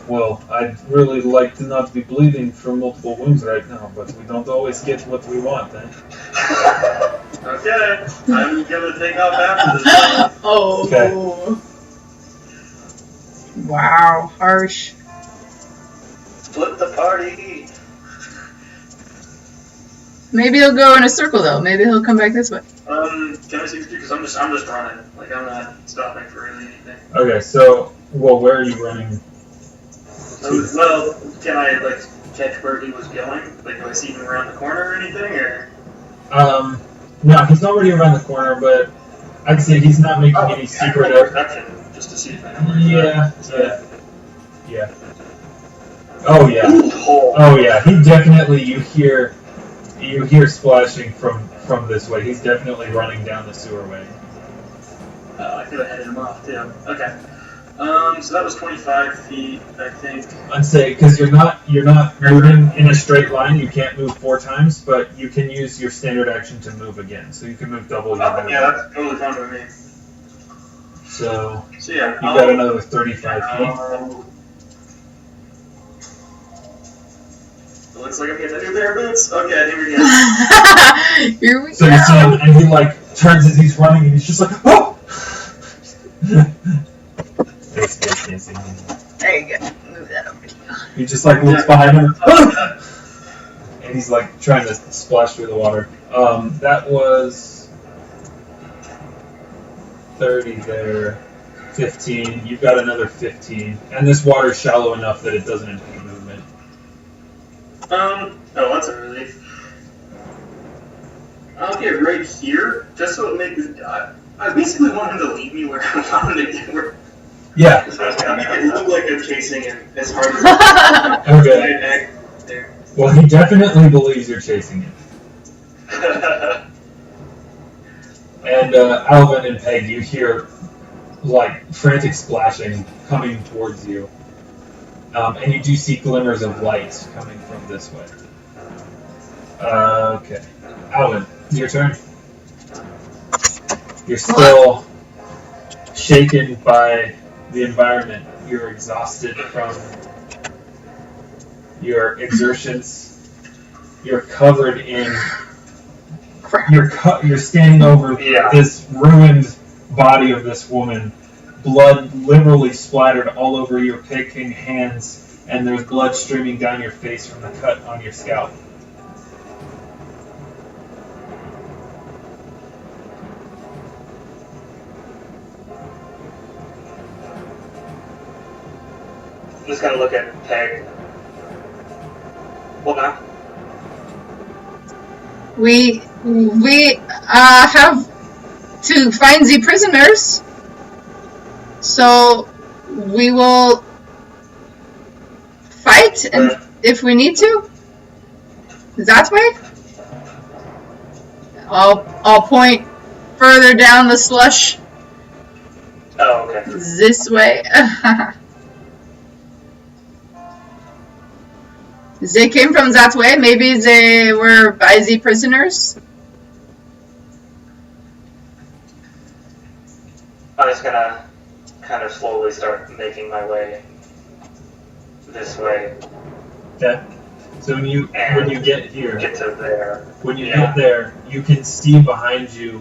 Well, I'd really like to not be bleeding from multiple wounds right now, but we don't always get what we want, eh? Okay, I'm gonna take off after this. Oh. Okay. Wow, harsh. Split the party. Maybe he'll go in a circle though. Maybe he'll come back this way. Can I see the because I'm just running. Like I'm not stopping for really anything. Okay, so, well, where are you running? Well, can I like catch where he was going? Like, do I see him around the corner or anything? Or No, he's already around the corner, but I'd say he's not making any secret of... perception just to see if I know where he's at. Yeah. Oh yeah. Oh yeah. He definitely you hear splashing from this way. He's definitely running down the sewer way. I could have headed him off too. Okay. So that was 25 feet, I think. I'd say because you're not moving in a straight line. You can't move 4 times, but you can use your standard action to move again. So you can move double your movement. Yeah, that's totally fine with me. So yeah, you got another 35 feet. It looks like I'm getting a new pair of boots. Okay, here we go. Here we So go. you see him, and he like turns as he's running, and he's just like, oh! There you go. Move that over. He just like looks behind him, and he's like trying to splash through the water. That was 30 there, 15. You've got another 15, and this water's shallow enough that it doesn't impede movement. Oh, that's a relief. I'll get right here, just so it makes. I basically want him to leave me where I want him to get where. Yeah. So I make it look like I'm chasing him as hard as I can. Okay. Well, he definitely believes you're chasing him. And Alvyn and Paeg, you hear like frantic splashing coming towards you, and you do see glimmers of light coming from this way. Okay, Alvyn, your turn. You're still shaken by the environment. You're exhausted from your exertions. You're covered in. You're standing over this ruined body of this woman. Blood literally splattered all over your picking hands, and there's blood streaming down your face from the cut on your scalp. I'm just gonna look at Paeg. What now? We have to find the prisoners, so we will fight, and if we need to. That way. I'll point further down the slush. Oh, okay. This way. They came from that way. Maybe they were by the prisoners. I'm just gonna kind of slowly start making my way this way. Okay. So when you get here, Get to there. when you get there, you can see behind you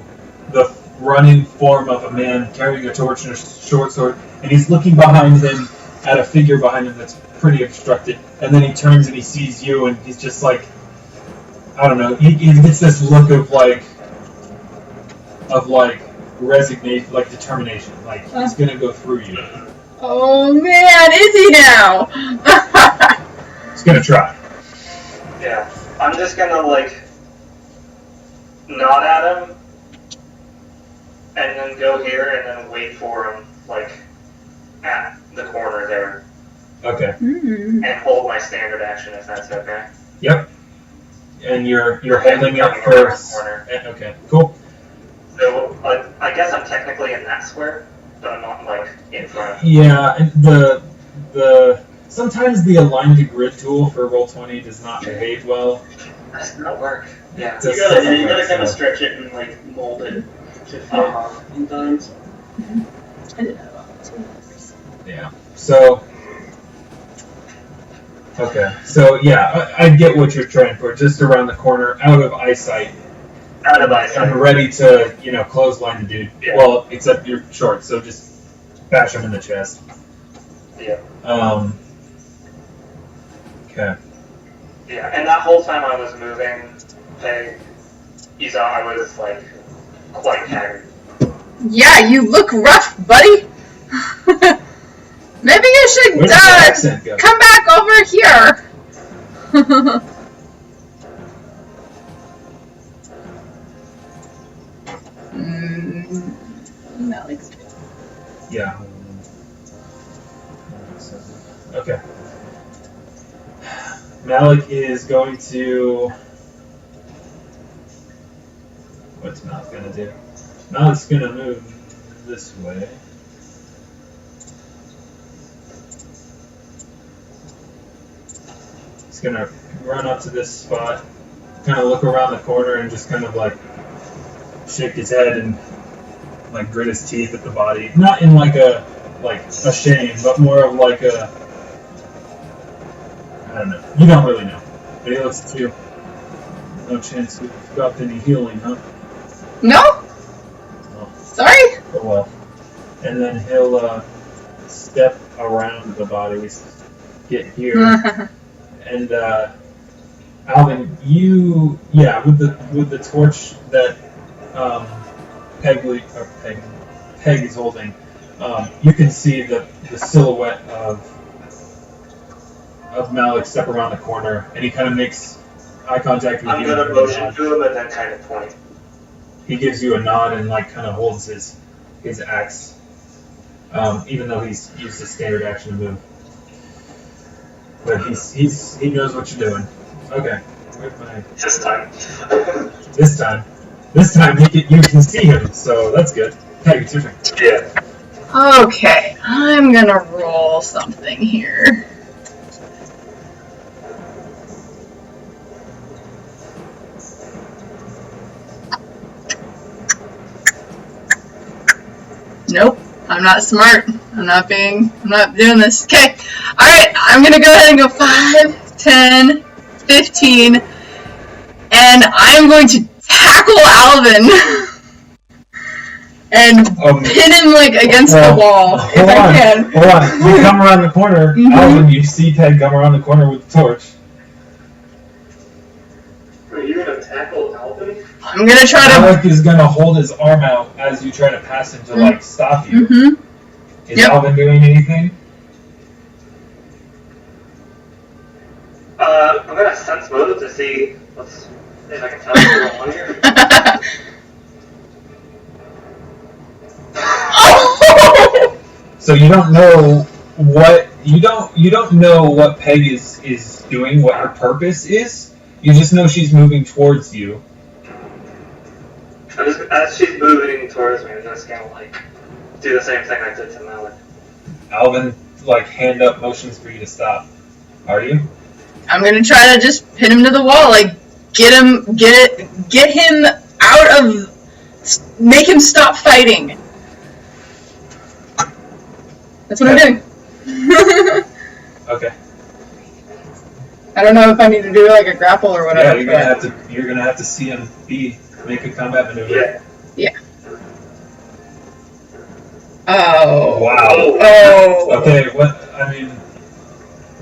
the running form of a man carrying a torch and a short sword, and he's looking behind him at a figure behind him that's pretty obstructed, and then he turns and he sees you, and he's just like, I don't know, he gets this look of resignation, like determination, like he's gonna go through you. Oh man, is he now? He's gonna try. Yeah. I'm just gonna nod at him and then go here and then wait for him at the corner there. Okay. And hold my standard action if that's okay. Yep. And you're holding it for. Okay. Cool. So I guess I'm technically in that square, but I'm not in front. Yeah, and the sometimes the align to grid tool for Roll20 does not behave well. That does not work. Yeah. You gotta kind of stretch it and mold it to fit sometimes. Yeah. So Okay, so yeah, I get what you're trying for. Just around the corner, out of eyesight. Out of eyesight. I'm ready to, clothesline the dude. Yeah. Well, except you're short, so just bash him in the chest. Yeah. Okay. Yeah, and that whole time I was moving, I was like quite haggard. Yeah, you look rough, buddy. Maybe you should Where's the accent go? come back over here. Malik's Yeah. Okay. Malik is going to... What's Malik going to do? Malik's going to move this way. He's going to run up to this spot, kind of look around the corner and just kind of like shake his head and like grit his teeth at the body. Not in like a shame, but more of like a... I don't know. You don't really know. But he looks at you. No chance you've got any healing, huh? No? Oh. Sorry? Oh well. And then he'll step around the bodies, get here, and Alvyn, with the torch that Peg is holding, you can see the silhouette of Malik step around the corner, and he kind of makes eye contact with you. I'm gonna motion to him and then kind of point. He gives you a nod and like kind of holds his axe, even though he's used his standard action to move. But he knows what you're doing. Okay, where's my... This time. This time you can see him, so that's good. Hey, it's your turn. Yeah. Okay, I'm gonna roll something here. Nope, I'm not smart. I'm not doing this. Okay, alright, I'm gonna go ahead and go 5, 10, 15, and I'm going to tackle Alvyn and pin him like against the wall if I can. Hold on, you come around the corner, Alvyn, you see Peg come around the corner with the torch. Are you gonna tackle Alvyn? I'm gonna try to... Malik is gonna hold his arm out as you try to pass him to like stop you. Is Alvyn doing anything? I'm gonna sense motive to see if I can tell what's going on here. So you don't know what you don't know what Peg is doing, what her purpose is. You just know she's moving towards you. As she's moving towards me, I'm just gonna like do the same thing I did to Malik. Alvyn, like hand up motions for you to stop. Are you? I'm gonna try to just pin him to the wall, like get him out of, make him stop fighting. That's what I'm doing. Okay. I don't know if I need to do like a grapple or whatever. Yeah, you're gonna have to see him make a combat maneuver. Yeah. Oh. Wow. Oh. Okay.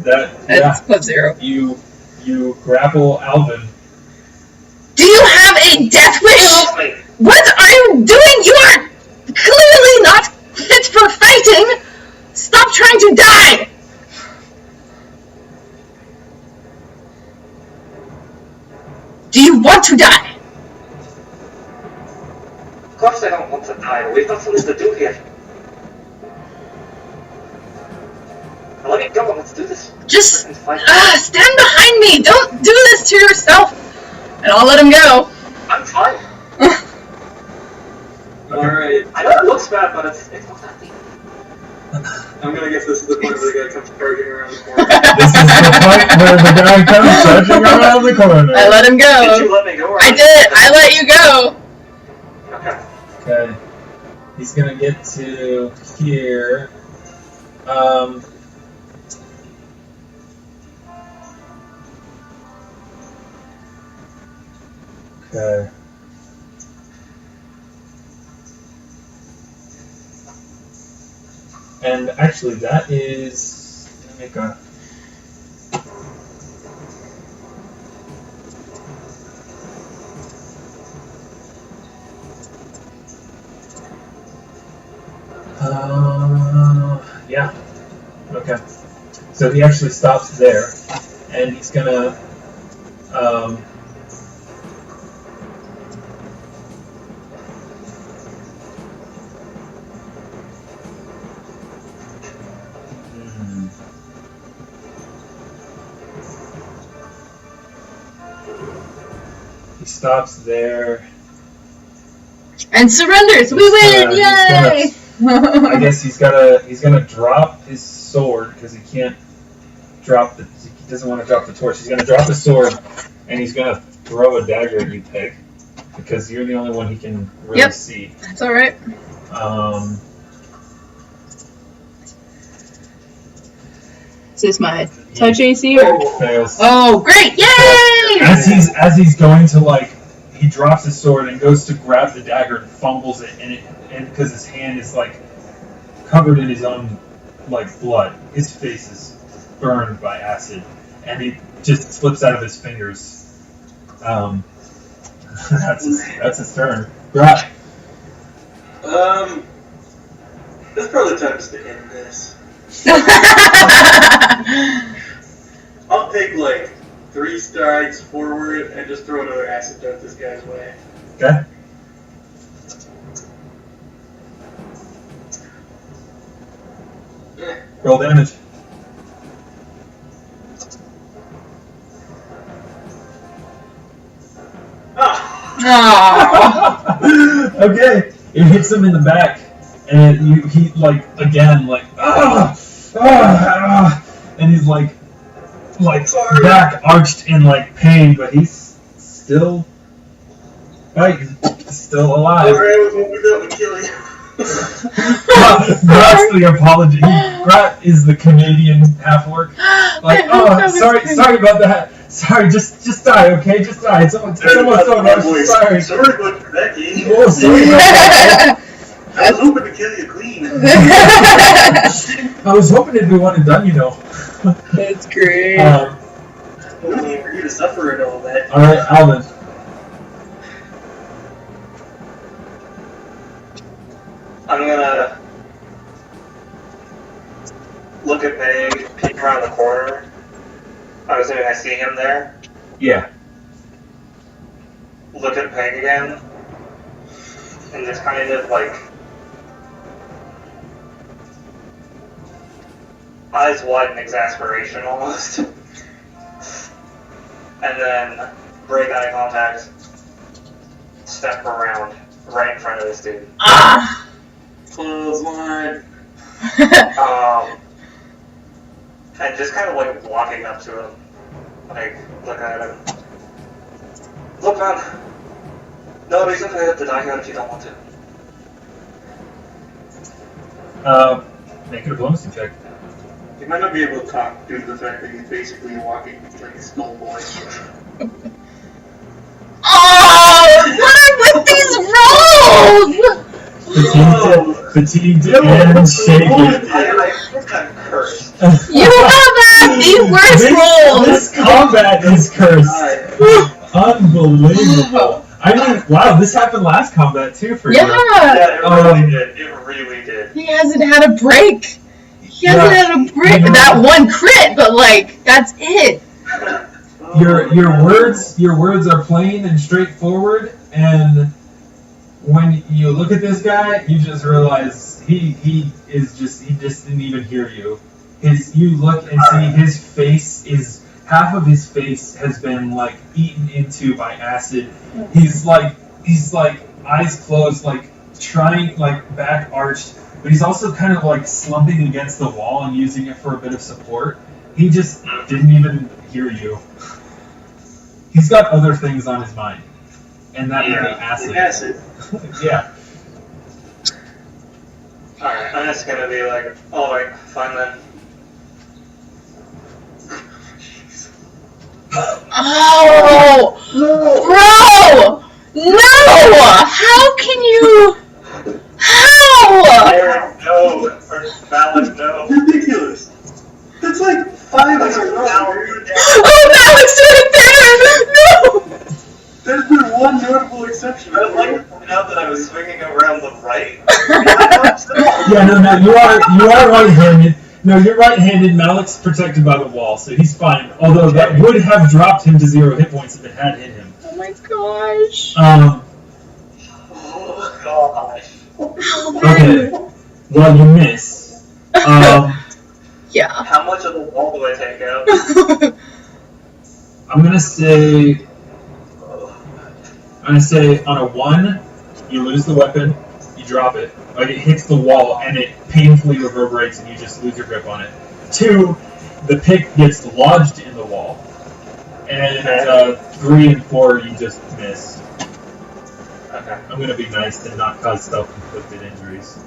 That's +0. You grapple Alvyn. Do you have a death wish? What are you doing? You are clearly not fit for fighting. Stop trying to die. Do you want to die? Of course I don't want to die. We've got something to do here. Now let me go. Let's do this. Just stand behind me. Don't do this to yourself. And I'll let him go. I'm fine. Alright. I know it looks bad, but it's not that deep. I'm gonna guess this is the point where the guy comes charging around the corner. This is the point where the guy comes charging around the corner. I let him go. Did you let me go? I did. I let you go. Okay. He's gonna get to Okay. And actually, that is. Let me make a. Yeah. Okay. So he actually stops there, and he's gonna. He stops there. And surrenders. We win! Yay! I guess he's gonna drop his sword because he can't drop the. He doesn't want to drop the torch. He's gonna drop the sword, and he's gonna throw a dagger at you, Peg, because you're the only one he can really see. That's all right. Is this my touch AC or? Fails. Oh, great! Yay! As he's going to he drops his sword and goes to grab the dagger and fumbles it, and because his hand is covered in his own blood, his face is burned by acid, and it just slips out of his fingers. That's his turn. Grott. It's probably time to end this. I'll take 3 strides forward and just throw another acid dart this guy's way. Okay. Roll damage. Okay. It hits him in the back, and he again and he's back arched in pain, but he's still fighting, still alive. Alright, I was hoping that would kill you. Grott's the apology. Grott is the Canadian half-orc. Sorry about that. Sorry, just die, okay? Just die. It's almost over. Sorry. Sorry about Becky. Oh, sorry about that. I was hoping to kill you clean. I was hoping it'd be one and done, That's great. Only for you to suffer and all that. Alright, Alvyn. I'm gonna look at Paeg, peek around the corner. I'm assuming I see him there. Yeah. Look at Paeg again. And just kind of eyes wide in exasperation almost. And then break eye contact, step around right in front of this dude. Clothesline. And just kind of walking up to him, looking at him. Look, man, no reason for you to die here if you don't want to. Make it a diplomacy check. He might not be able to talk due to the fact that he's basically walking like a skull boy. Oh, what are with these rolls? Fatigued and shaken. I think I'm cursed. You have had the worst rolls. This combat is cursed. Unbelievable. I mean, wow, this happened last combat too for you. Yeah, it really did. It really did. He hasn't had a break. He hasn't had a break. That one crit, but that's it. Your words are plain and straightforward, and when you look at this guy, you just realize he just didn't even hear you. You look and see his face is half of his face has been eaten into by acid. He's eyes closed, trying back arched, but he's also kind of slumping against the wall and using it for a bit of support. He just didn't even hear you. He's got other things on his mind, and that would be acid. Yeah. Alright, I'm just gonna be alright, fine then. Oh! No. Bro! No! How can you? How? Aaron, no. Or Valid, no. Ridiculous. That's like 5 in a row. Oh, Malik's doing it there! No! There's been one notable exception. I'd like to point out that I was swinging around the right. Yeah, no, you are right-handed. No, you're right-handed. Malik's protected by the wall, so he's fine. Although that would have dropped him to 0 hit points if it had hit him. Oh my gosh. Oh, gosh. Okay. Well, you miss. Yeah. How much of the wall do I take out? I'm gonna say on a 1, you lose the weapon, you drop it. Like it hits the wall and it painfully reverberates and you just lose your grip on it. 2, the pick gets lodged in the wall. And 3 and 4, you just miss. Okay. I'm gonna be nice and not cause self-inflicted injuries.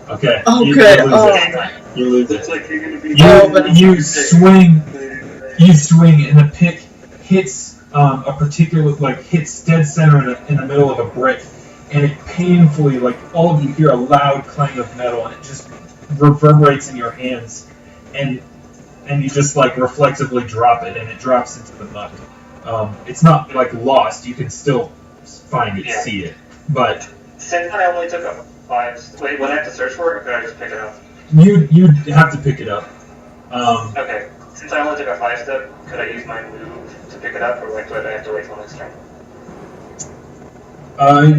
Okay. Oh, you good. lose Oh. it. You lose It's it. like you're gonna be. You swing, and the pick hits a particular, like, hits dead center in the middle of a brick, and it painfully, like, all of you hear a loud clang of metal, and it just reverberates in your hands, and you just, like, reflexively drop it, and it drops into the mud. It's not, like, lost. You can still find it, see it, but Since I only took a 5... Wait, would I have to search for it, or could I just pick it up? you'd have to pick it up. Okay. Since I only took a 5-step, could I use my move to pick it up, or like, do I have to wait till next turn?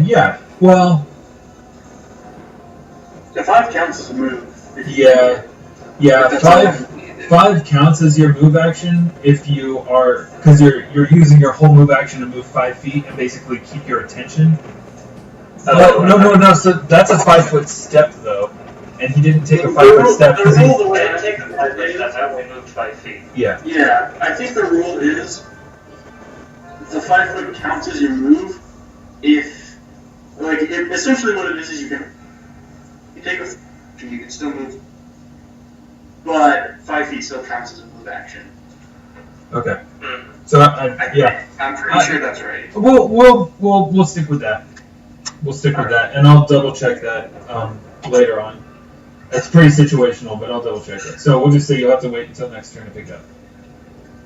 Yeah. Well, The 5 counts as a move. yeah. Five counts as your move action if you are, because you're using your whole move action to move 5 feet and basically keep your attention. No. So that's a 5-foot step though, and he didn't take a 5-foot step because I didn't take the 5 steps, I only moved 5 feet. Yeah. Yeah, I think the rule is the 5 foot counts as your move if, like, essentially what it is you take a you can still move, but 5 feet still counts as a move action. Okay. So yeah. I'm pretty sure that's right. We'll stick with that. We'll stick with that, and I'll double check that later on. It's pretty situational, but I'll double check it. So we'll just say you'll have to wait until next turn to pick up.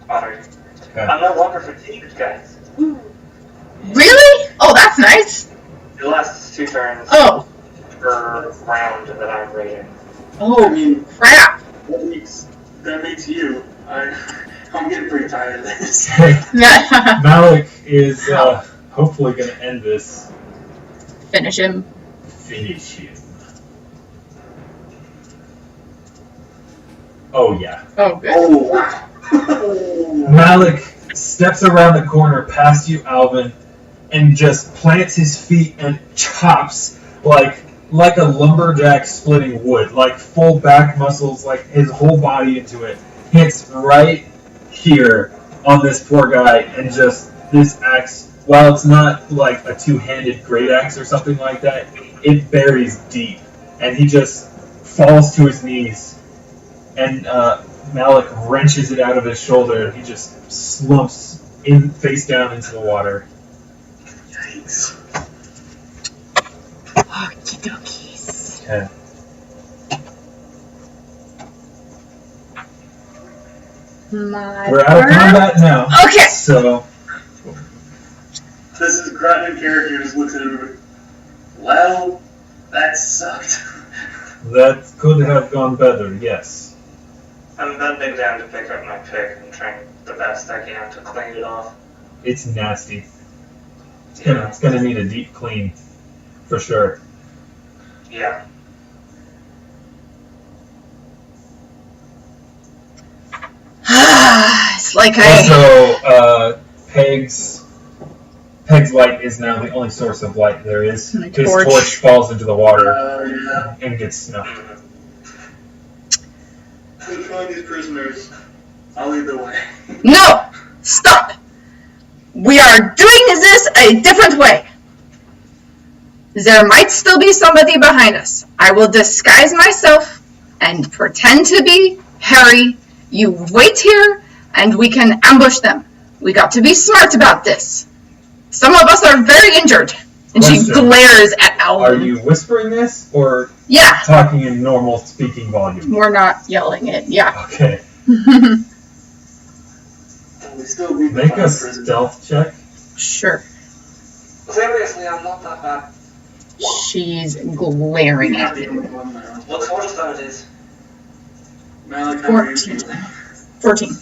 Alright. Okay. I'm no longer fatigued, guys. Really? Oh, that's nice. It lasts 2 turns Oh. per round that I'm raiding. Oh, I mean, crap. that makes you. I'm getting pretty tired of this. Malik is hopefully going to end this. Finish him. Finish him. Oh, yeah. Oh, good. Oh, wow. Malik steps around the corner past you, Alvyn, and just plants his feet and chops like a lumberjack splitting wood, like full back muscles, like his whole body into it. Hits right here on this poor guy, and just this axe, while it's not like a 2-handed great axe or something like that, it buries deep, and he just falls to his knees, and Malik wrenches it out of his shoulder, and he just slumps in face down into the water. Yikes. Okie dokies. Okay. My We're out of turn? combat now. Okay. So, This is Grott in character just looks at him. Well, that sucked. that could have gone better, yes. I'm bending down to pick up my pick and trying the best I can to clean it off. It's nasty. It's gonna need a deep clean, for sure. Yeah. It's like Also, Peg's light is now the only source of light there is. My His torch. torch falls into the water Yeah. and gets snuffed. To find these prisoners, I'll lead the way. No! Stop! We are doing this a different way. There might still be somebody behind us. I will disguise myself and pretend to be Harry. You wait here, and we can ambush them. We got to be smart about this. Some of us are very injured. And she Question. glares at Alvyn. Are you whispering this or Yeah. talking in normal speaking volume? We're not yelling it. Yeah. Okay. We still need to Make find a prison. stealth check. Sure. Seriously, I'm not that bad. She's glaring at you. What sort of stone it is? Malik, how are you 14. feeling? 14.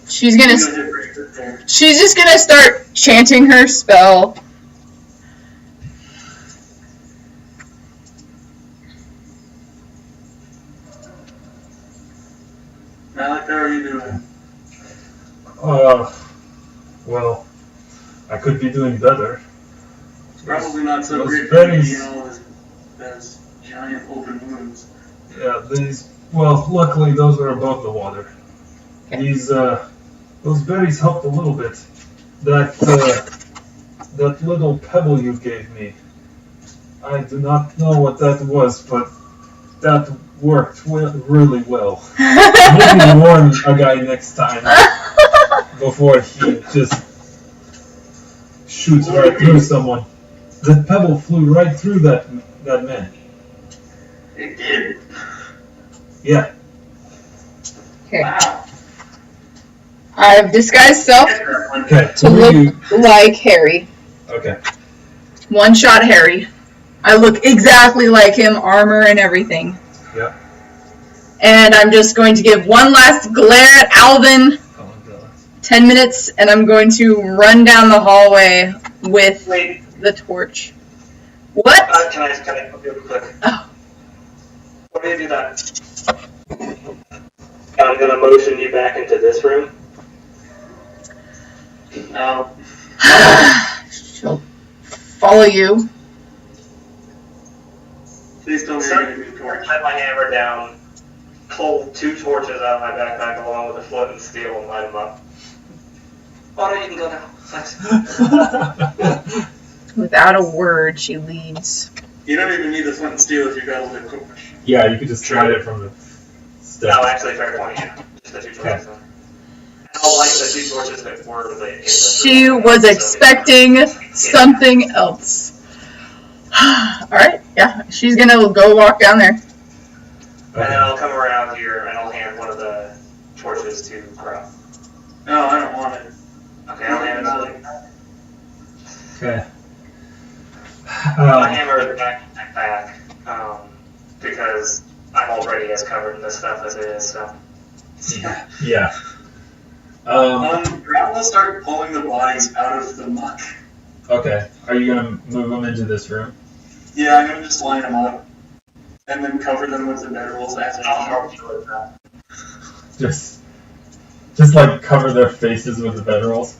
She's You gonna. did pretty good there. She's just gonna start chanting her spell. Malik, how are you doing? Well, I could be doing better. It's probably not so Those great for you, berries. you know, as giant open wounds. Yeah, luckily those are above the water. Those berries helped a little bit. That little pebble you gave me, I do not know what that was, but that worked really well. Maybe warn a guy next time before he just shoots right through someone. The pebble flew right through that man. It did. Yeah. Okay. Wow. I've disguised self Okay. to look like Harry. Okay. One shot Harry. I look exactly like him, armor and everything. Yeah. And I'm just going to give one last glare at Alvyn. 10 minutes, and I'm going to run down the hallway with Wait, the torch. What? can I help you real quick? Oh. Why do you do that? I'm gonna motion you back into this room. No. She'll follow you. Please tell me you're going to do the torch. Set my hammer down, pull 2 torches out of my backpack along with a flint and steel and light them up. Alright, you can go now. Thanks. Without a word, she leaves. You don't even need the flint and steel if you got a little torch. Yeah, you could just try it from the No, step. actually, fair point, yeah. Just the 2 torches. And I'll light the 2 torches that were the She was expecting something else. Alright, yeah, she's gonna go walk down there. And then I'll come around here and I'll hand one of the torches to Grott. No, I don't want it. Okay, I'll hand it to Link. Okay. My hammer is back because I'm already as covered in this stuff as it is, so. Yeah. Grott will start pulling the bodies out of the muck. Okay. Are you gonna move them into this room? Yeah, I'm going to just line them up. And then cover them with the bedrolls after. I'll help you with that. Just like cover their faces with the bedrolls.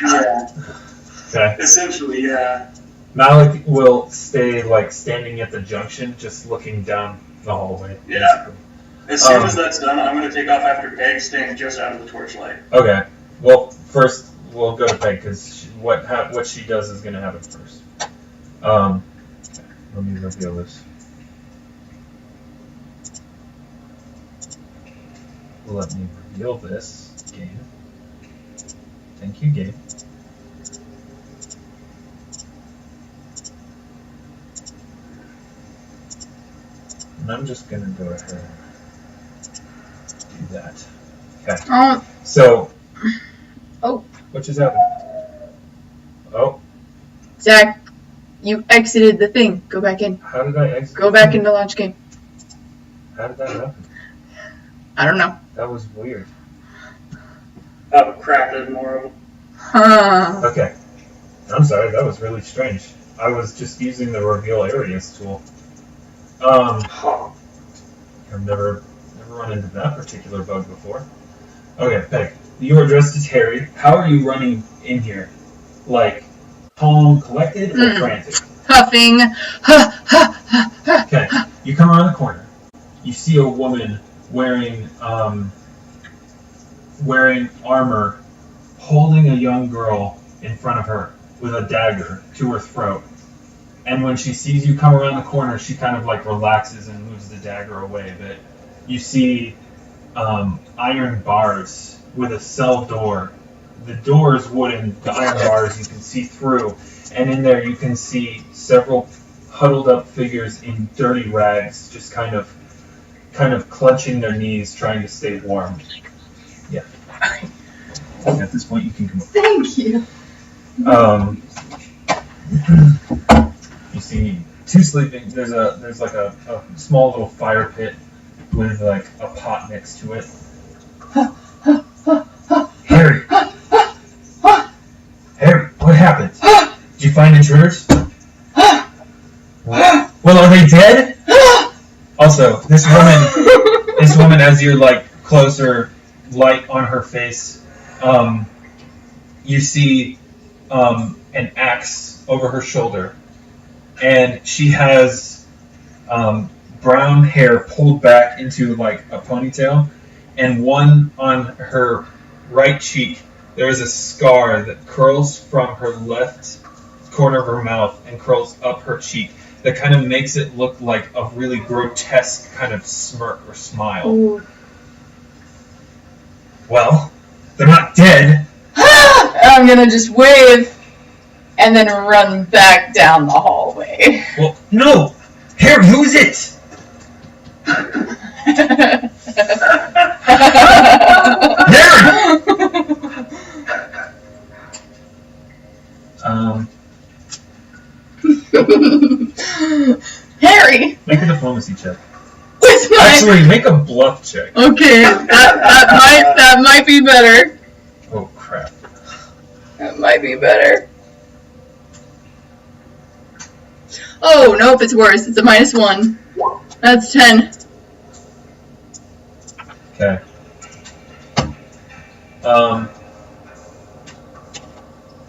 Yeah, Okay. essentially, yeah. Malik will stay like standing at the junction, just looking down the hallway. Yeah. As soon as that's done, I'm going to take off after Paeg, staying just out of the torchlight. Okay. Well, first we'll go to Paeg because what she does is gonna happen first. Let me reveal this. Let me reveal this game. Thank you, game. And I'm just gonna go ahead and do that. Okay. So. Oh. What just happened? Oh. Zach, you exited the thing. Go back in. How did I exit? Go back into launch game. How did that happen? I don't know. That was weird. Oh crap, there's more of them. Huh. Okay. I'm sorry, that was really strange. I was just using the reveal areas tool. I've never run into that particular bug before. Okay, Paeg, you are dressed as Harry. How are you running in here? Like, calm, collected, or frantic? Huffing. Okay, you come around the corner. You see a woman wearing armor, holding a young girl in front of her with a dagger to her throat. And when she sees you come around the corner, she kind of like relaxes and moves the dagger away a bit. You see iron bars with a cell door the door is wooden, the iron bars you can see through, and in there you can see several huddled up figures in dirty rags, just kind of clutching their knees, trying to stay warm. Yeah. At this point, you can come up. Thank you. You see two sleeping. There's like a small little fire pit with like a pot next to it. Harry, Harry, what happened? Did you find intruders? Well, are they dead? Also, this woman, as you like closer light on her face, you see an axe over her shoulder, and she has brown hair pulled back into like a ponytail, and one on her right cheek there is a scar that curls from her left corner of her mouth and curls up her cheek that kind of makes it look like a really grotesque kind of smirk or smile. Ooh. Well, they're not dead. I'm gonna just wave and then run back down the hallway. Well, no! Harry, who is it? Harry! Harry! Make a diplomacy check. With my... Actually, make a bluff check. Okay, that might be better. Oh, crap. That might be better. Oh, nope, it's worse. It's a -1. That's 10. Okay.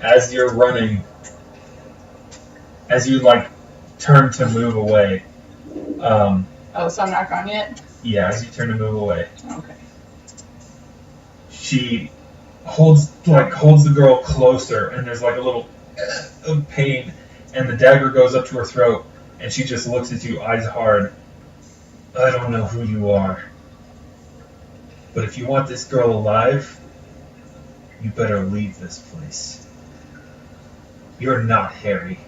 As you're running, as you like turn to move away, Oh, so I'm not gone yet? yeah, as you turn to move away, Okay. she holds the girl closer, and there's like a little of pain, and the dagger goes up to her throat, and she just looks at you, eyes hard. I don't know who you are, but if you want this girl alive, you better leave this place. You're not Harry.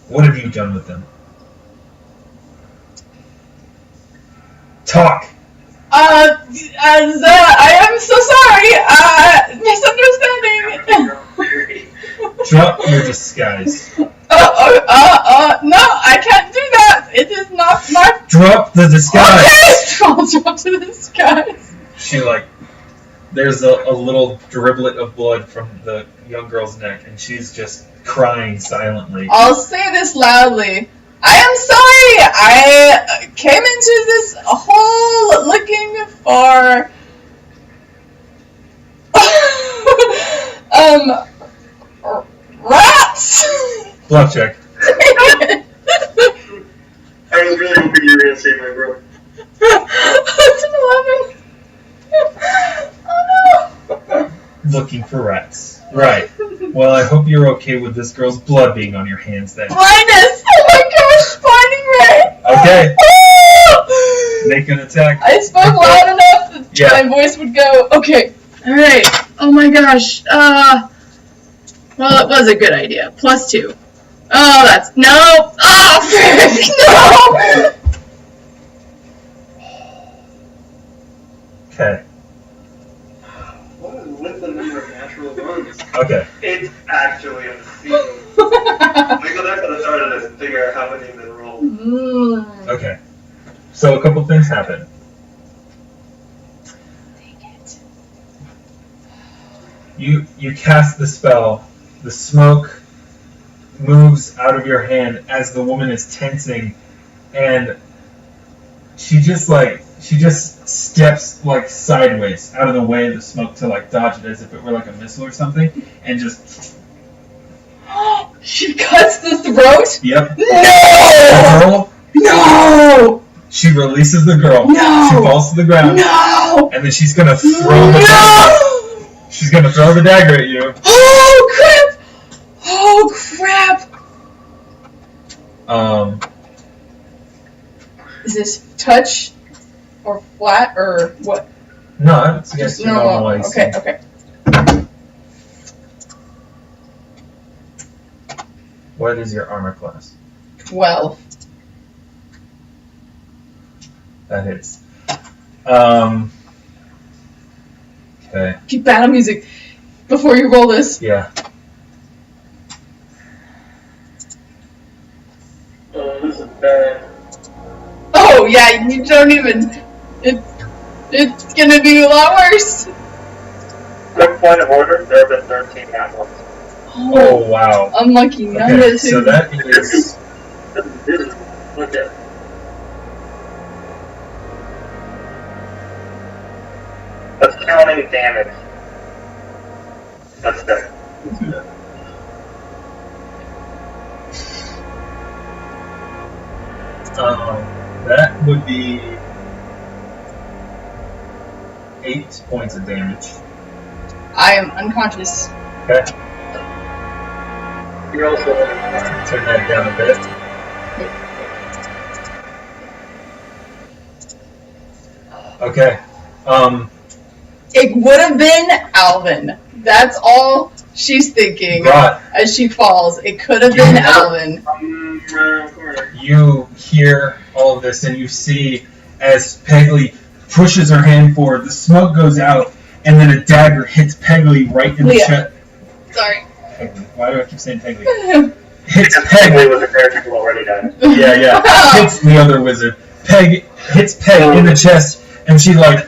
What have you done with them? Talk! I am so sorry. Misunderstanding. Drop your disguise. No, I can't do that. It is not my... Drop the disguise! Okay, I'll drop to the disguise. She there's a little driblet of blood from the young girl's neck, and she's just crying silently. I'll say this loudly. I am sorry. I came into this hole looking for rats. Bluff check. I was really hoping you were going to say my bro. It's an 11. Oh no. Looking for rats. Right. Well, I hope you're okay with this girl's blood being on your hands then. Blindness. Oh my gosh, blinding ray. Okay. Make an attack. I spoke loud enough that Yeah. my voice would go. Okay. All right. Oh my gosh. Well, it was a good idea. +2. Oh, that's no. Oh, no. Okay. What is with the number of natural ones? Okay. It's actually obscene. We're gonna have to start to figure out how many been rolled. Okay. So a couple things happen. You cast the spell. The smoke moves out of your hand as the woman is tensing, and she just steps like sideways out of the way of the smoke to like dodge it as if it were like a missile or something, and just She cuts the throat? yep. No! Girl, No! she releases the girl. No! She falls to the ground. No! And then she's gonna throw the dagger. She's gonna throw the dagger at you. Oh crap! Oh crap! Is this touch or flat or what? No, it's against your normal AC. Okay. What is your armor class? 12. That hits. Okay. Keep battle music before you roll this. Yeah. This is bad. Oh yeah, you don't even. It's gonna be a lot worse. Quick point of order, there have been 13 nat ones. Oh, wow. Unlucky number Okay, two. so that is... Look at That's counting damage. That's good. That would be 8 points of damage. I am unconscious. Okay. You're also Turn that down a bit. Okay. It would have been Alvyn. That's all she's thinking Grott, as she falls. It could have been Alvyn. around the corner. you hear all of this and you see as Peggy pushes her hand forward, the smoke goes out, and then a dagger hits Peggy right in the Leah. chest. Sorry. Why do I keep saying Peggy? Oh Hits Peggy Peg. was a character who already died. Yeah. Hits the other wizard. Hits Peg in the chest, and she like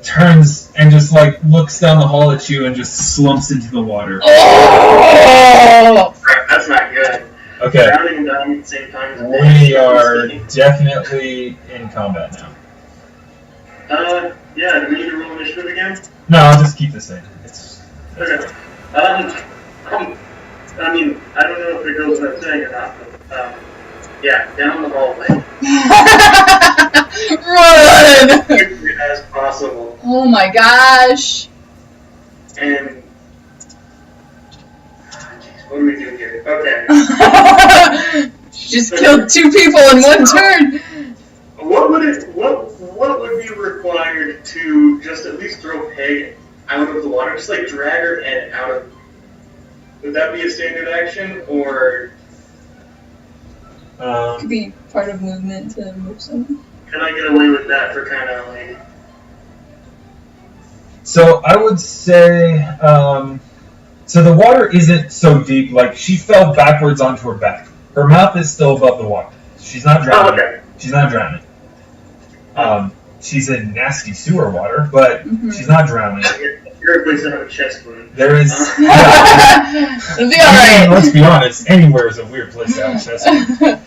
turns and just like looks down the hall at you and just slumps into the water. Oh! Crap, that's not good. Okay, Drowning and dying at the same time is we are definitely in combat now. Yeah, do we need to roll initiative again? No, I'll just keep the same. It's Okay. I mean, I don't know if it goes without saying or not, but, yeah, down the hallway. Run! Quickly as possible. Oh my gosh. And... What do we do here? Okay. She just killed 2 people in one turn. What would be required to just at least throw Peg out of the water? Just like drag her head out of... Would that be a standard action, or Could be part of movement to move someone. can I get away with that for kind of like... so I would say so the water isn't so deep. Like she fell backwards onto her back. Her mouth is still above the water. She's not drowning. Oh, okay. She's not drowning. She's in nasty sewer water, but she's not drowning. You're a place to have a chest wound. There is. It'll be I mean, alright. let's be honest. Anywhere is a weird place to have a chest wound.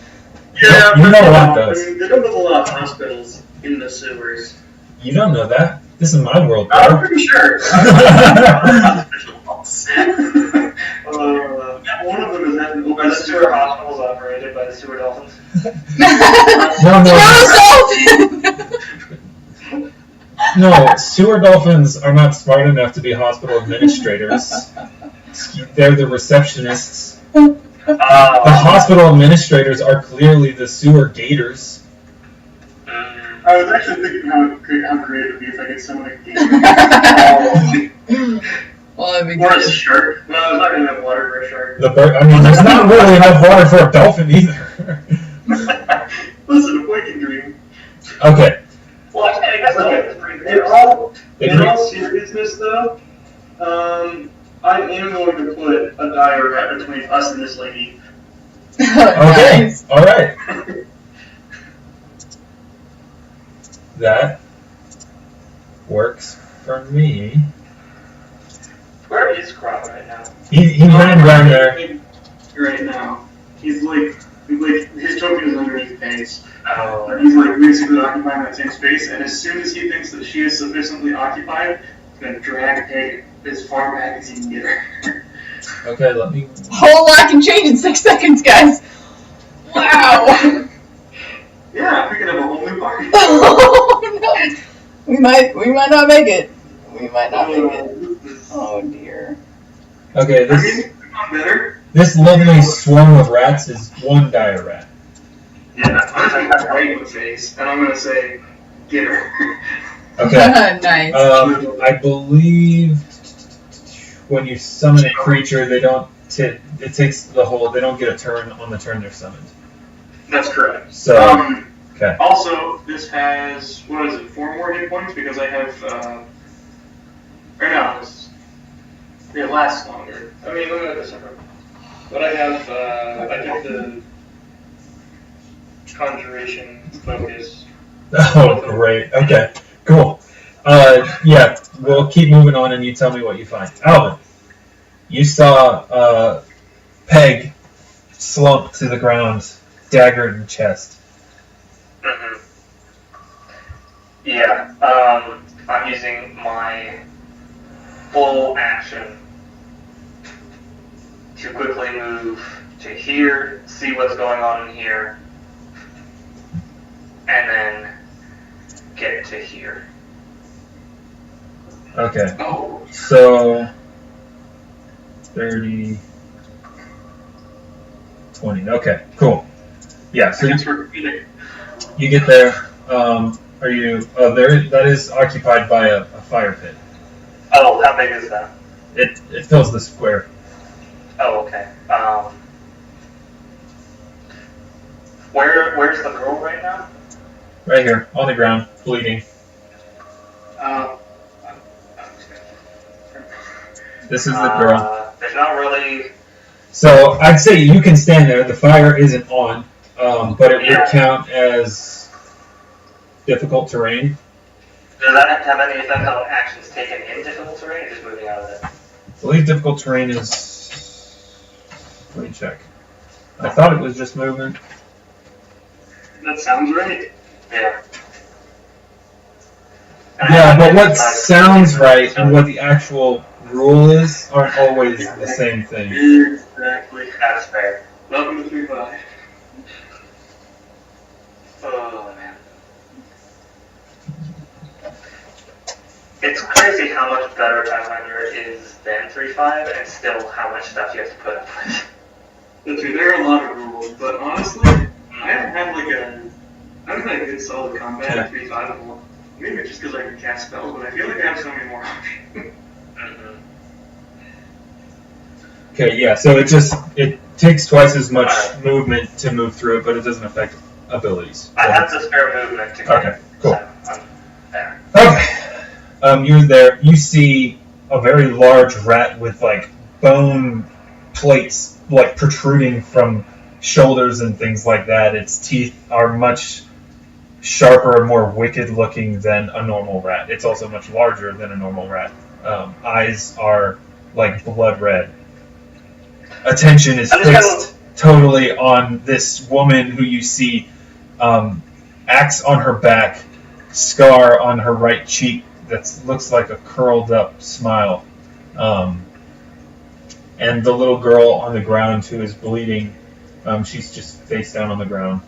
Yeah, You know what I does. mean, they don't build a lot of hospitals in the sewers. You don't know that. This is my world, I'm bro. pretty sure. One of them is at an Are the sewer hospitals operated by the sewer dolphins? No, sewer dolphins are not smart enough to be hospital administrators. They're the receptionists. The hospital administrators are clearly the sewer gators. I was actually thinking how great it would be if I could summon a gator. Well, that'd be Or a good. shark. Well, there's not going to have water for a shark. I mean, there's not really enough water for a dolphin either. Listen, a boy can dream. Okay. Well, I guess that's pretty In good. all seriousness, though, I am going to put a dire rat between us and this lady. Okay. Nice. All right. That works for me. Where is Grott right now? He ran down there. Right now. He's like his token is underneath his base. Oh. He's like basically occupying that same space, and as soon as he thinks that she is sufficiently occupied, he's gonna drag Paeg as far back as he can get her. Okay, let me. Whole lot can change in 6 seconds, guys. Wow. Yeah, we can have a whole new party. Oh no. We might not make it. We might not make it. Oh dear. Okay, I mean, I'm better. this lovely swarm of rats is one dire rat. Yeah, I'm gonna have right in the face, and I'm gonna say, get her. Okay. Nice. I believe when you summon a creature, they don't it takes the whole. They don't get a turn on the turn they're summoned. That's correct. So okay. Also, this has, 4 more hit points because I have, right now, it lasts longer. I mean, let me look this up. But I have, I took the conjuration focus. Oh, great. Okay, cool. Yeah, we'll keep moving on, and you tell me what you find. Alvyn, you saw Paeg slump to the ground, dagger in chest. Mm-hmm. Yeah, I'm using my full action to quickly move to here, see what's going on in here, and then get to here. Okay. Oh. So 30, 20. Okay, cool. Yeah, so you get there. Are you there? That is occupied by a fire pit. Oh, how big is that? It fills the square. Oh, okay. Where's the girl right now? Right here, on the ground, bleeding. This is the girl. There's not really. So I'd say you can stand there. The fire isn't on, but it would count as difficult terrain. Does that have any effect on actions taken in difficult terrain, or just moving out of it? I believe difficult terrain is. Let me check. I thought it was just movement. That sounds right. Yeah. Yeah, but what sounds right and what the actual rule is aren't always the same thing. Exactly. That's fair. Welcome to 3-5. Oh, man. It's crazy how much better Pathfinder is than 3.5 and still how much stuff you have to put up with. That's true. There are a lot of rules, but honestly, I haven't had a good solid combat at 3.5 in a while. Maybe it's just because I can cast spells, but I feel like I have so many more options. Mm-hmm. Okay, yeah, so it takes twice as much movement to move through it, but it doesn't affect abilities. I have the spare movement to get Okay, cool. So I'm there. Okay. You're there. You see a very large rat with like bone plates like protruding from shoulders and things like that. Its teeth are much sharper and more wicked looking than a normal rat. It's also much larger than a normal rat. Eyes are like blood red. Attention is fixed totally on this woman who you see, axe on her back, scar on her right cheek that looks like a curled up smile. And the little girl on the ground who is bleeding, she's just face down on the ground.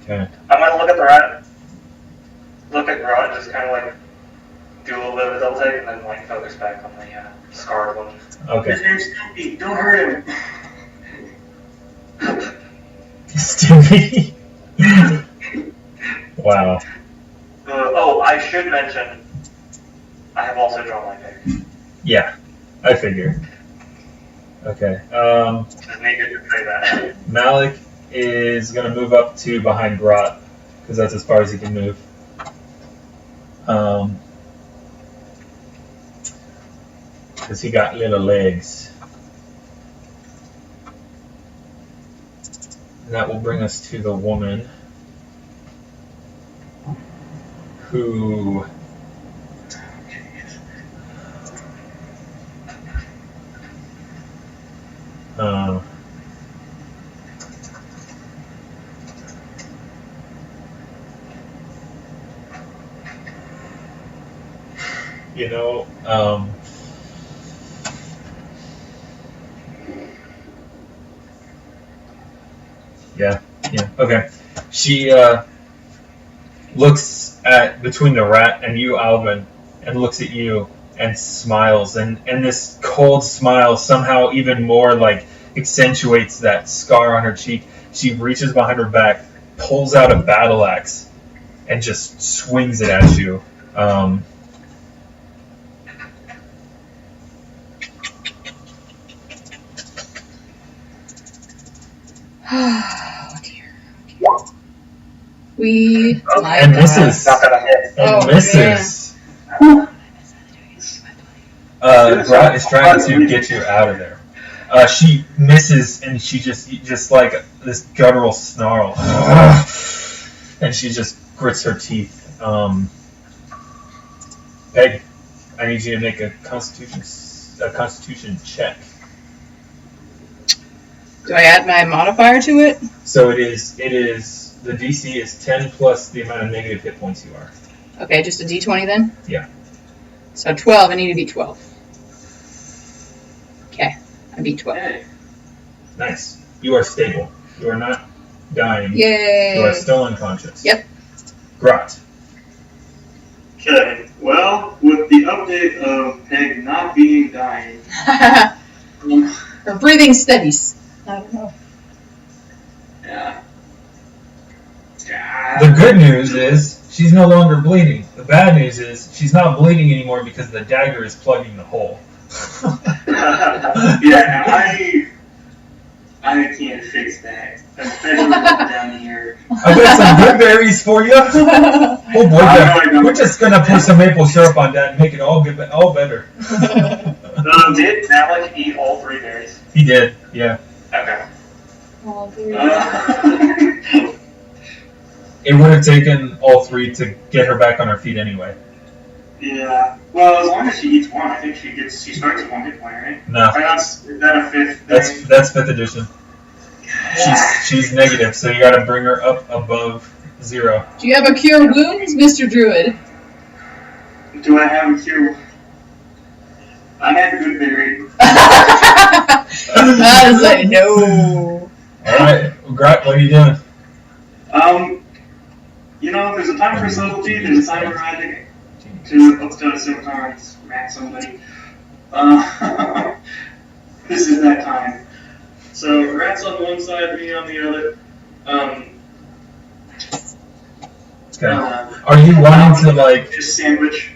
Okay. I'm gonna look at the rat, look at Grott, just kind of like do a little bit of a double take, and then like focus back on the scarred one. Okay. His name's Stumpy. Don't hurt him. Stevie. Wow. Oh, I should mention, I have also drawn my pick. Yeah, I figure. Okay. Just needed to say that. Malik is going to move up to behind Grott, because that's as far as he can move. Because he got little legs. And that will bring us to the woman who... Yeah, okay. She looks at between the rat and you, Alvyn, and looks at you and smiles, and this cold smile somehow even more like accentuates that scar on her cheek. She reaches behind her back, pulls out a battle axe, and just swings it at you. Oh dear. We. Oh, My and God. misses. Not gonna hit. And Oh, misses. Grott is trying to get you out of there. She misses, and she just like this guttural snarl, and she just grits her teeth. Peg, I need you to make a Constitution check. Do I add my modifier to it? So it is. The DC is 10 plus the amount of negative hit points you are. Okay, just a d20 then? Yeah. So 12, I need to beat 12. Okay, I beat 12. Hey. Nice. You are stable. You are not dying. Yay! You are still unconscious. Yep. Grott. Okay, well, with the update of Peg not being dying, Her breathing steadies. I don't know. yeah. The good news is she's no longer bleeding. The bad news is she's not bleeding anymore because the dagger is plugging the hole. Yeah, I can't fix that. Especially down here. I got some good berries for you. Oh boy, we're just gonna put some maple syrup on that and make it all better. Did Malik eat all 3 berries? He did, yeah. Okay. It would have taken all 3 to get her back on her feet anyway. Yeah. Well, as long as she eats one, I think she starts at 1 hit point, right? No, Or is that a 5th? that's 5th edition. She's negative, so you gotta bring her up above 0. Do you have a cure wounds, Mr. Druid? Do I have a cure? I have a good berry. I was like, no. Alright, Grott, what are you doing? There's a time for subtlety, there's a time for hiding to sometimes smack somebody. This is that time. So Rat's on one side, me on the other. Okay. Are you wanting to like? Just sandwich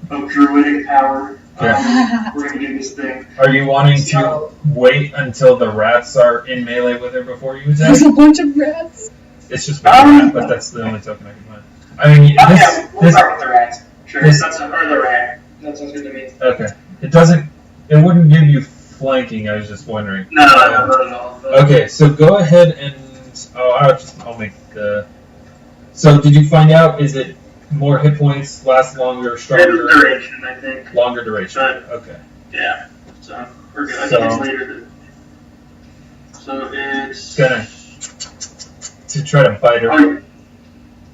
of druidic power. We're gonna do this thing. Are you wanting to wait until the rats are in melee with her before you attack? There's a bunch of rats. It's just one rat, but that's the only token I can find. I mean, Yeah, we'll start with the rats. Sure, this- or the rat. That sounds good to me. Okay. It wouldn't give you flanking. I was just wondering. No, not at all. Okay, so go ahead and I'll make the. So did you find out? Is it more hit points, last longer, stronger? Duration, I think. Longer duration. But- Okay. Yeah. So we're good. I So- think it's later. So it's Gonna to try to bite her.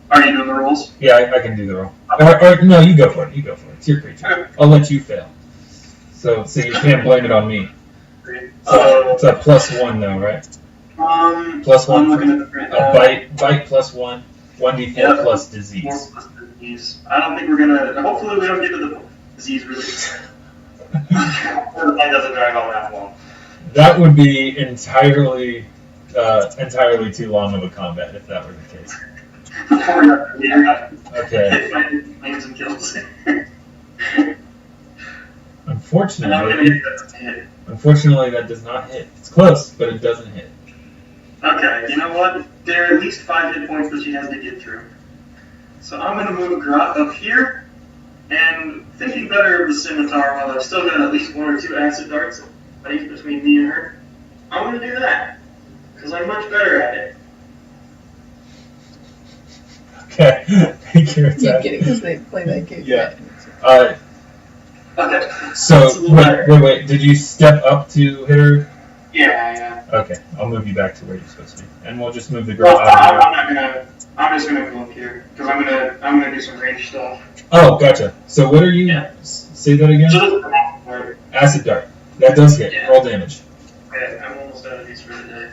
Are you doing the rolls? Yeah, I can do the roll. Or no, you go for it. You go for it. It's your creature. Okay. I'll let you fail. So you can't blame it on me. Great. So it's a +1 though, right? +1. I'm looking at the print. A bite +1. 1d4 Yeah. plus disease. More plus disease. I don't think we're gonna. Hopefully, we don't get to the disease release. That doesn't drag on that long. That would be entirely too long of a combat if that were the case. Okay. Claims and kills. Unfortunately, that does not hit. It's close, but it doesn't hit. Okay, you know what? There are at least 5 hit points that she has to get through. So I'm going to move Grott up here, and thinking better of the scimitar while I've still got at least 1 or 2 acid darts between me and her, I'm going to do that, because I'm much better at it. Okay. Make your You attack. get it because they play that game. Yeah. Okay. So, wait. Did you step up to hit her? Yeah. Okay. I'll move you back to where you're supposed to be. And we'll just move the Well, girl out of here. I'm just gonna go up here, because I'm gonna do some range stuff. Oh, gotcha. So what are you... Yeah. Say that again? So this is the next part. Acid dart. That does hit. Yeah. Roll damage. Okay, I'm almost out of these for the day.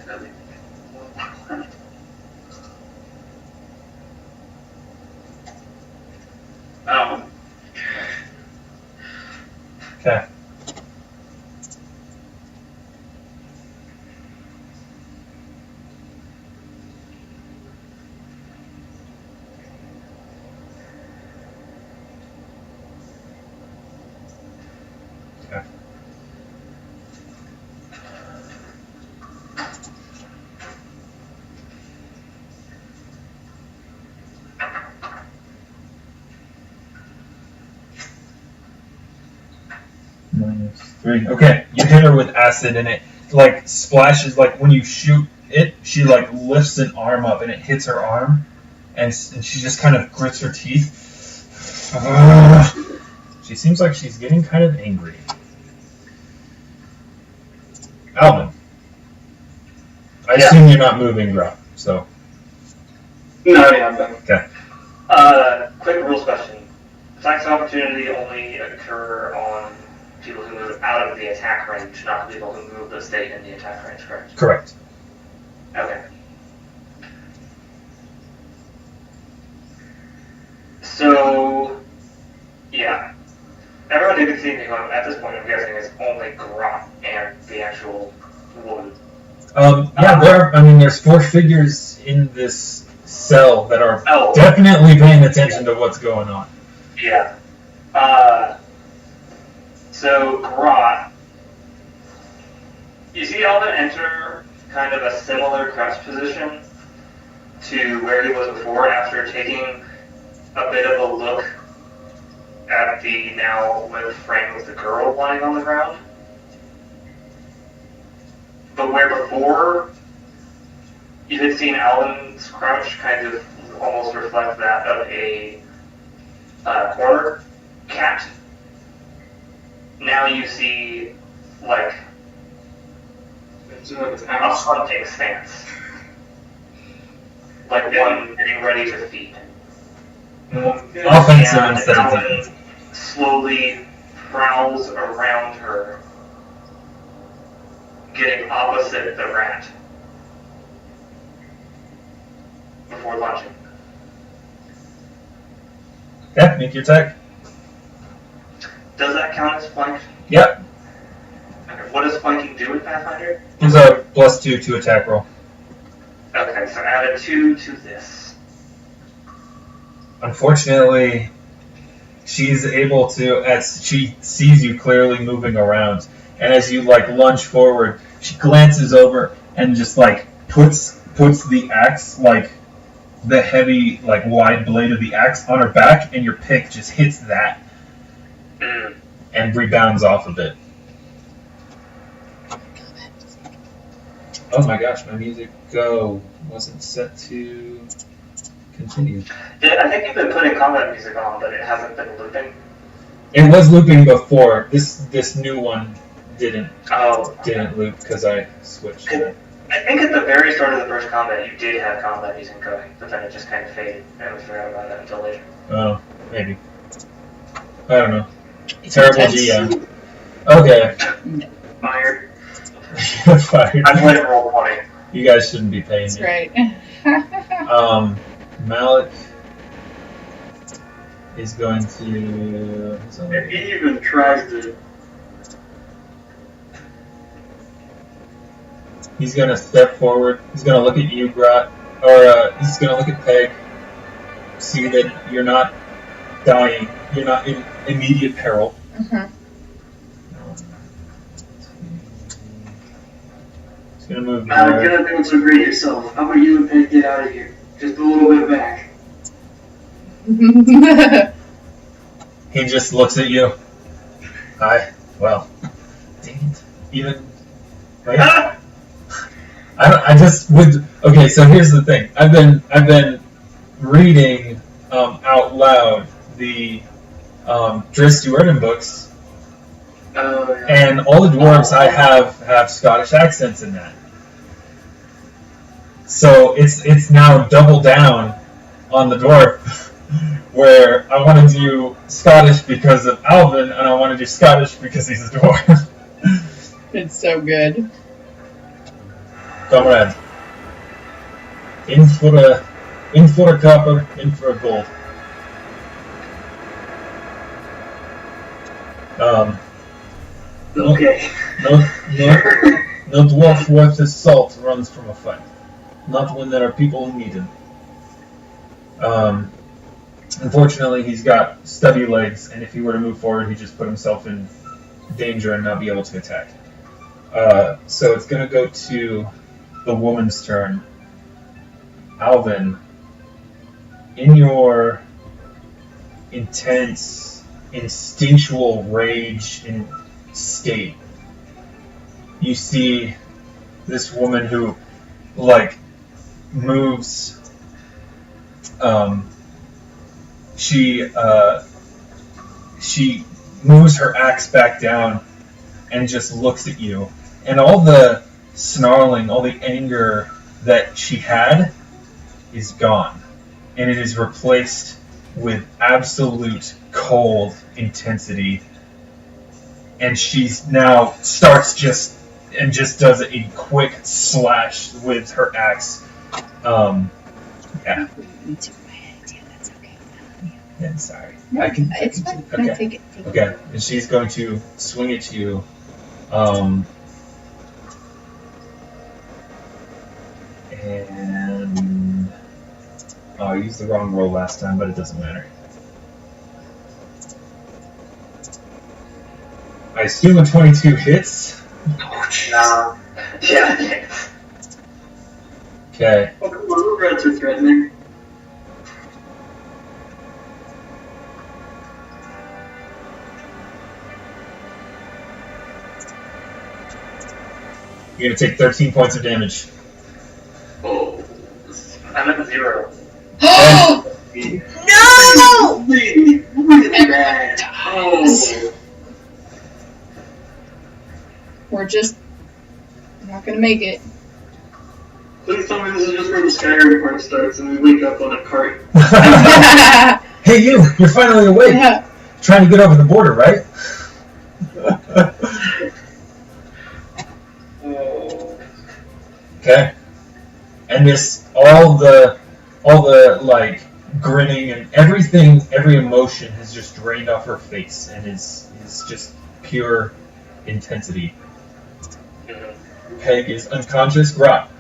Oh. Okay. -3. Okay, you hit her with acid and it like splashes. Like when you shoot it, she like lifts an arm up and it hits her arm, and she just kind of grits her teeth. She seems like she's getting kind of angry. Alvyn, I assume you're not moving, Grott. So. No, yeah, I'm done. Okay. Quick rules question. Attacks of opportunity only occur on people who move out of the attack range, not people who move but stay in the attack range, correct? Correct. Okay. So, yeah. Everyone who can see me at this point, I'm guessing, is only Grott and the actual woman. There's 4 figures in this cell that are definitely paying attention to what's going on. Yeah. So Grott, you see Alvyn enter kind of a similar crouch position to where he was before after taking a bit of a look at the now lit frame of the girl lying on the ground. But where before you had seen Alvyn's crouch kind of almost reflect that of a corner cat, now you see like a hunting stance, like one getting ready to feed. Offensive instead of defensive. Slowly prowls around her, getting opposite the rat before launching. Yeah, make your attack. Does that count as flank? Yep. Okay, what does flanking do in Pathfinder? There's a +2 to attack roll. Okay, so add a 2 to this. Unfortunately, she's able to, as she sees you clearly moving around, and as you like lunge forward, she glances over and just like puts the axe, like the heavy, like wide blade of the axe, on her back, and your pick just hits that and rebounds off a bit. Oh my gosh, my music wasn't set to continue. Yeah, I think you've been putting combat music on, but it hasn't been looping. It was looping before. This new one didn't Oh. loop because I switched it. I think at the very start of the first combat, you did have combat music going, but then it just kind of faded, and we forgot about that until later. Oh, maybe. I don't know. It's Terrible intense. GM. Okay. Fired. Fired. I played Roll20. You guys shouldn't be paying That's me. right. Malik is going to... If he even tries to... He's going to step forward. He's going to look at you, Grott. Or he's going to look at Paeg. See that you're not dying. You're not in immediate peril. Mm-hmm. He's going to move Malik, there. you're not doing so great yourself. How about you and Peg get out of here? Just a little bit back. He just looks at you. Well, dang it. Even... Wait. Okay, so here's the thing. I've been reading out loud the Drizzt Do'Urden books, and all the dwarves I have Scottish accents in that. So it's now double down on the dwarf, where I want to do Scottish because of Alvyn, and I want to do Scottish because he's a dwarf. It's so good. Comrade, in for a copper, in for a gold. Okay. No dwarf worth his salt runs from a fight. Not when there are people who need him. Unfortunately, he's got stubby legs, and if he were to move forward, he'd just put himself in danger and not be able to attack. So it's going to go to the woman's turn. Alvyn, in your intense, instinctual rage state, you see this woman who, like, moves. She moves her axe back down and just looks at you, and all the snarling, all the anger that she had is gone, and it is replaced with absolute cold intensity. And she's now starts just does a quick slash with her axe. Yeah. That's okay. Yeah, sorry. No, I can. it's fine. Okay. No, take it. Okay, and she's going to swing at you. And I used the wrong roll last time, but it doesn't matter. I assume a 22 hits. Nah. Yeah. Okay. Oh, come on, rats are threatening. You're going to take 13 points of damage. Oh. I'm at 0. No! Really bad. Oh. We're just not gonna make it. Please tell me this is just where the Skyrim part starts and we wake up on a cart. Hey, you're finally awake. Yeah. Trying to get over the border, right? Okay. And all the like grinning and everything, every emotion has just drained off her face and is just pure intensity. Paeg is unconscious. Grott.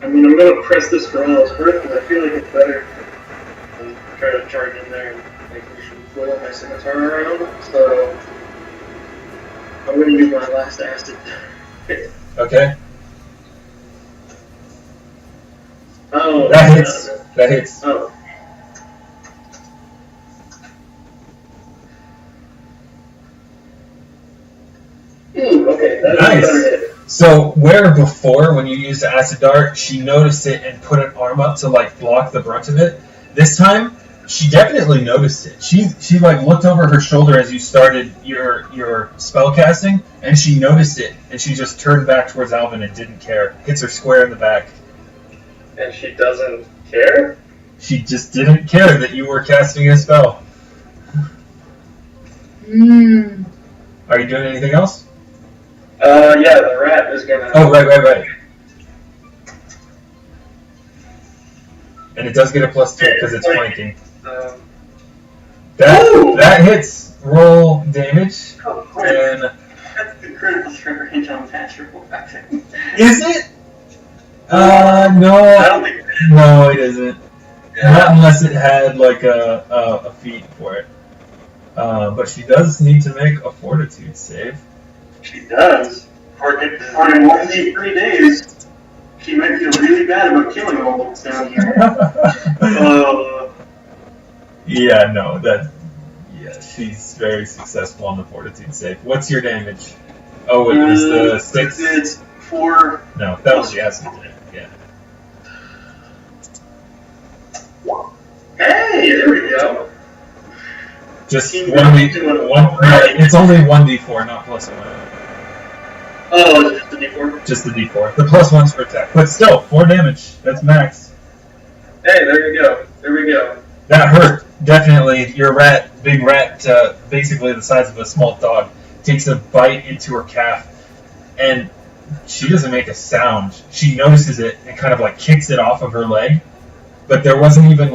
I mean, I'm gonna press this for all it's worth because I feel like it's better than try to charge in there and make me flail my scimitar around. So I'm gonna use my last acid. Okay. Oh, That hits. That hits. Oh. Ooh, okay, that's Nice. a better hit. So where before, when you used the acid dart, she noticed it and put an arm up to like block the brunt of it. This time, she definitely noticed it. She like looked over her shoulder as you started your spell casting, and she noticed it, and she just turned back towards Alvyn and didn't care. Hits her square in the back. And she doesn't care? She just didn't care that you were casting a spell. Mm. Are you doing anything else? Yeah, the rat is gonna... Oh, right. And it does get a +2 because it's flanking. That hits. Roll damage. Oh, And that's the critical strike range on faster. is it? No. I don't think it is. No, it isn't. Yeah. Not unless it had like a feat for it. But she does need to make a fortitude save. She does. For only 3 days, she might feel really bad about killing all of us down here. Yeah, she's very successful on the fortitude save. What's your damage? Oh, it was the 6? It's 4. No, that was the acid. Yeah. Hey, there we go. Just 1d1. It's only 1d4, not +1. Oh, it's just the D4? Just the d4. The +1's for attack. But still, 4 damage. That's max. Hey, there you go. There we go. That hurt. Definitely. Your big rat, basically the size of a small dog, takes a bite into her calf. And she doesn't make a sound. She notices it and kind of like kicks it off of her leg. But there wasn't even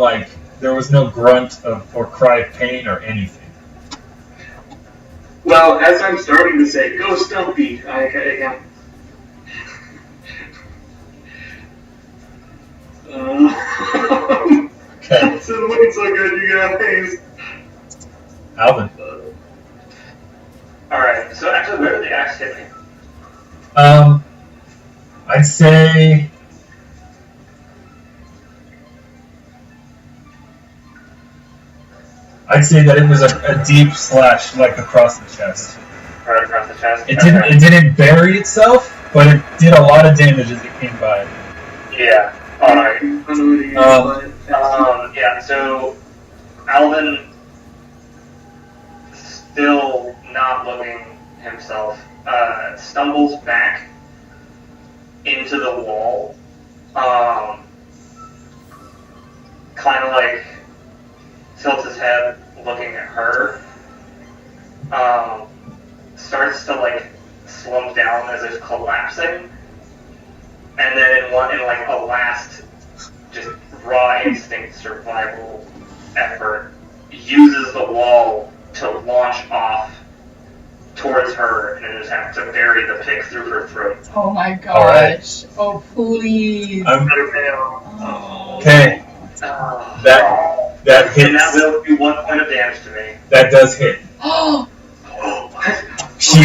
there was no grunt or cry of pain or anything. Well, as I'm starting to say, go Stumpy, I Okay. It's looking so good, you guys. Alvyn. Alright, so actually, where did the axe hit me? I'd say... I'd say that it was a deep slash, like across the chest. Right across the chest. It didn't bury itself, but it did a lot of damage as it came by. Yeah. All right. Yeah. So Alvyn, still not looking himself, stumbles back into the wall. Kind of like tilts his head, looking at her. Starts to like slump down as if collapsing, and then in like a last, just raw instinct survival effort, uses the wall to launch off towards her and just have to bury the pick through her throat. Oh my gosh. All right. Oh please. Okay. That hits. And that will do 1 point of damage to me. That does hit. Oh. She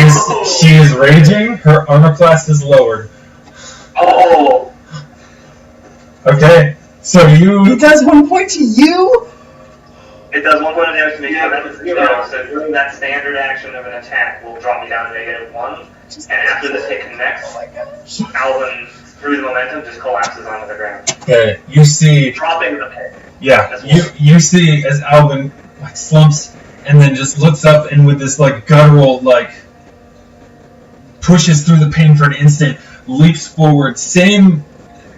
is raging. Her armor class is lowered. Oh. Okay. So It does 1 point to you? It does 1 point of damage to me. Yeah, So during that standard action of an attack will drop me down to -1. And after this hit connects, Alvyn, through the momentum, just collapses onto the ground. okay, you see. Dropping the pit. Yeah, you see as Alvyn like slumps and then just looks up and with this like guttural like pushes through the pain for an instant, leaps forward, same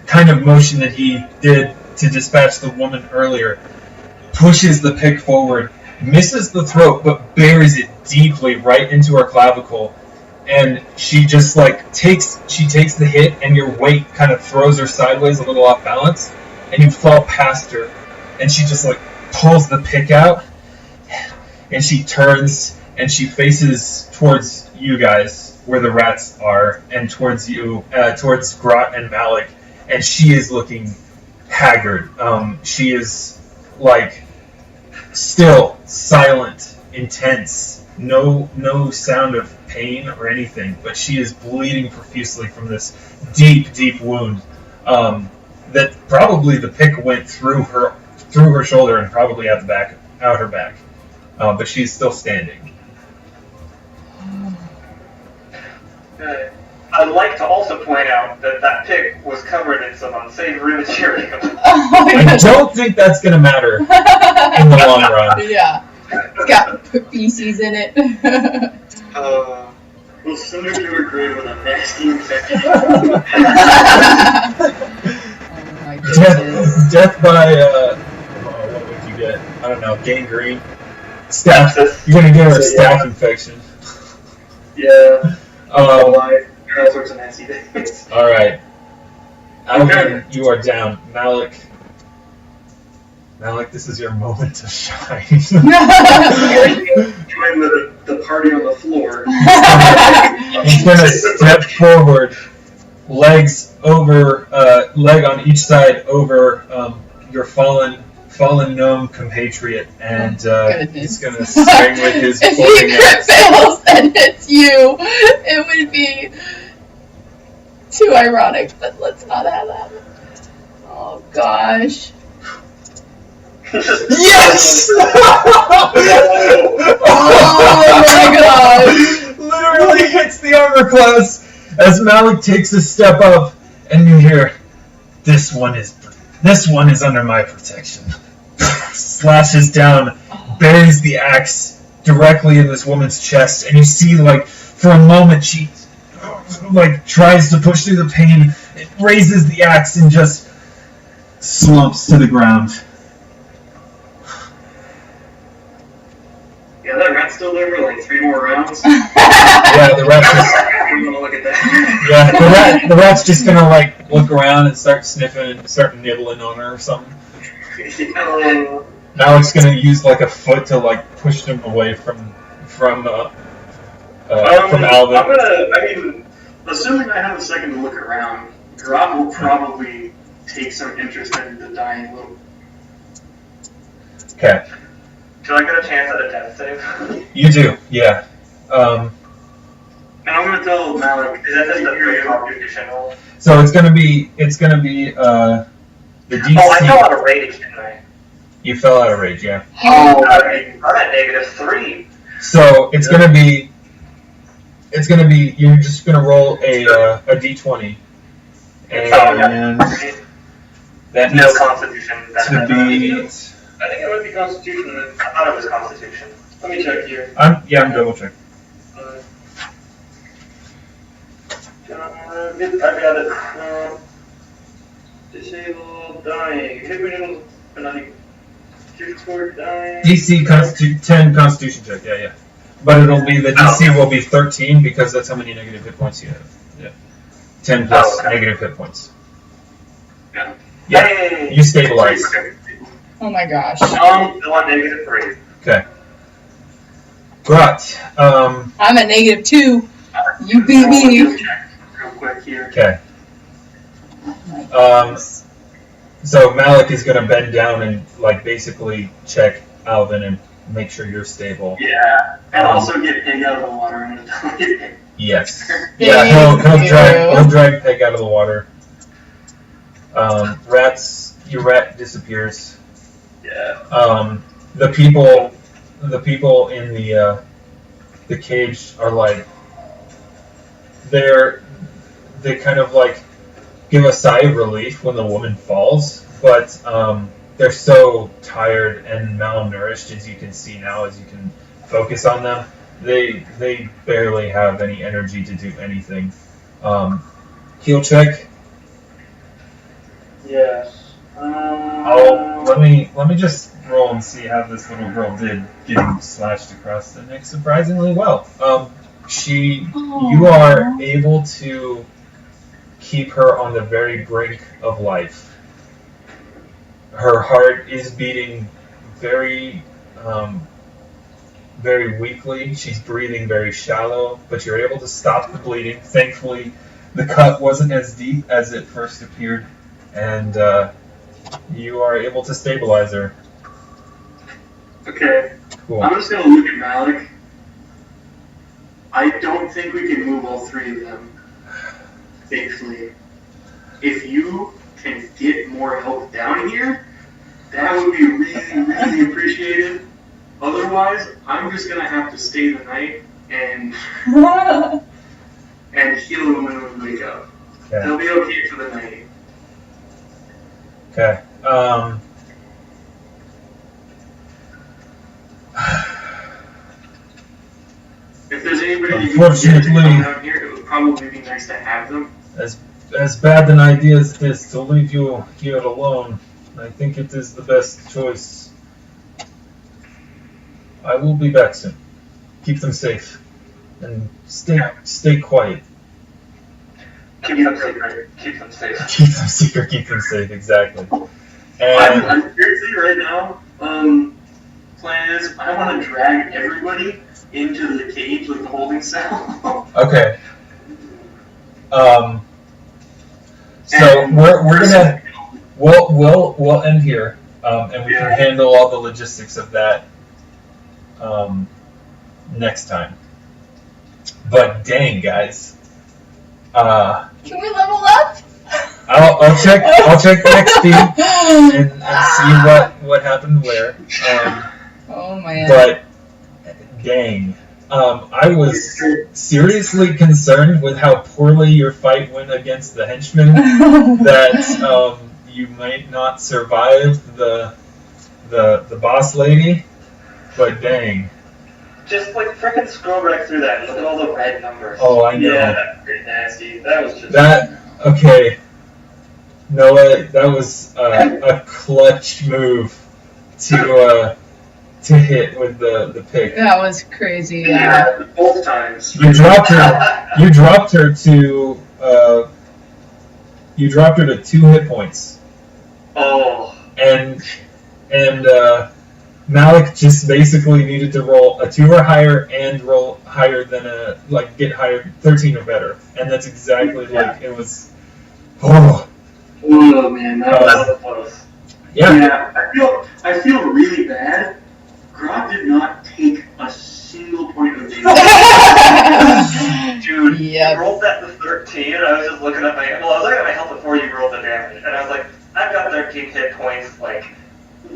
kind of motion that he did to dispatch the woman earlier, pushes the pick forward, misses the throat but buries it deeply right into her clavicle, and she just like takes the hit and your weight kind of throws her sideways a little off balance and you fall past her. And she just like pulls the pick out, and she turns and she faces towards you guys where the rats are, and towards you, towards Grott and Malik, and she is looking haggard. She is like still silent, intense, no sound of pain or anything, but she is bleeding profusely from this deep wound. That probably the pick went through her shoulder and probably out her back. But she's still standing. I'd like to also point out that pick was covered in some unsavory material. Oh I don't think that's going to matter in the long run. Yeah. It's got feces in it. Will send her to her grave with a nasty infection. Oh my goodness. Death by, what would you get? I don't know, gangrene? Staph. You're going to give her a staph infection. Yeah. All sorts of nasty things. Alright. Alvyn, you are down. Malik, this is your moment to shine. Join the party on the floor. He's going to step forward, legs over, leg on each side over your fallen gnome compatriot, and he's going to swing with his if floating he axe. fails and it's you, it would be too ironic, but let's not have that. Oh gosh. Yes! Oh my gosh! Literally hits the armor class as Malik takes a step up, and you hear, this one is under my protection. Slashes down, buries the axe directly in this woman's chest, and you see, like, for a moment she, like, tries to push through the pain, it raises the axe and just slumps to the ground. Yeah, that rat's still there for like 3 more rounds. Yeah, the rat's just... I'm gonna look at that. Yeah, the rat's just gonna, like, look around and start sniffing and start nibbling on her or something. Malik's gonna use, like, a foot to, like, push him away from Alvyn. Assuming I have a second to look around, Grott will probably take some interest in the dying little. Okay. Do I get a chance at a death save? You do, yeah. And I'm gonna tell Malik. Is that just a free contribution roll? So it's gonna be the DC. Oh, I know how to rage, didn't I? You fell out of rage, yeah. I'm at -3. So it's gonna be. You're just gonna roll a d20, and that No needs Constitution. to be. I think it might be Constitution. I thought it was Constitution. Let me check here. I'm double checking. I got it. Disable, dying. Hit windows, but nothing. Score, dying. DC 10 Constitution check, yeah. But it'll be, the DC will be 13 because that's how many negative hit points you have. Yeah. 10 plus negative hit points. Yeah. Yeah. You stabilize. Oh my gosh. Still on -3. Okay. Grott. I'm at -2. You beat me. Real quick here. Okay. So Malik is gonna bend down and like basically check Alvyn and make sure you're stable. Yeah, and also get Pig out of the water and Yes. Thank Yeah, he'll you. drag Peg out of the water. Your rat disappears. Yeah. The people in the cage are like they kind of like give a sigh of relief when the woman falls, but they're so tired and malnourished, as you can see now, as you can focus on them. They barely have any energy to do anything. Heal check. Yes. Let me just roll and see how this little girl did getting slashed across the neck. Surprisingly well. You are able to keep her on the very brink of life. Her heart is beating very, very weakly. She's breathing very shallow, but you're able to stop the bleeding. Thankfully, the cut wasn't as deep as it first appeared, and you are able to stabilize her. Okay. Cool. I'm just gonna look at Malik. I don't think we can move all three of them safely. If you can get more help down here, that would be really, really appreciated. Otherwise, I'm just gonna have to stay the night and heal them when we wake up. Okay. They'll be okay for the night. Okay. If there's anybody that you can Unfortunately- get to come down here, it would probably be nice to have them. As bad an idea as this, to leave you here alone, I think it is the best choice. I will be back soon. Keep them safe. And stay quiet. Keep them secret. Keep them safe. Keep them secret, keep them safe, exactly. I'm And seriously right now, plan is I want to drag everybody into the cage, like the holding cell. okay. So we're gonna we'll end here, and we can handle all the logistics of that next time. But dang, guys, Can we level up? I'll check the XP and see what happened where. Oh man. But dang, I was seriously concerned with how poorly your fight went against the henchman. That you might not survive the boss lady. But dang. Just like frickin' scroll right through that. Look at all the red numbers. Oh, I know. Yeah, that's pretty nasty. That was just... Okay. Noah, that was a clutch move to hit with the pick. That was crazy. Yeah, both times. You dropped her. You dropped her to. You dropped her to 2 hit points. Oh. And Malik just basically needed to roll a 2 or higher and roll higher than get higher 13 or better, and that's exactly like it was. Oh. Oh man, that was close. Yeah. I feel really bad. Grott did not take a single point of damage. Dude, Yep. you rolled that to 13, and I was just looking at I was looking at my health before you rolled the damage, and I was like, I've got 13 hit points, like,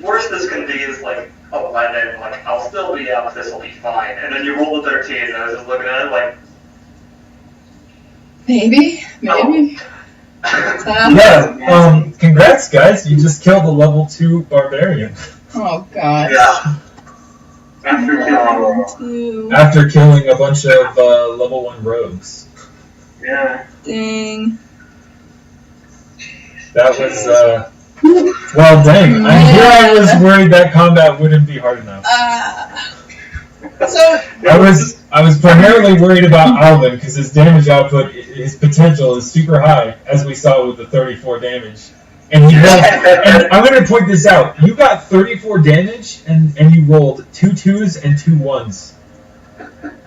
worst this can be is like 11. Like I'll still be out. This will be fine. And then you roll a 13, and I was just looking at it like, maybe. Yeah. Congrats, guys! You just killed a level 2 barbarian. Oh god. yeah. After killing a bunch of level 1 rogues. Yeah. Dang. That was well, dang. Here I was worried that combat wouldn't be hard enough. So I was primarily worried about Alvyn because his damage output, his potential is super high, as we saw with the 34 damage. And he rolled, and I'm going to point this out. You got 34 damage, and you rolled 2 2s and 2 1s.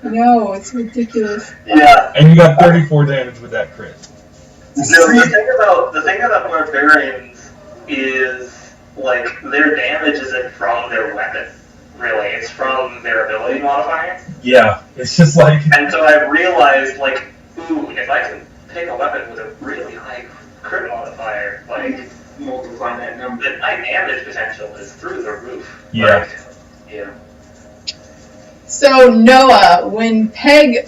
no, it's ridiculous. Yeah. And you got 34 damage with that crit. No, the thing about barbarians is like their damage isn't from their weapon. Really, it's from their ability modifier. Yeah, it's just like... And so I realized, like, ooh, if I can pick a weapon with a really high crit modifier, like, Multiply that number. then my damage potential is through the roof. Yeah. Like, yeah. So Noah, when Paeg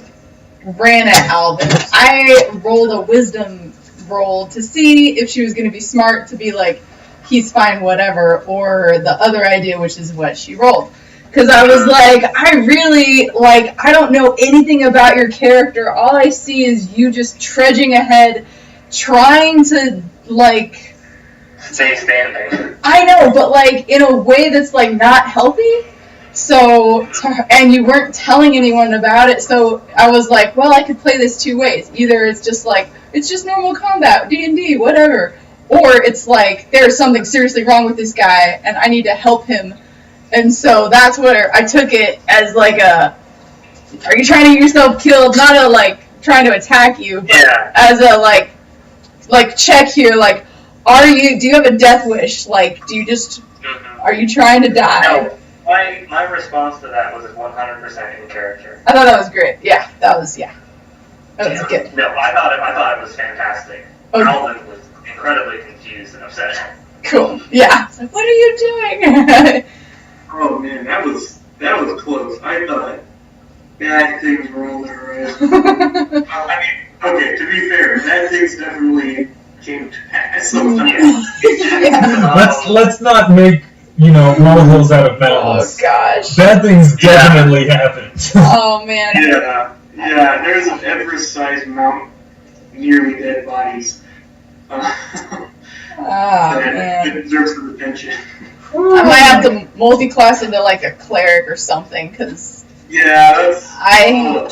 ran at Alvyn, I rolled a wisdom roll to see if she was going to be smart to be like, he's fine, whatever, or the other idea, which is what she rolled. Because I was like, I don't know anything about your character. All I see is you just trudging ahead, trying to, like... Stay standing. I know, but, like, in a way that's, like, not healthy. So, and you weren't telling anyone about it, so I was like, well, I could play this 2 ways. Either it's just like, it's just normal combat, D&D, whatever. Or it's like, there's something seriously wrong with this guy, and I need to help him. And so that's where I took it as like a, are you trying to get yourself killed? Not a, like, trying to attack you, but as a, like, check here, like, do you have a death wish? Like, do you just, are you trying to die? No, my response to that was 100% in character. I thought that was great. Yeah, that was good. No, I thought it was fantastic. Okay. Alvyn was incredibly confused and upset. Cool. Yeah. It's like, what are you doing? Oh man, that was close. I thought bad things were on their way. Okay, to be fair, bad things definitely came to pass sometimes. Yeah. Let's not make, molehills out of mountains. Oh gosh. Bad things definitely happened. Oh man. Yeah, there's an Everest-sized mountain near me, dead bodies. Oh That man. deserves some attention. I might have to multi-class into like a cleric or something, because Yeah, that's...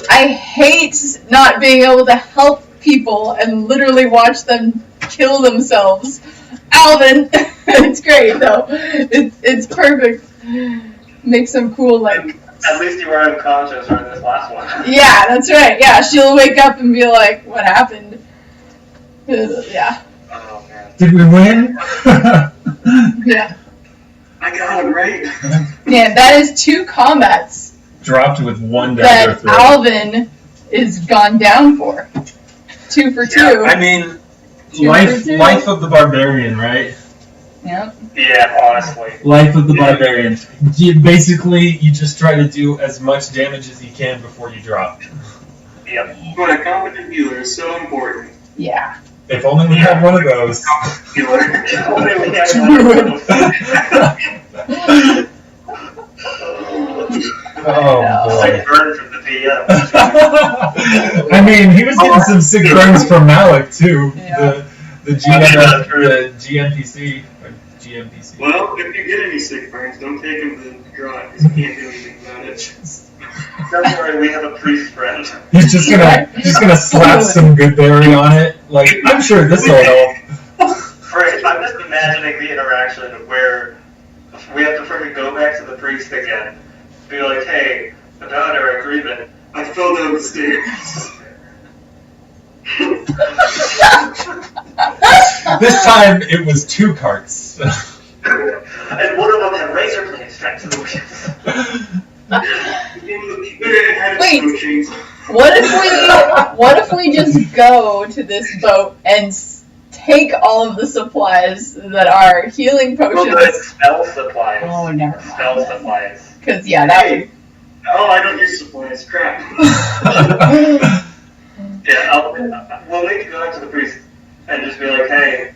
I hate not being able to help people and literally watch them kill themselves. Alvyn, it's great though. It's perfect. Make some cool like. At least you were unconscious during this last one. Yeah, that's right. Yeah, she'll wake up and be like, "What happened?" Yeah. Oh man. Did we win? Yeah. I got it right. Man, that is 2 combats Dropped with 1 dagger that through. Alvyn is gone down for. 2 for 2. I mean, life of the barbarian, right? Yep. Yeah, honestly. Life of the barbarian. Basically, you just try to do as much damage as you can before you drop. Yep. But a competent healer is so important. Yeah. If only we had one of those. Healer. Oh Like boy. burn from the PM. I mean, he was getting some sick burns from Malik too. Yeah. The GMPC or GMPC. Well, if you get any sick burns, don't take him to Grott, because he can't do anything about it. Don't worry, we have a priest friend. He's just gonna slap some good berry on it. Like, I'm sure this will help. Right, I'm just imagining the interaction where we have to freaking go back to the priest again. Be like, hey, about our agreement. I fell down the stairs. This time it was 2 carts. And one of them had razor blades strapped to the wheels. Wait. What if we just go to this boat and take all of the supplies that are healing Well, potions. the spell supplies. Oh, never Spell mind. supplies. Because, yeah, that would... Hey. Oh, I don't use supplies. Crap. Yeah, we'll need to go back to the priest and just be like, hey,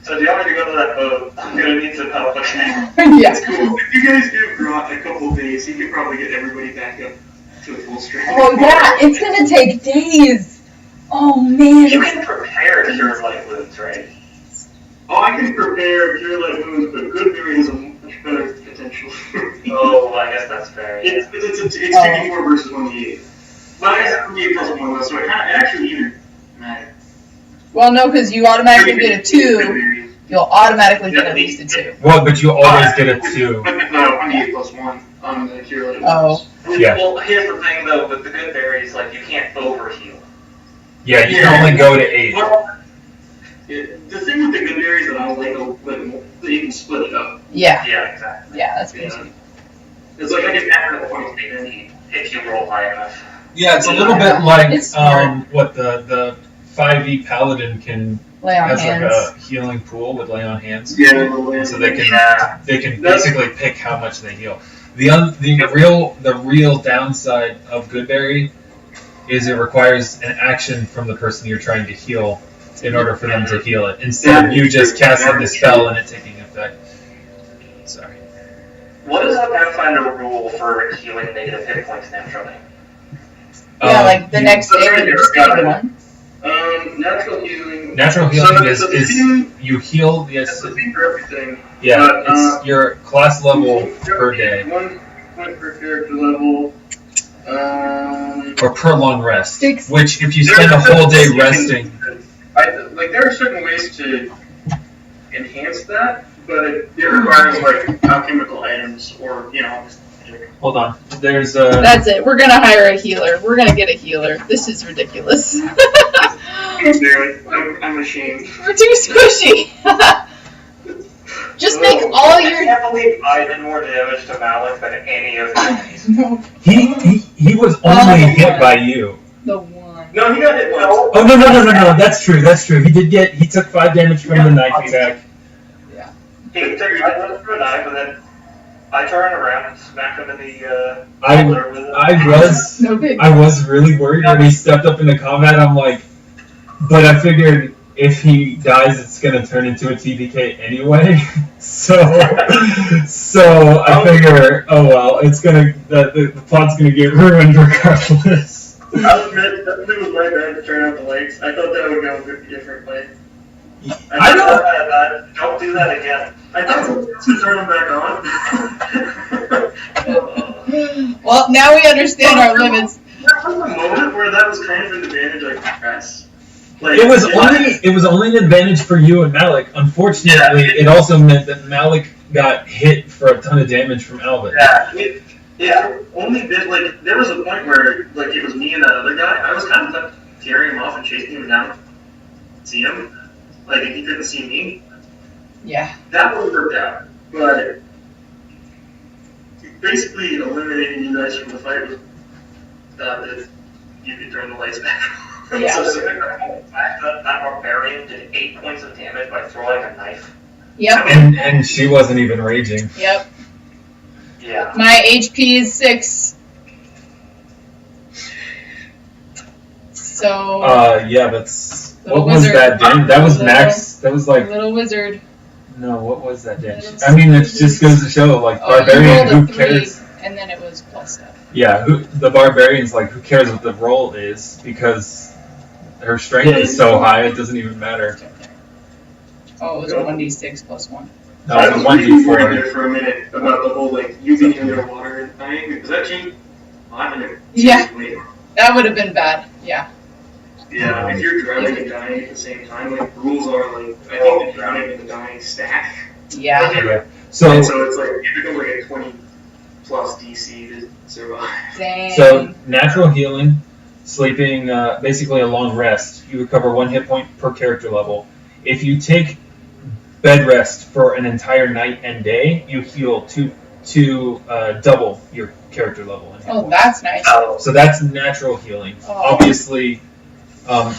so do you want me to go to that boat? I'm gonna need some help, okay? Yeah. It's cool. If you guys give Grott a couple of days, he can probably get everybody back up to full strength. Oh, yeah, it's gonna take days. Oh, man. You can prepare to cure light wounds, right? Oh, I can prepare cure light wounds, but good berry has a much better potential. Oh, I guess that's fair. Yeah. It's 2d4 versus 1d8. But I guess 1d8 plus 1 less, so it actually even matters. Well, no, because you automatically get a 2. You'll automatically get at least a 2. Well, but you always get a 2. But no, 1d8 plus 1 on the cure light Oh. wounds. Yeah. Well, here's the thing, though, with the good berries, like, you can't overheal. Yeah, you can only go to 8. Well, the thing with the good berries that I like a little bit more, that you can split it up. Yeah. Yeah, exactly. Yeah, that's pretty sweet. It's like I get after the point statement. If you roll high enough. Yeah, it's a little bit like It's smart. what the 5e paladin can Lay on has hands. like a healing pool with lay on hands. Yeah, So they can Yeah. basically pick how much they heal. The real downside of Goodberry is it requires an action from the person you're trying to heal in order for them to heal it, instead of you just casting the spell and it taking effect. Sorry. What is the Pathfinder rule for healing negative hit points naturally? Yeah, like the next day when you just get one. Natural healing. Natural healing is you heal. It's Yes. the thing for everything. Yeah, But, it's your class level per day 1 point per character level. or per long rest. 6. Which, if you spend a whole day resting, There are certain ways to enhance that, but it requires like alchemical items or hold on. There's a. That's it. We're gonna hire a healer. We're gonna get a healer. This is ridiculous. I'm ashamed. We're too squishy. Just make all I your. can't believe I did more damage to Malik than any of the enemies. No, He was only hit by you. the one. No, he got hit once. Oh no! That's true. He took 5 damage from the knife attack. He took 5 damage from a knife, and then I turned around and smacked him in the I shoulder with it. No big. I was really worried when he stepped up into combat. I'm like, but I figured if he dies, it's gonna turn into a TPK anyway. so I figure, oh well, it's gonna the plot's gonna get ruined regardless. I'll admit, that thing was my bad to turn out the lights. I thought that would go a different way. I don't. Don't do that again. I thought to turn them back on. Well, now we understand our limits. There was a moment where that was kind of an advantage I could press. Like, It was only an advantage for you and Malik. Unfortunately, it also meant that Malik got hit for a ton of damage from Alvyn. Yeah, only bit, like, there was a point where, like, it was me and that other guy. I was kind of carrying him off and chasing him down to see him. Like, he couldn't see me. Yeah. That would have worked out. But basically eliminating you guys from the fight was that you could turn the lights back on. Yeah. So that barbarian did 8 points of damage by throwing a knife. Yep. And she wasn't even raging. Yep. Yeah. My HP is 6. So. Yeah, that's. Little What was wizard. that damage? That was Little- max. That was like. Little wizard. No, what was that damage? Little I mean, it just goes to show, like, Oh, you barbarian, rolled who a 3, cares? and then it was plus stuff. Yeah, the barbarian's like, who cares what the roll is, because her strength is so high, it doesn't even matter. Oh, it was a 1d6 plus 1. No, I it's was a 1d4. there for a minute about the whole, like, you being underwater and dying. Because that changed. Yeah. That would have been bad. Yeah. Yeah, if you're drowning and dying at the same time, like, rules are, like, I think the drowning and the dying stack. Yeah. Yeah. So So, it's like, it becomes like a 20 plus DC to survive. Dang. so natural healing, sleeping, basically a long rest. You recover 1 hit point per character level. If you take bed rest for an entire night and day, you heal to double your character level. In hit Oh, points. that's nice. So that's natural healing. Oh. Obviously,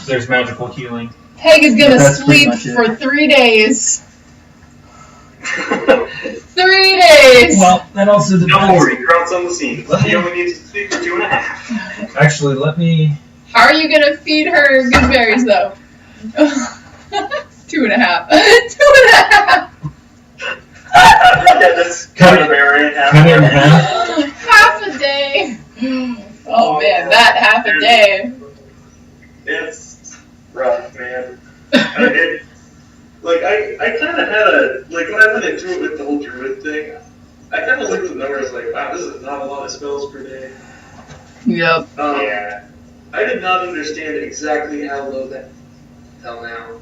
there's magical healing. Peg is gonna That's pretty sleep much it. for 3 days. 3 days! Well, that also depends. Don't worry, Grott's on the scene. He only needs to sleep for 2.5. Actually, let me. How are you gonna feed her good berries, though? 2.5. 2.5. Yeah, that's kind of very Cut it in half. Half a day. Oh man, that half a day. It's rough, man. I kind of had a, like, when I went into it with the whole druid thing, I kind of looked at the numbers like, wow, this is not a lot of spells per day. Yep. Yeah. I did not understand exactly how low that fell now.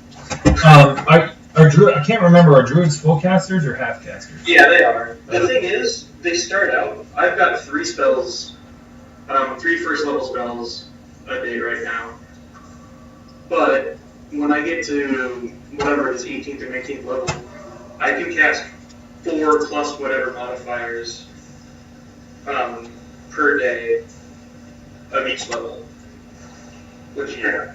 Are druid? I can't remember. Are druids full casters or half casters? Yeah, they are. The thing is, they start out, I've got 3 spells, 3 first level spells a day right now. But when I get to whatever it is, 18th or 19th level, I can cast 4 plus whatever modifiers per day of each level. Which, yeah,